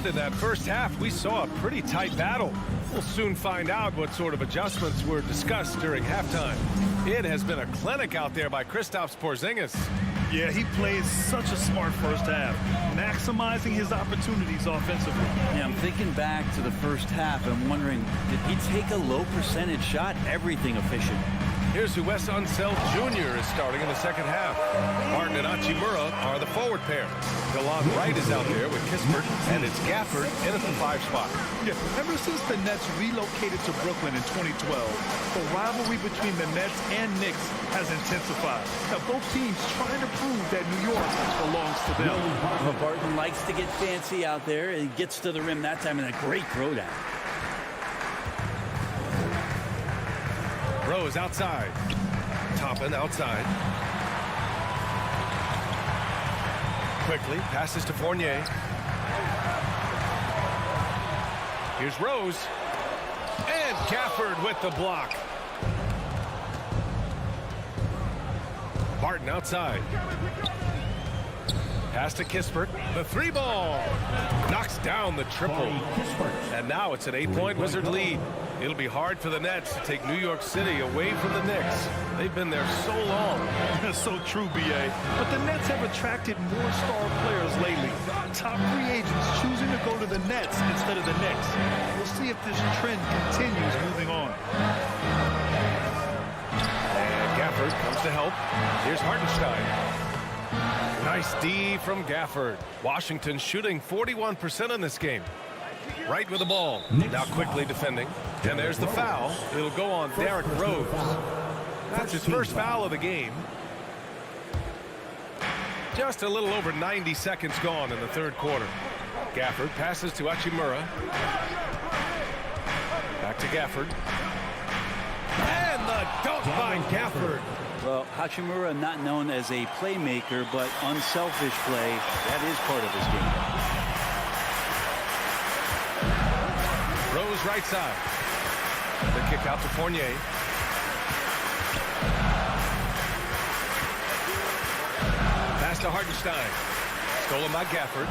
in that first half, we saw a pretty tight battle. We'll soon find out what sort of adjustments were discussed during halftime. It has been a clinic out there by Kristaps Porzingis. Yeah, he played such a smart first half, maximizing his opportunities offensively. Yeah, I'm thinking back to the first half. I'm wondering, did he take a low percentage shot? Everything efficient. Here's who Wes Unseld Jr. is starting in the second half. Martin and Hachimura are the forward pair. DeLon Wright is out there with Kispert, and it's Gafford in at the 5 spot. Yeah, ever since the Nets relocated to Brooklyn in 2012, the rivalry between the Nets and Knicks has intensified. Now, both teams trying to prove that New York belongs to them. Well, Barton likes to get fancy out there, and he gets to the rim that time in a great throwdown. Rose outside. Toppin outside. Quickly passes to Fournier. Here's Rose. And Gafford with the block. Barton outside. Pass to Kispert. The 3 ball. Knocks down the triple. And now it's an 8-point Wizard lead. It'll be hard for the Nets to take New York City away from the Knicks. They've been there so long. That's so true, B.A. But the Nets have attracted more star players lately. Top free agents choosing to go to the Nets instead of the Knicks. We'll see if this trend continues moving on. And Gafford comes to help. Here's Hartenstein. Nice D from Gafford. Washington shooting 41% in this game. Right with the ball. Now quickly defending. And there's the foul. It'll go on Derrick Rose. That's his first foul of the game. Just a little over 90 seconds gone in the third quarter. Gafford passes to Hachimura. Back to Gafford. And the dunk by Gafford. Well, Hachimura not known as a playmaker, but unselfish play, that is part of his game. Rose right side. The kick out to Fournier. Pass to Hartenstein. Stolen by Gafford.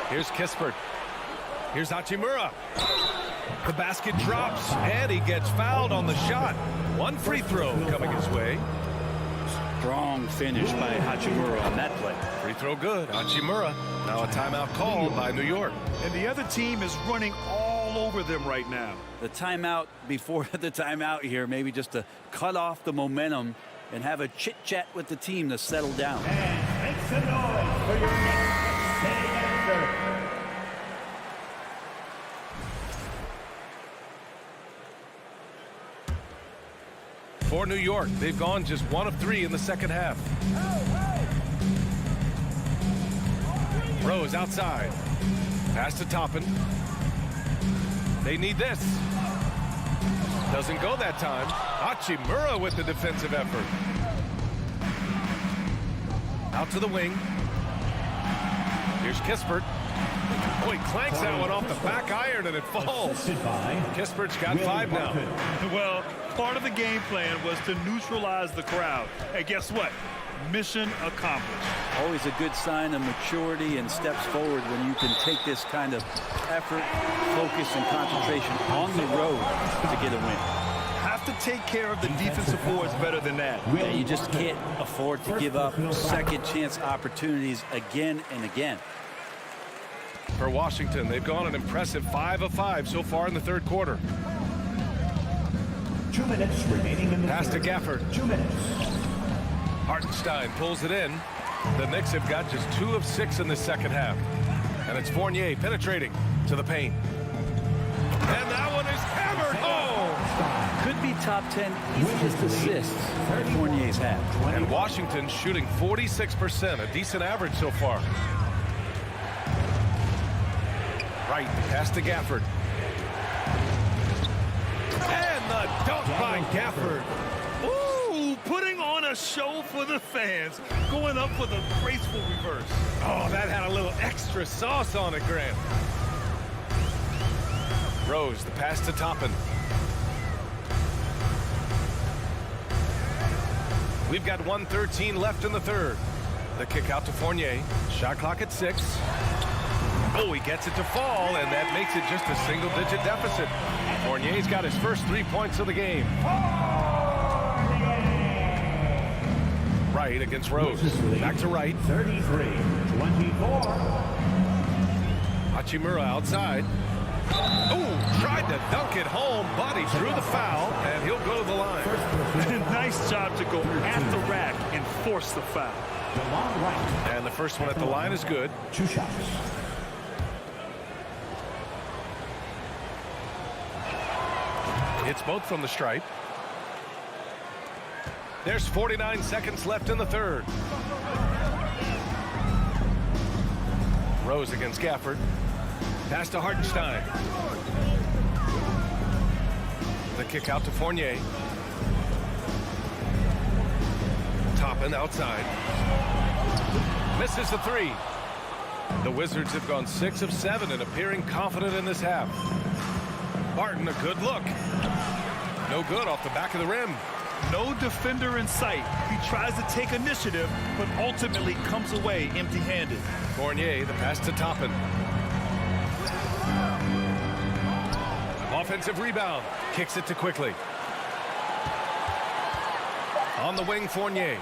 Here's Kispert. Here's Hachimura. The basket drops, and he gets fouled on the shot. One free throw coming his way. Strong finish by Hachimura on that play. Free throw good. Hachimura. Now a timeout called by New York. And the other team is running all over them right now. The timeout before the timeout here, maybe just to cut off the momentum and have a chit-chat with the team to settle down. And make some noise for your Knicks sitting at third. For New York, they've gone just 1 of 3 in the second half. Rose outside. Pass to Toppin. They need this. Doesn't go that time. Hachimura with the defensive effort. Out to the wing. Here's Kispert. Oh, he clanks that one off the back iron and it falls. Kispert's got 5 now. Well, part of the game plan was to neutralize the crowd. And guess what? Mission accomplished. Always a good sign of maturity and steps forward when you can take this kind of effort, focus, and concentration on the road to get a win. Have to take care of the defensive boards better than that. Yeah, you just can't afford to give up second chance opportunities again and again. For Washington, they've gone an impressive 5 of 5 so far in the third quarter. 2 minutes remaining in the Pass to Gafford. 2 minutes. Hartenstein pulls it in. The Knicks have got just 2 of 6 in the second half. And it's Fournier penetrating to the paint. And that one is hammered home. Could be top 10 easiest assists that Fournier's had. And Washington shooting 46%, a decent average so far. Right, pass to Gafford. And the dunk by Gafford. Ooh, putting on a show for the fans. Going up for the graceful reverse. Oh, that had a little extra sauce on it, Grant. Rose, the pass to Toppin. We've got 1:13 left in the third. The kick out to Fournier. Shot clock at 6. Oh, he gets it to fall, and that makes it just a single-digit deficit. Fournier's got his first 3 points of the game. Right against Rose. Back to Wright. 33-24. Hachimura outside. Ooh, tried to dunk it home, but he drew the foul, and he'll go to the line. Nice job to go at the rack and force the foul. And the first one at the line is good. 2 shots. Hits both from the stripe. There's 49 seconds left in the third. Rose against Gafford. Pass to Hartenstein. The kick out to Fournier. Toppin outside. Misses the 3. The Wizards have gone 6 of 7 and appearing confident in this half. Barton, a good look. No good off the back of the rim. No defender in sight. He tries to take initiative, but ultimately comes away empty-handed. Fournier, the pass to Toppin. Offensive rebound. Kicks it to Quickly. On the wing, Fournier.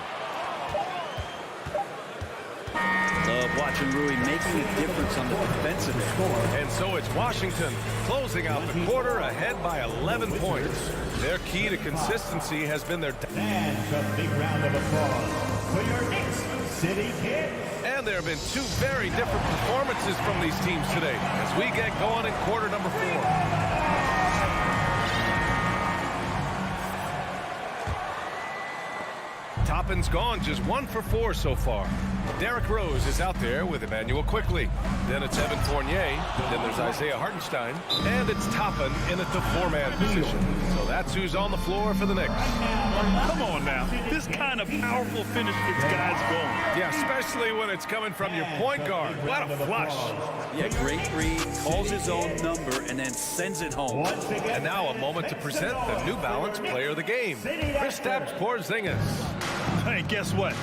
Love watching Rui making a difference on the defensive end. And so it's Washington closing out the quarter ahead by 11 points. Their key to consistency has been their... And a big round of applause for your Knicks City Kids. And there have been 2 very different performances from these teams today as we get going in quarter number 4. Toppin's gone, just 1 for 4 so far. Derrick Rose is out there with Emmanuel Quickly. Then it's Evan Fournier. Then there's Isaiah Hartenstein. And it's Toppin in at the 4-man position. So that's who's on the floor for the Knicks. Come on now. This kind of powerful finish gets guys going. Yeah, especially when it's coming from your point guard. What a flush. Yeah, great read, calls his own number, and then sends it home. And now a moment to present the New Balance Player of the Game, Kristaps Porzingis. Hey, guess what?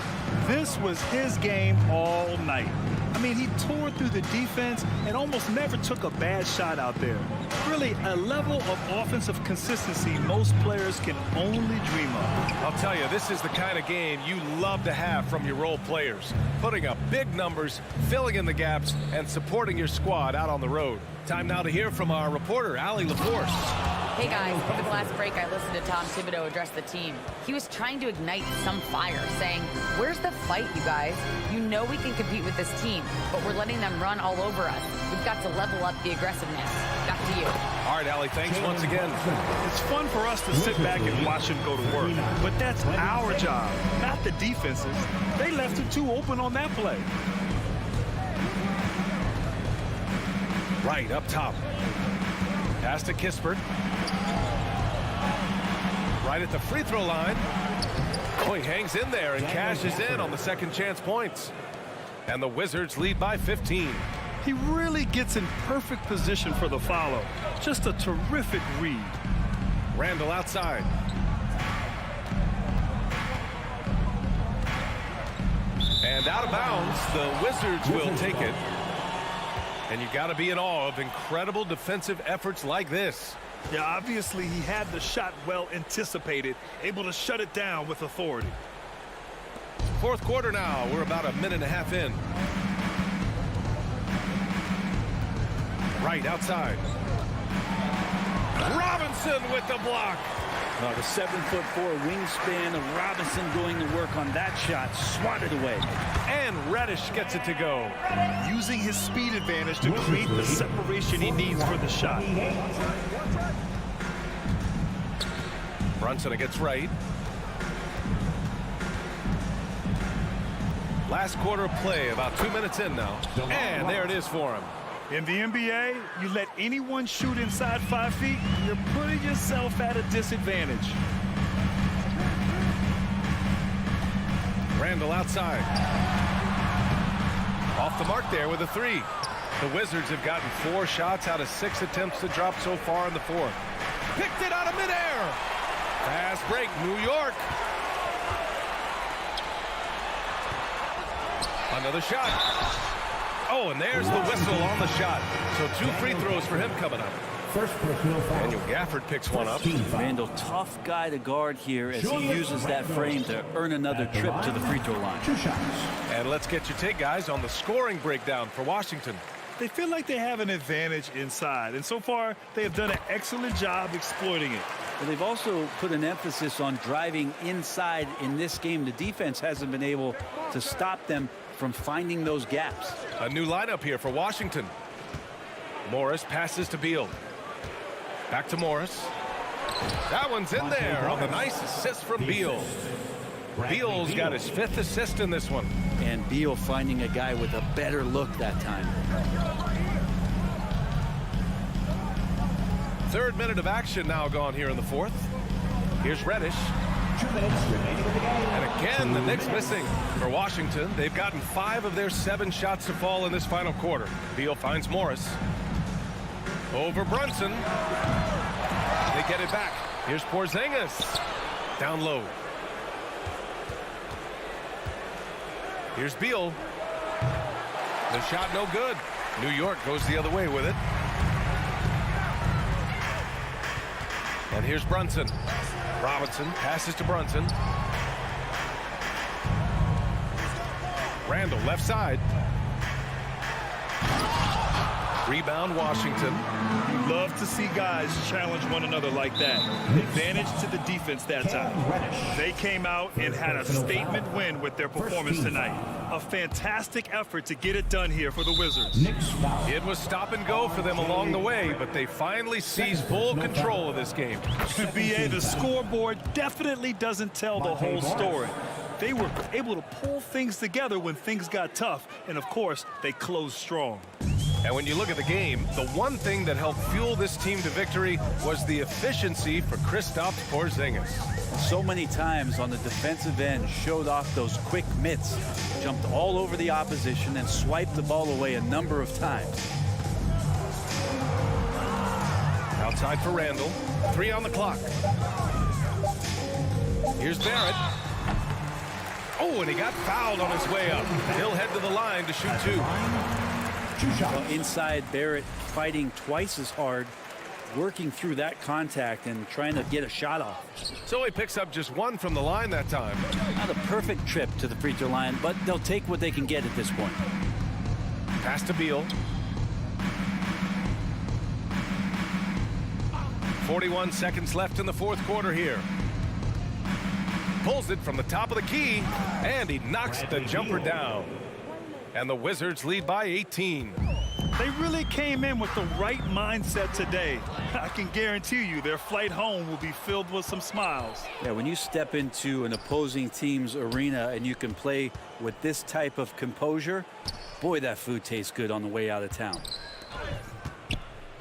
This was his game all night. I mean, he tore through the defense and almost never took a bad shot out there. Really, a level of offensive consistency most players can only dream of. I'll tell you, this is the kind of game you love to have from your role players. Putting up big numbers, filling in the gaps, and supporting your squad out on the road. Time now to hear from our reporter, Allie LaForce. Hey guys, over the last break I listened to Tom Thibodeau address the team. He was trying to ignite some fire, saying, "Where's the fight, you guys? You know we can compete with this team, but we're letting them run all over us. We've got to level up the aggressiveness." Back to you. All right, Allie, thanks once again. It's fun for us to sit back and watch him go to work, but that's our job, not the defense's. They left it too open on that play. Right up top. Pass to Kispert. Right at the free throw line. Oh, he hangs in there and cashes in on the second chance points. And the Wizards lead by 15. He really gets in perfect position for the follow. Just a terrific read. Randall outside. And out of bounds, the Wizards will take it. And you got to be in awe of incredible defensive efforts like this. Yeah, obviously he had the shot well anticipated, able to shut it down with authority. Fourth quarter now. We're about a minute and a half in. Right outside. Robinson with the block. The 7'4" wingspan of Robinson doing the work on that shot, swatted away. And Reddish gets it to go. Using his speed advantage to create the separation he needs for the shot. Brunson against Wright. Last quarter of play, about 2 minutes in now. And there it is for him. In the NBA, you let anyone shoot inside 5 feet, you're putting yourself at a disadvantage. Randall outside. Off the mark there with a 3. The Wizards have gotten 4 shots out of 6 attempts to drop so far in the fourth. Picked it out of midair. Fast break, New York. Another shot. Oh, and there's the whistle on the shot. So 2 free throws for him coming up. First personal foul. Daniel Gafford picks one up. Randall, tough guy to guard here as he uses that frame to earn another trip to the free throw line. 2 shots. And let's get your take, guys, on the scoring breakdown for Washington. They feel like they have an advantage inside, and so far they have done an excellent job exploiting it. But they've also put an emphasis on driving inside in this game. The defense hasn't been able to stop them from finding those gaps. A new lineup here for Washington. Morris passes to Beal. Back to Morris. That one's in there on the nice assist from Beal. Beal's got his 5th assist in this one. And Beal finding a guy with a better look that time. 3rd minute of action now gone here in the 4th. Here's Reddish. 2 minutes remaining in the game. And again, the Knicks missing for Washington. They've gotten 5 of their 7 shots to fall in this final quarter. Beal finds Morris. Over Brunson. They get it back. Here's Porzingis. Down low. Here's Beal. The shot no good. New York goes the other way with it. And here's Brunson. Robinson passes to Brunson. Randall left side. Rebound Washington. You love to see guys challenge one another like that. Advantage to the defense that time. They came out and had a statement win with their performance tonight. A fantastic effort to get it done here for the Wizards. It was stop and go for them along the way, but they finally seized full control of this game. BA, the scoreboard definitely doesn't tell the whole story. They were able to pull things together when things got tough, and of course, they closed strong. And when you look at the game, the one thing that helped fuel this team to victory was the efficiency for Kristaps Porzingis. So many times on the defensive end, showed off those quick mitts, jumped all over the opposition and swiped the ball away a number of times. Outside for Randall. 3 on the clock. Here's Barrett. Oh, and he got fouled on his way up. He'll head to the line to shoot 2. Well, inside, Barrett fighting twice as hard, working through that contact and trying to get a shot off. So he picks up just 1 from the line that time. Not a perfect trip to the free throw line, but they'll take what they can get at this point. Pass to Beal. 41 seconds left in the 4th quarter here. Pulls it from the top of the key, and he knocks the jumper down. And the Wizards lead by 18. They really came in with the right mindset today. I can guarantee you their flight home will be filled with some smiles. Yeah, when you step into an opposing team's arena and you can play with this type of composure, boy, that food tastes good on the way out of town.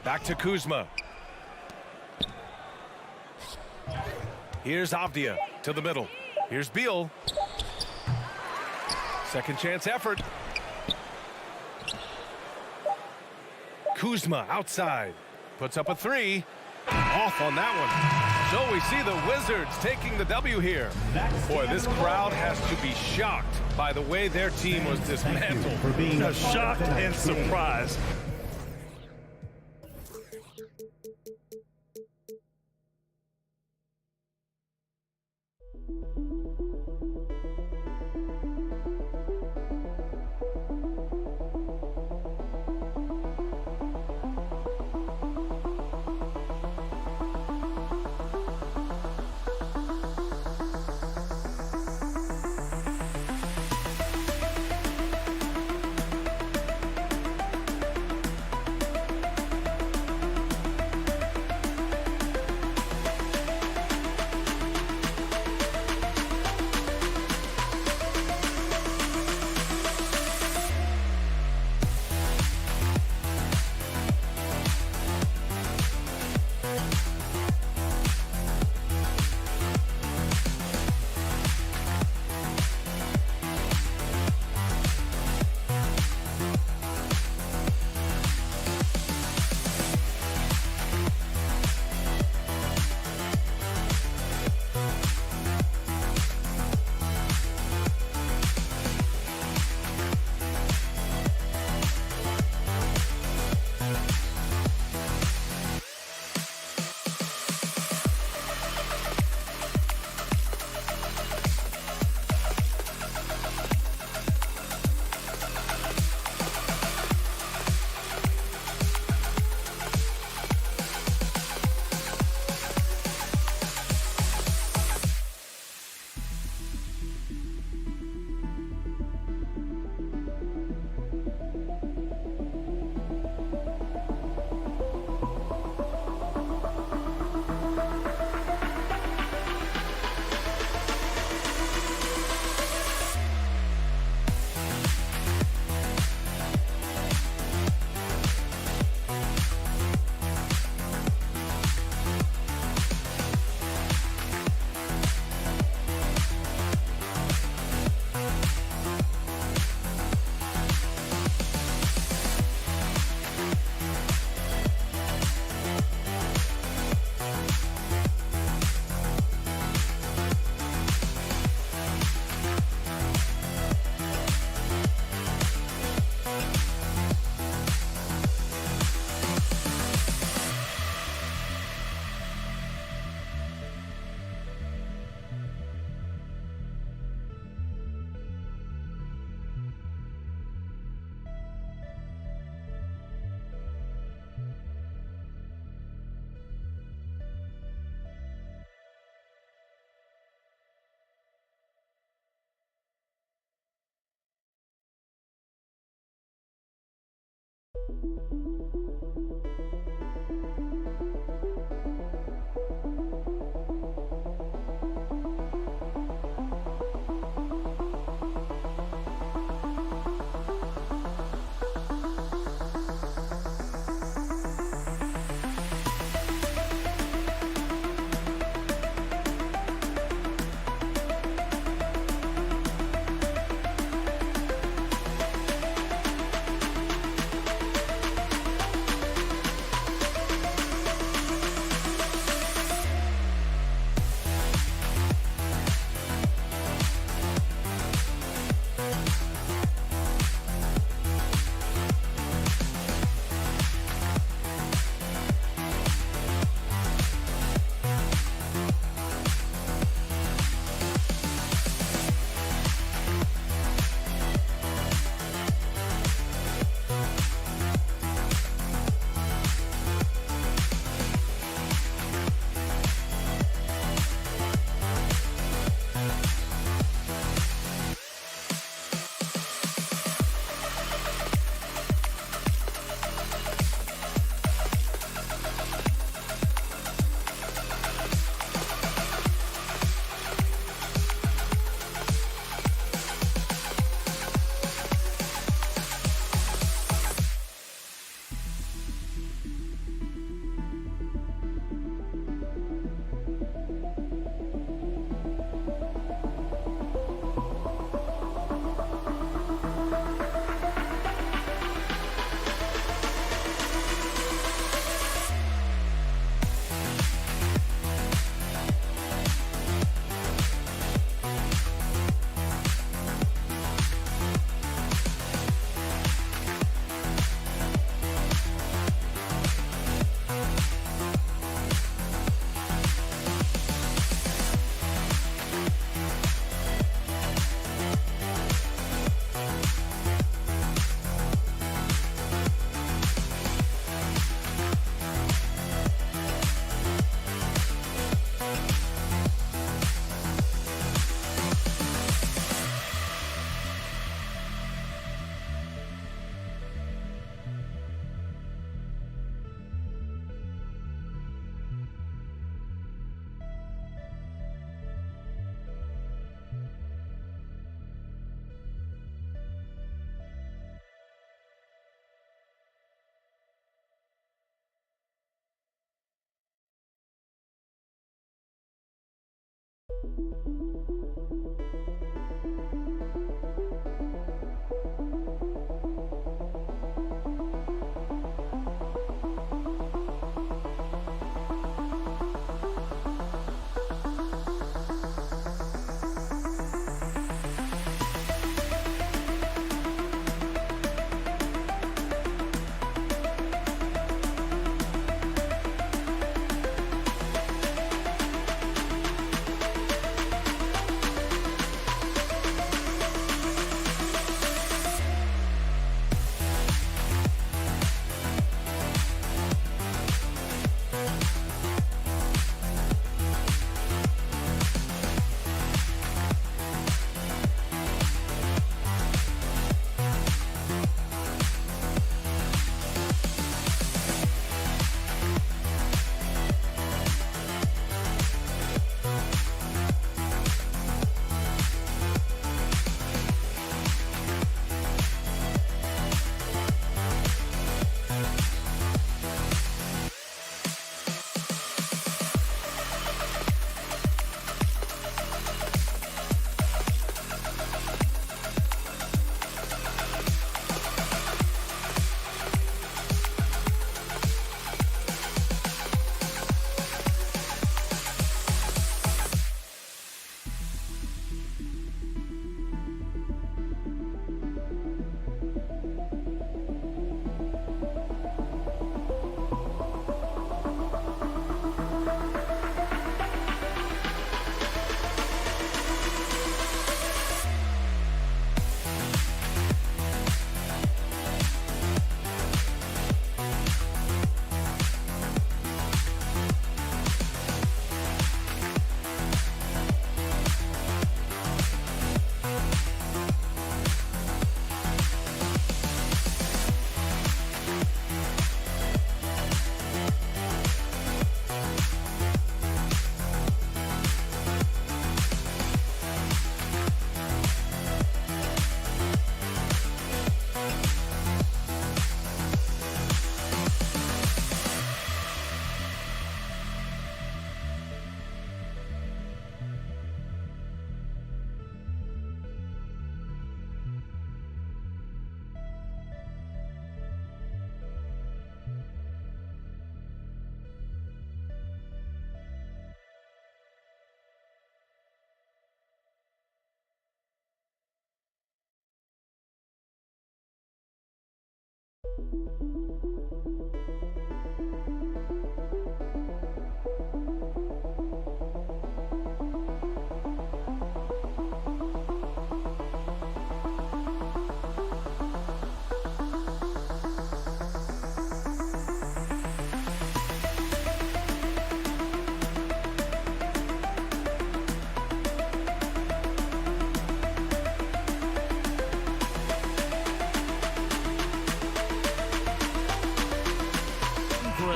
Back to Kuzma. Here's Avdia to the middle. Here's Beal. Second chance effort. Kuzma outside. Puts up a 3. Off on that one. So we see the Wizards taking the W here. Boy, this crowd has to be shocked by the way their team was dismantled. For being Shocked and surprised.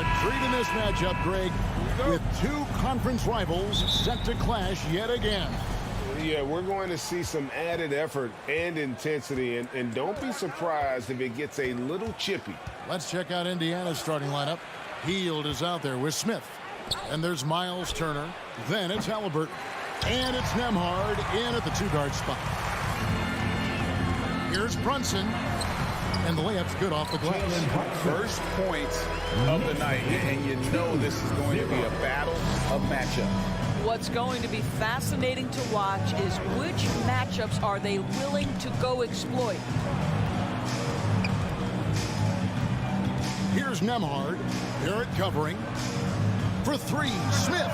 a treat in this matchup, Greg, with two conference rivals set to clash yet again. Yeah, we're going to see some added effort and intensity, and don't be surprised if it gets a little chippy. Let's check out Indiana's starting lineup. Hield is out there with Smith. And there's Miles Turner. Then it's Halliburton. And it's Nembhard in at the two-guard spot. Here's Brunson. And the layup's good off the glass. First points of the night, and you know this is going to be a battle of matchups. What's going to be fascinating to watch is which matchups are they willing to go exploit. Here's Nembhard. Barrett covering. For three, Smith.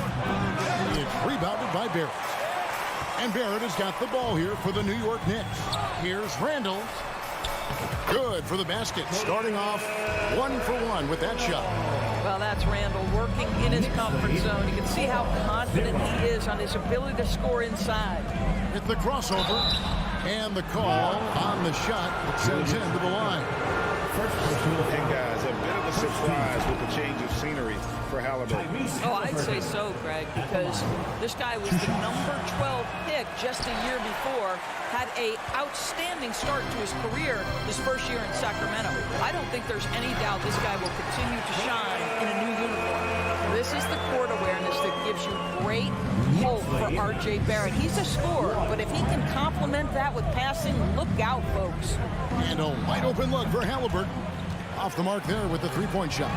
It's rebounded by Barrett. And Barrett has got the ball here for the New York Knicks. Here's Randall. Good for the basket. Starting off 1 for 1 with that shot. Well, that's Randall working in his comfort zone. You can see how confident he is on his ability to score inside. With the crossover and the call on the shot that sends him to the line. And guys, a bit of a surprise with the change of scenery for Halliburton. Oh, I'd say so, Greg, because this guy was the number 12 pick just a year before, had a outstanding start to his career his first year in Sacramento. I don't think there's any doubt this guy will continue to shine in a new uniform. This is the court awareness that gives you great hope for R.J. Barrett. He's a scorer, but if he can complement that with passing, look out, folks. And a wide open look for Halliburton. Off the mark there with the three-point shot.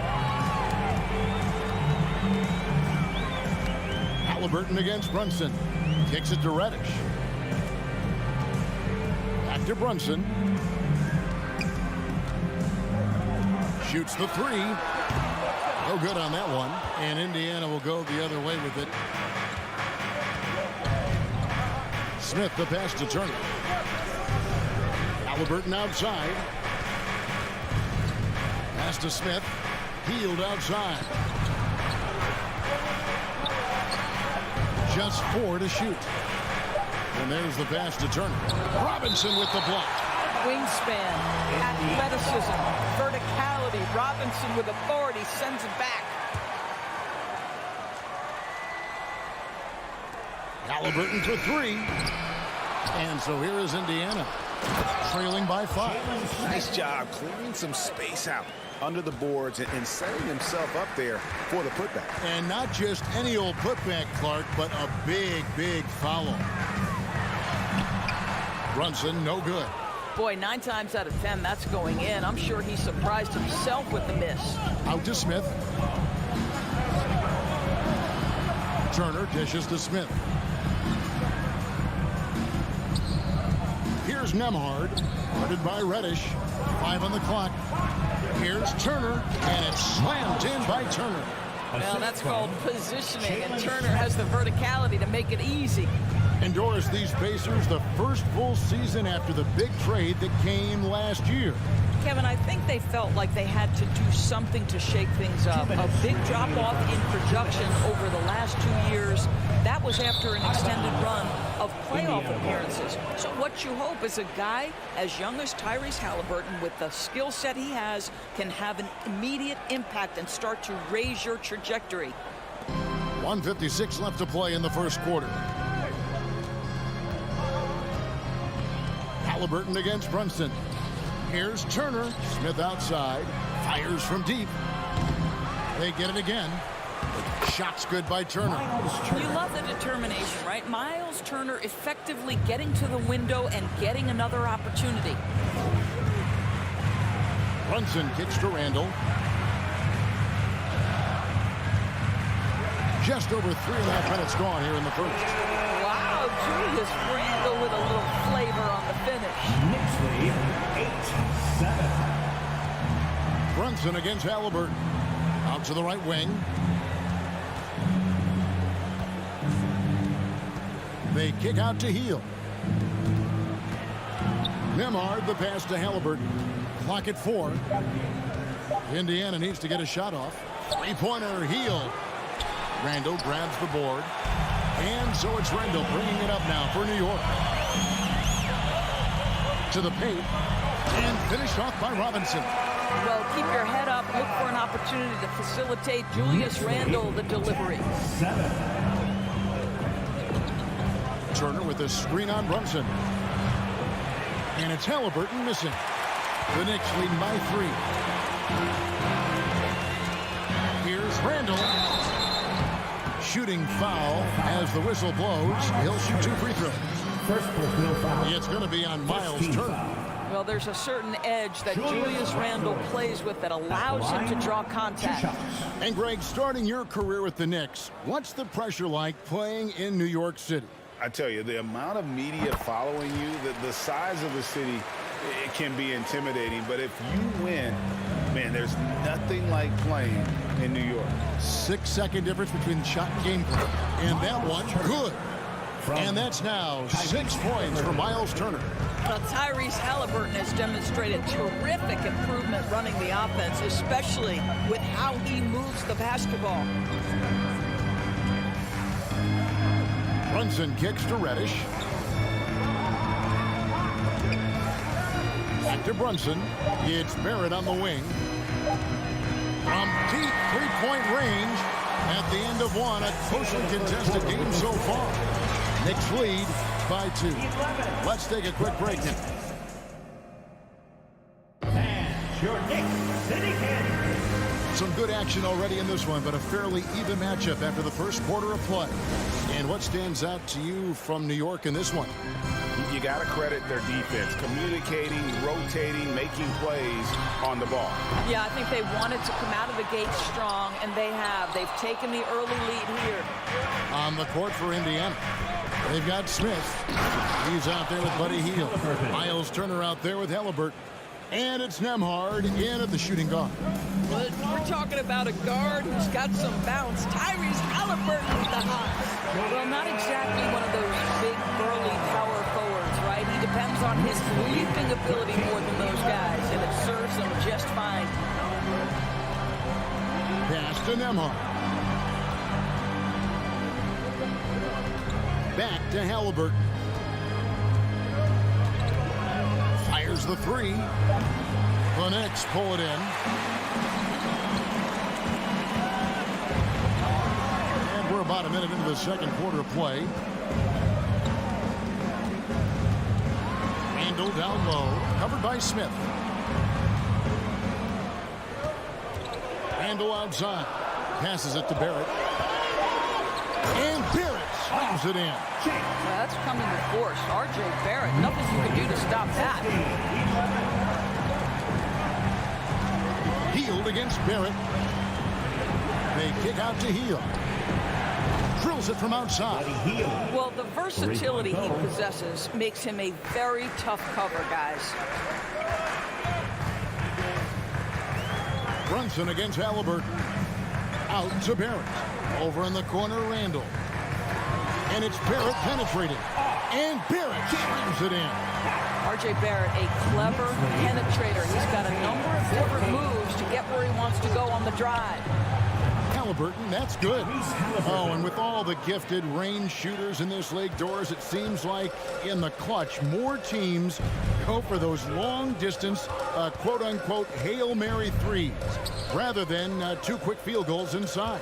Halliburton against Brunson. Kicks it to Reddish. Back to Brunson. Shoots the three. No good on that one. And Indiana will go the other way with it. Smith the pass to Turner. Halliburton outside. Pass to Smith. Hield outside. Just 4 to shoot. And there's the pass to Turner. Robinson with the block. Wingspan, athleticism, verticality. Robinson with authority sends it back. Halliburton for 3. And so here is Indiana, trailing by 5. Nice job clearing some space out under the boards and setting himself up there for the putback. And not just any old putback, Clark, but a big, big follow. Brunson, no good. Boy, 9 times out of 10, that's going in. I'm sure he surprised himself with the miss. Out to Smith. Turner dishes to Smith. Here's Nembhard, guarded by Reddish. 5 on the clock. Here's Turner, and it's slammed in by Turner. Well, that's called positioning, and Turner has the verticality to make it easy. And Doris, these Pacers, the first full season after the big trade that came last year. Kevin, I think they felt like they had to do something to shake things up. A big drop-off in production over the last 2 years. That was after an extended run of playoff appearances. So what you hope is a guy as young as Tyrese Halliburton, with the skill set he has, can have an immediate impact and start to raise your trajectory. 1:56 left to play in the first quarter. Halliburton against Brunson. Here's Turner. Smith outside. Fires from deep. They get it again. Shot's good by Turner. You love the determination, right? Miles Turner effectively getting to the window and getting another opportunity. Brunson kicks to Randall. Just over 3.5 minutes gone here in the first. Wow, Julius Randall with a little flavor on the finish. Knicks lead 8-7. Brunson against Halliburton. Out to the right wing. They kick out to Hield. Nembhard the pass to Halliburton. Clock at 4. Indiana needs to get a shot off. Three-pointer, Hield. Randall grabs the board. And so it's Randall bringing it up now for New York. To the paint. And finished off by Robinson. Well, keep your head up, look for an opportunity opportunity to facilitate Julius Randle the delivery. Turner with a screen on Brunson. And it's Halliburton missing. The Knicks leading by 3. Here's Randle. Shooting foul as the whistle blows. He'll shoot 2 free throws. First personal foul. It's going to be on Miles Turner. Well, there's a certain edge that Julius Randle plays with that allows him to draw contact. And Greg, starting your career with the Knicks, what's the pressure like playing in New York City? I tell you, the amount of media following you, the size of the city, it can be intimidating. But if you win, man, there's nothing like playing in New York. 6-second difference between the shot and game clock. And that one, good. And that's now 6 points for Miles Turner. Well, Tyrese Halliburton has demonstrated terrific improvement running the offense, especially with how he moves the basketball. Brunson kicks to Reddish. Back to Brunson. It's Barrett on the wing. From deep three-point range at the end of one, a closely contested game so far. Knicks lead by 2. Let's take a quick break now. And your Knicks City Kings. Some good action already in this one, but a fairly even matchup after the first quarter of play. And what stands out to you from New York in this one? You got to credit their defense, communicating, rotating, making plays on the ball. Yeah, I think they wanted to come out of the gate strong, and they have. They've taken the early lead here. On the court for Indiana, they've got Smith. He's out there with Buddy Hield. Miles Turner out there with Halliburton. And it's Nembhard in at the shooting guard. But we're talking about a guard who's got some bounce. Tyrese Halliburton with the hops. Well, not exactly one of those big, burly power forwards, right? He depends on his leaping ability more than those guys, and it serves him just fine. Pass to Nembhard. Back to Halliburton. Fires the 3. The Knicks pull it in. And we're about a minute into the second quarter of play. Randle down low, covered by Smith. Randle outside. Passes it to Barrett. And Barrett slams it in. That's coming with force. R.J. Barrett, nothing you can do to stop that. Hield against Barrett. They kick out to Hield. Drills it from outside. Well, the versatility he possesses makes him a very tough cover, guys. Brunson against Halliburton. Out to Barrett. Over in the corner, Randle. And it's Barrett penetrating. And Barrett slams it in. R.J. Barrett, a clever penetrator. He's got a number of different moves to get where he wants to go on the drive. Halliburton, that's good. Oh, and with all the gifted range shooters in this league, Doris, it seems like in the clutch, more teams go for those long-distance, quote-unquote, Hail Mary threes, rather than 2 quick field goals inside.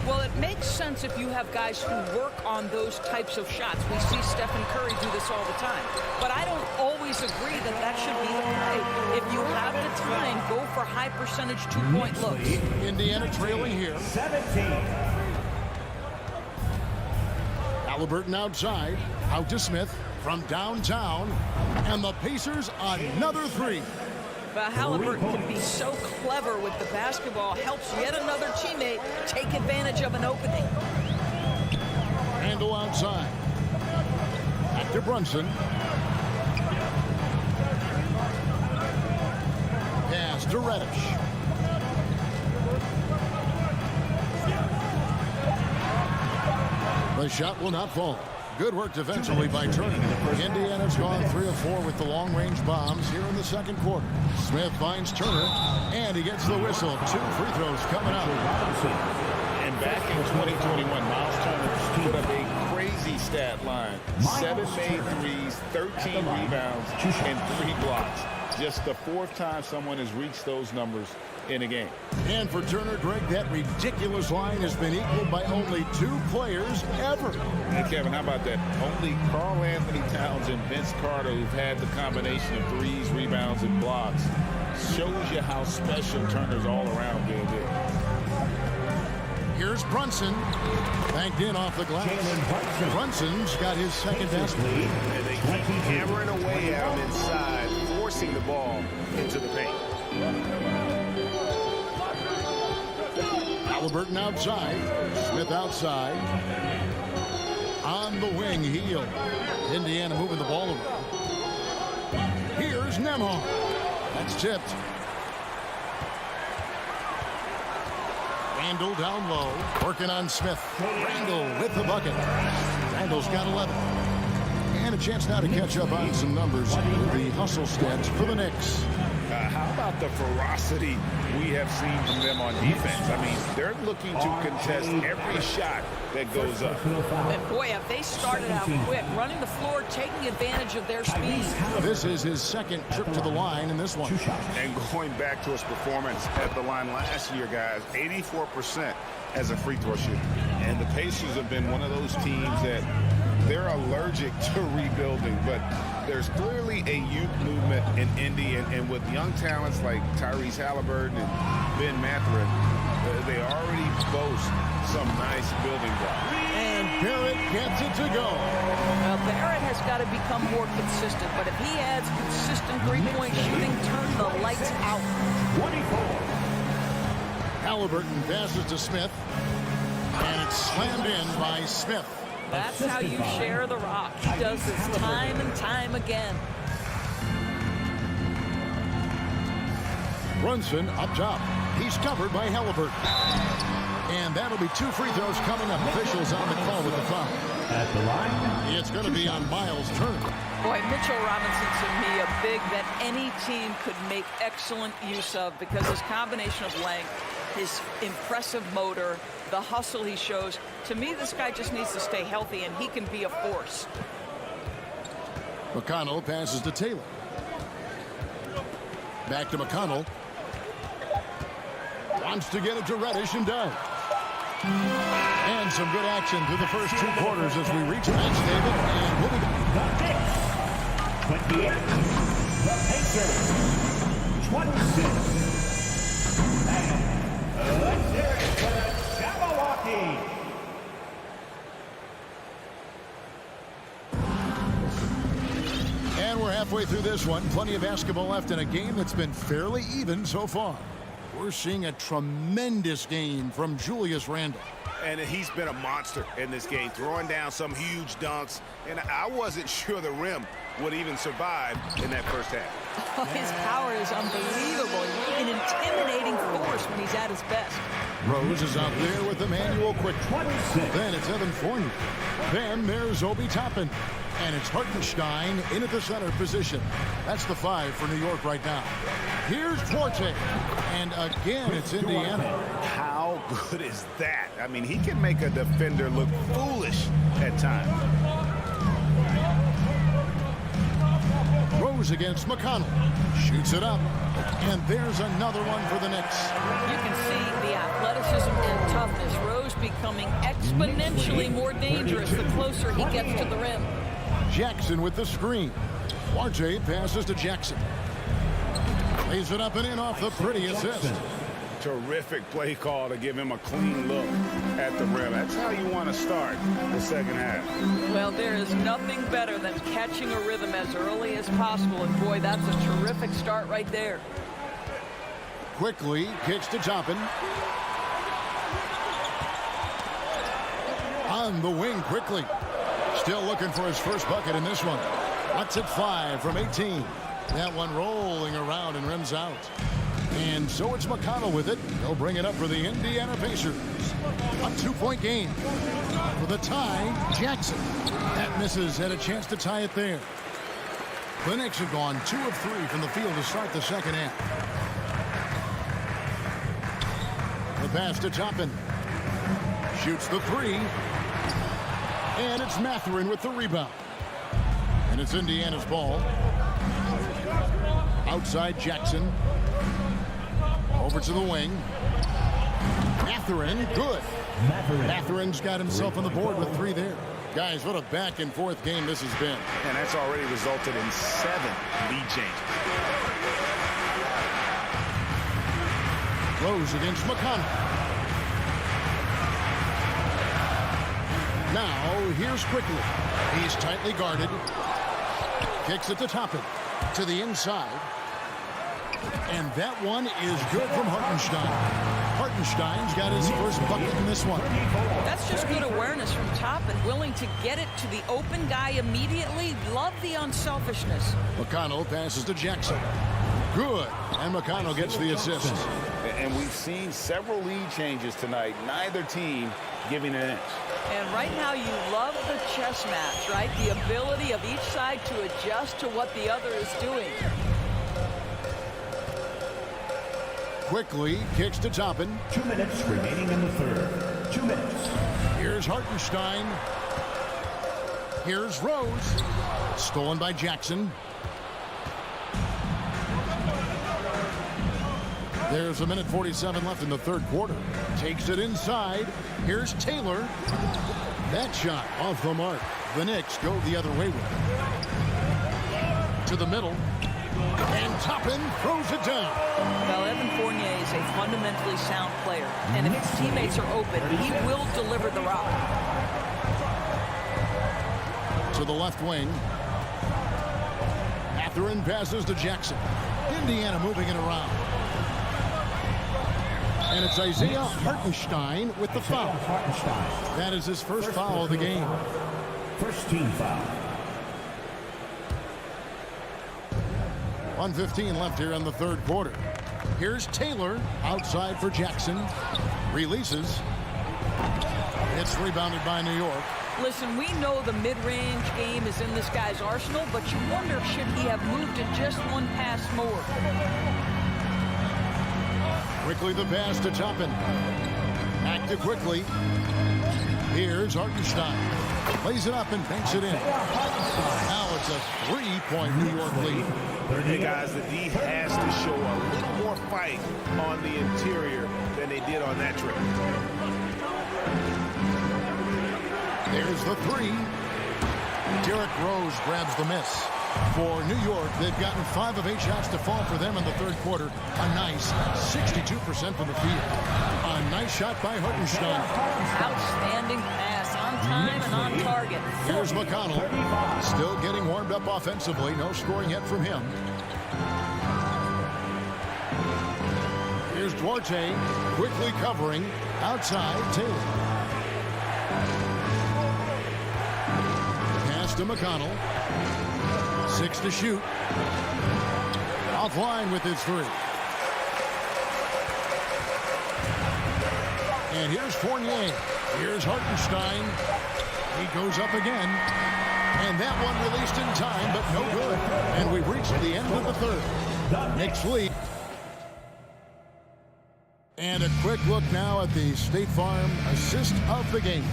Well, it makes sense if you have guys who work on those types of shots. We see Stephen Curry do this all the time. But I don't always agree that that should be the play. If you have the time, go for high percentage 2-point looks. Indiana trailing here. 17. Halliburton outside. Out to Smith from downtown. And the Pacers another 3. But Halliburton can be so clever with the basketball, helps yet another teammate take advantage of an opening. Randle outside. Back to Brunson. Pass to Reddish. The shot will not fall. Good work defensively by Turner. Indiana's gone 3 of 4 with the long-range bombs here in the second quarter. Smith finds Turner, and he gets the whistle. 2 free throws coming up. And back in 2021, Miles Turner put up a crazy stat line. 7 made threes, 13 rebounds, and 3 blocks. Just the 4th time someone has reached those numbers in the game. And for Turner, Greg, that ridiculous line has been equaled by only 2 players ever. Hey, Kevin, how about that? Only Karl Anthony Towns and Vince Carter, who've had the combination of threes, rebounds, and blocks. Shows you how special Turner's all-around good is. Here's Brunson. Banked in off the glass. Brunson's got his second basket. And they keep hammering away out inside, forcing the ball into the paint. Halliburton outside. Smith outside. On the wing, Heel. Indiana moving the ball around. Here's Nembhard. That's tipped. Randall down low. Working on Smith. Randall with the bucket. Randall's got 11. And a chance now to catch up on some numbers with the hustle stats for the Knicks. How about the ferocity we have seen from them on defense? I mean, they're looking to contest every shot that goes up. And boy, have they started out quick, running the floor, taking advantage of their speed. This is his second trip to the line in this one. And going back to his performance at the line last year, guys, 84% as a free throw shooter. And the Pacers have been one of those teams that they're allergic to rebuilding, but there's clearly a youth movement in Indy, and with young talents like Tyrese Halliburton and Ben Mathurin, they already boast some nice building blocks. And Barrett gets it to go. Well, Barrett has got to become more consistent, but if he adds consistent three-point shooting, turn the lights out. 24. Halliburton passes to Smith, and it's slammed in by Smith. That's how you share the rock. He does this time and time again. Brunson up top. He's covered by Halliburton. And that'll be 2 free throws coming up. Officials on the call with the foul. At the line, it's going to be on Miles Turner. Boy, Mitchell Robinson, to me, a big that any team could make excellent use of because his combination of length, his impressive motor, the hustle he shows. To me, this guy just needs to stay healthy, and he can be a force. McConnell passes to Taylor. Back to McConnell. Wants to get it to Reddish and does. And some good action through the first 2 quarters as we reach match, David. And we'll be back. The Knicks 28. The Pacers 26. And let's hear it for the Jabberwocky. And we're halfway through this one. Plenty of basketball left in a game that's been fairly even so far. We're seeing a tremendous game from Julius Randle. And he's been a monster in this game, throwing down some huge dunks. And I wasn't sure the rim would even survive in that first half. Oh, his power is unbelievable. An intimidating force when he's at his best. Rose is out there with Emmanuel Quick. Then it's Evan Fournier. Then there's Obi Toppin. And it's Hartenstein in at the center position. That's the 5 for New York right now. Here's Forte. And again, it's Indiana. How good is that? I mean, he can make a defender look foolish at times. Rose against McConnell. Shoots it up. And there's another one for the Knicks. You can see the athleticism and toughness. Rose becoming exponentially more dangerous the closer he gets to the rim. Jackson with the screen. RJ passes to Jackson. Lays it up and in off the pretty assist. Terrific play call to give him a clean look at the rim. That's how you want to start the second half. Well, there is nothing better than catching a rhythm as early as possible. And boy, that's a terrific start right there. Quickly kicks to Toppin. On the wing quickly. Still looking for his first bucket in this one. What's at 5 from 18. That one rolling around and rims out. And so it's McConnell with it. They'll bring it up for the Indiana Pacers. A 2-point game. For the tie, Jackson. That misses. Had a chance to tie it there. The Knicks have gone 2 of 3 from the field to start the second half. The pass to Toppin. Shoots the 3. And it's Mathurin with the rebound. And it's Indiana's ball. Outside Jackson. Over to the wing. Mathurin, good. Mathurin's got himself on the board with 3 there. Guys, what a back-and-forth game this has been. And that's already resulted in 7 lead changes. Rose against McConnell. Now, here's Quickly. He's tightly guarded. Kicks it to Toppin. To the inside. And that one is good from Hartenstein. Hartenstein's got his first bucket in this one. That's just good awareness from Toppin, willing to get it to the open guy immediately. Love the unselfishness. McConnell passes to Jackson. Good. And McConnell gets the assist. And we've seen several lead changes tonight. Neither team giving an inch. And right now you love the chess match, right? The ability of each side to adjust to what the other is doing. Quickly kicks to Toppin. 2 minutes remaining in the third. 2 minutes. Here's Hartenstein. Here's Rose. Stolen by Jackson. There's 1:47 left in the third quarter. Takes it inside. Here's Taylor. That shot off the mark. The Knicks go the other way with it. To the middle. And Toppin throws it down. Well, Evan Fournier is a fundamentally sound player. And if his teammates are open, he will deliver the rock. To the left wing. Mathurin passes to Jackson. Indiana moving it around. And it's Isaiah Hartenstein with the foul. That is his first foul of the game. First team foul. 1:15 left here in the third quarter. Here's Taylor outside for Jackson. Releases. It's rebounded by New York. Listen, we know the mid-range game is in this guy's arsenal, but you wonder, should he have moved it just one pass more? Quickly the pass to Toppin. Back to Quickly. Here's Hartenstein. Lays it up and banks it in. Now it's a 3-point New York lead. Hey guys, the D has to show a little more fight on the interior than they did on that trip. There's the 3. Derrick Rose grabs the miss. For New York, they've gotten 5 of 8 shots to fall for them in the third quarter. A nice 62% from the field. A nice shot by Hartenstein. Outstanding pass, on time and on target. Here's McConnell. Still getting warmed up offensively. No scoring yet from him. Here's Duarte. Quickly covering. Outside, Taylor. Pass to McConnell. 6 to shoot. Offline with his 3. And here's Fournier. Here's Hartenstein. He goes up again. And that one released in time, but no good. And we've reached the end of the third. Knicks lead. And a quick look now at the State Farm assist of the game.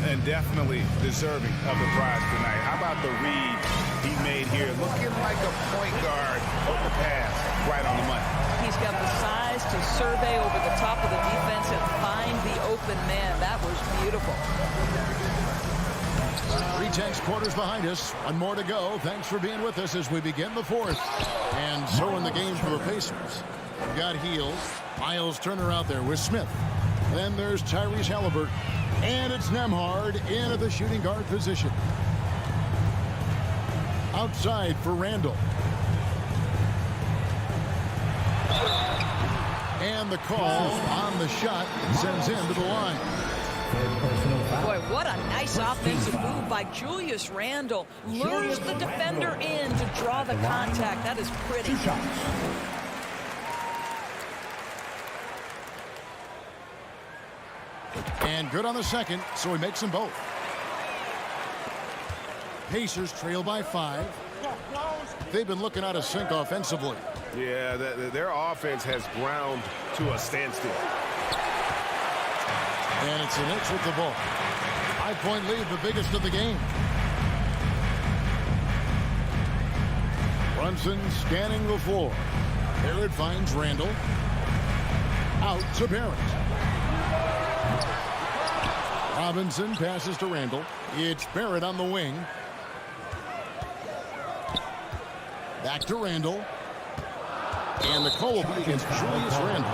And definitely deserving of the prize tonight. How about the read he made here? Looking like a point guard on the pass, right on the money. He's got the size to survey over the top of the defense and find the open man. That was beautiful. 3 quarters behind us. 1 more to go. Thanks for being with us as we begin the fourth. And so in the game for the Pacers. We've got Heald. Miles Turner out there with Smith. Then there's Tyrese Halliburton. And it's Nembhard in at the shooting guard position. Outside for Randall. And the call on the shot sends him to the line. Boy, what a nice offensive move by Julius Randle. Lures the defender in to draw the contact. That is pretty. And good on the second, so he makes them both. Pacers trail by 5. They've been looking out of sync offensively. Yeah, their offense has ground to a standstill. And it's the Knicks with the ball. 5-point lead, the biggest of the game. Brunson scanning the floor. There it finds Randall. Out to Barrett. Robinson passes to Randall. It's Barrett on the wing. Back to Randall. And the call will be against Julius Randall.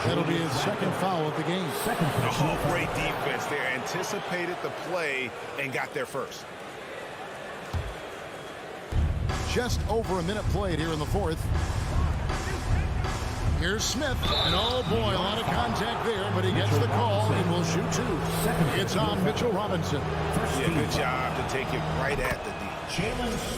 That'll be his second foul of the game. Oh, great defense there. Anticipated the play and got there first. Just over a minute played here in the fourth. Here's Smith. And oh boy, a lot of contact there, but he gets the call and will shoot two. It's on Mitchell Robinson. Yeah, good job to take it right at the D.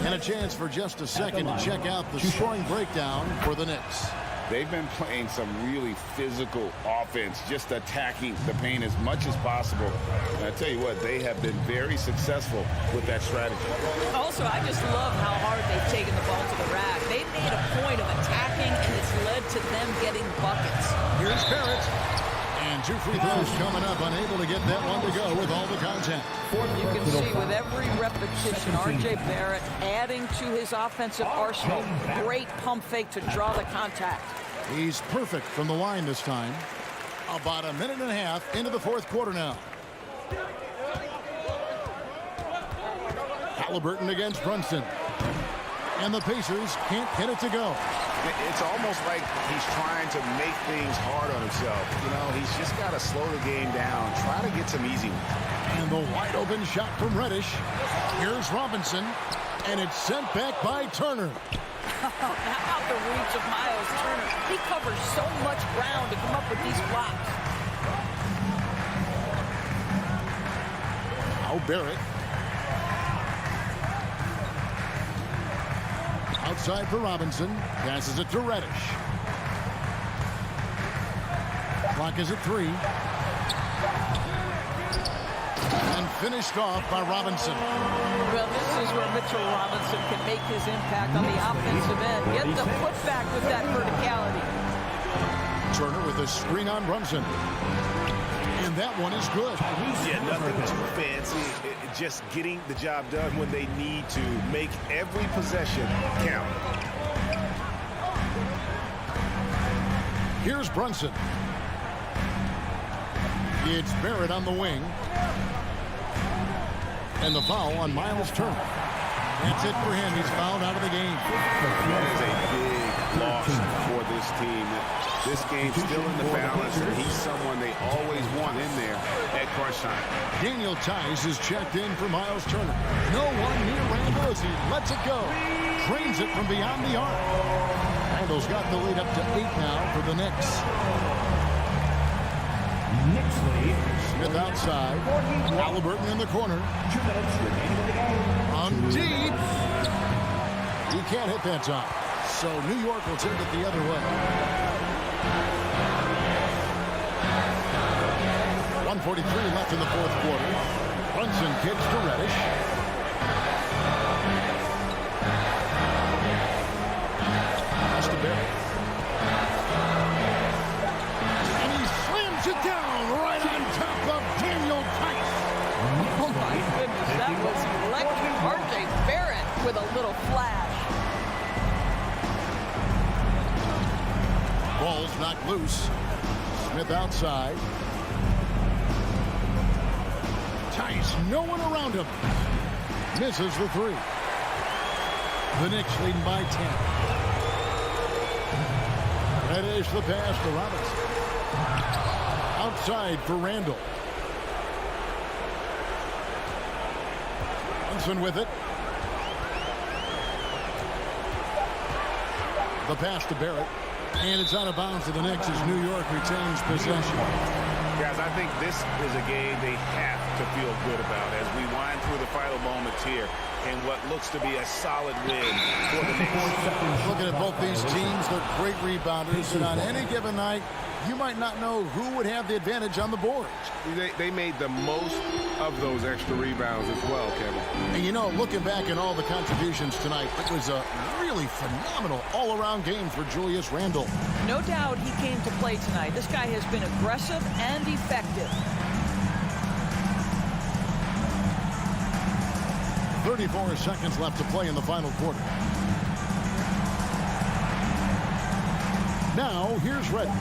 And a chance for just a second to check out the scoring breakdown for the Knicks. They've been playing some really physical offense, just attacking the paint as much as possible. And I tell you what, they have been very successful with that strategy. Also, I just love how hard they've taken the ball to the rack. They've made a point of attacking, and it's led to them getting buckets. Here's Barrett. And two free throws coming up, unable to get that one to go with all the contact. You can see with every repetition, R.J. Barrett adding to his offensive arsenal. Great pump fake to draw the contact. He's perfect from the line this time. About a minute and a half into the fourth quarter now. Halliburton against Brunson. And the Pacers can't get it to go. It's almost like he's trying to make things hard on himself. You know, he's just got to slow the game down, try to get some easy ones. And the wide open shot from Reddish. Here's Robinson. And it's sent back by Turner. How about the reach of Miles Turner? He covers so much ground to come up with these blocks. Now Barrett. Outside for Robinson. Passes it to Reddish. Clock is at 3. And finished off by Robinson. Well, this is where Mitchell Robinson can make his impact on the offensive end. Get the putback with that verticality. Turner with a screen on Brunson. And that one is good. Yeah, nothing too fancy. Just getting the job done when they need to. Make every possession count. Here's Brunson. It's Barrett on the wing. And the foul on Miles Turner. That's it for him. He's fouled out of the game. That is a big loss for this team. This game's still in the balance, and he's someone they always want in there at crunch time. Daniel Tice is checked in for Miles Turner. No one near Randall as he lets it go. Trains it from beyond the arc. Randall's got the lead up to 8 now for the Knicks. Knicks lead. Smith outside. Halliburton in the corner. 2 minutes remaining in the game. On deep. He can't hit that top. So New York will take it the other way. 1:43 left in the fourth quarter. Brunson kicks to Reddish. Pass to Barrett. And he slams it down right on top of Daniel Tice. Oh, my goodness, that was electric. R.J. Barrett with a little flash. Ball's knocked loose. Smith outside. Tice, no one around him. Misses the 3. The Knicks leading by 10. Reddish the pass to Robinson. Outside for Randall. Brunson with it. The pass to Barrett. And it's out of bounds to the Knicks as New York retains possession. Guys, I think this is a game they have to feel good about as we wind through the final moments here in what looks to be a solid win for the Knicks. Looking at both these teams, they're great rebounders, and on any given night, you might not know who would have the advantage on the boards. They made the most of those extra rebounds as well, Kevin. And you know, looking back at all the contributions tonight, it was a really phenomenal all-around game for Julius Randle. No doubt he came to play tonight. This guy has been aggressive and effective. 34 seconds left to play in the final quarter. Now, here's Reddish.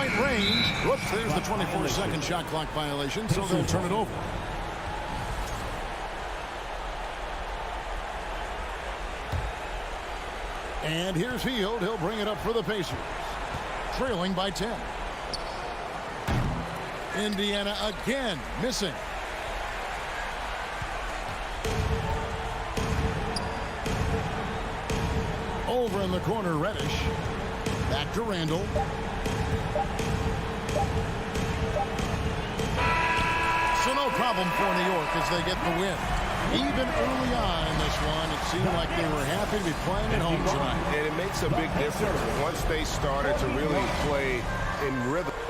three-point range. Whoops, there's the 24-second shot clock violation, so they'll turn it over. And here's Hield. He'll bring it up for the Pacers. Trailing by 10. Indiana again missing. Over in the corner, Reddish. Back to Randall. So no problem for New York as they get the win. Even early on in this one, it seemed like they were happy to be playing at home tonight. And it makes a big difference once they started to really play in rhythm.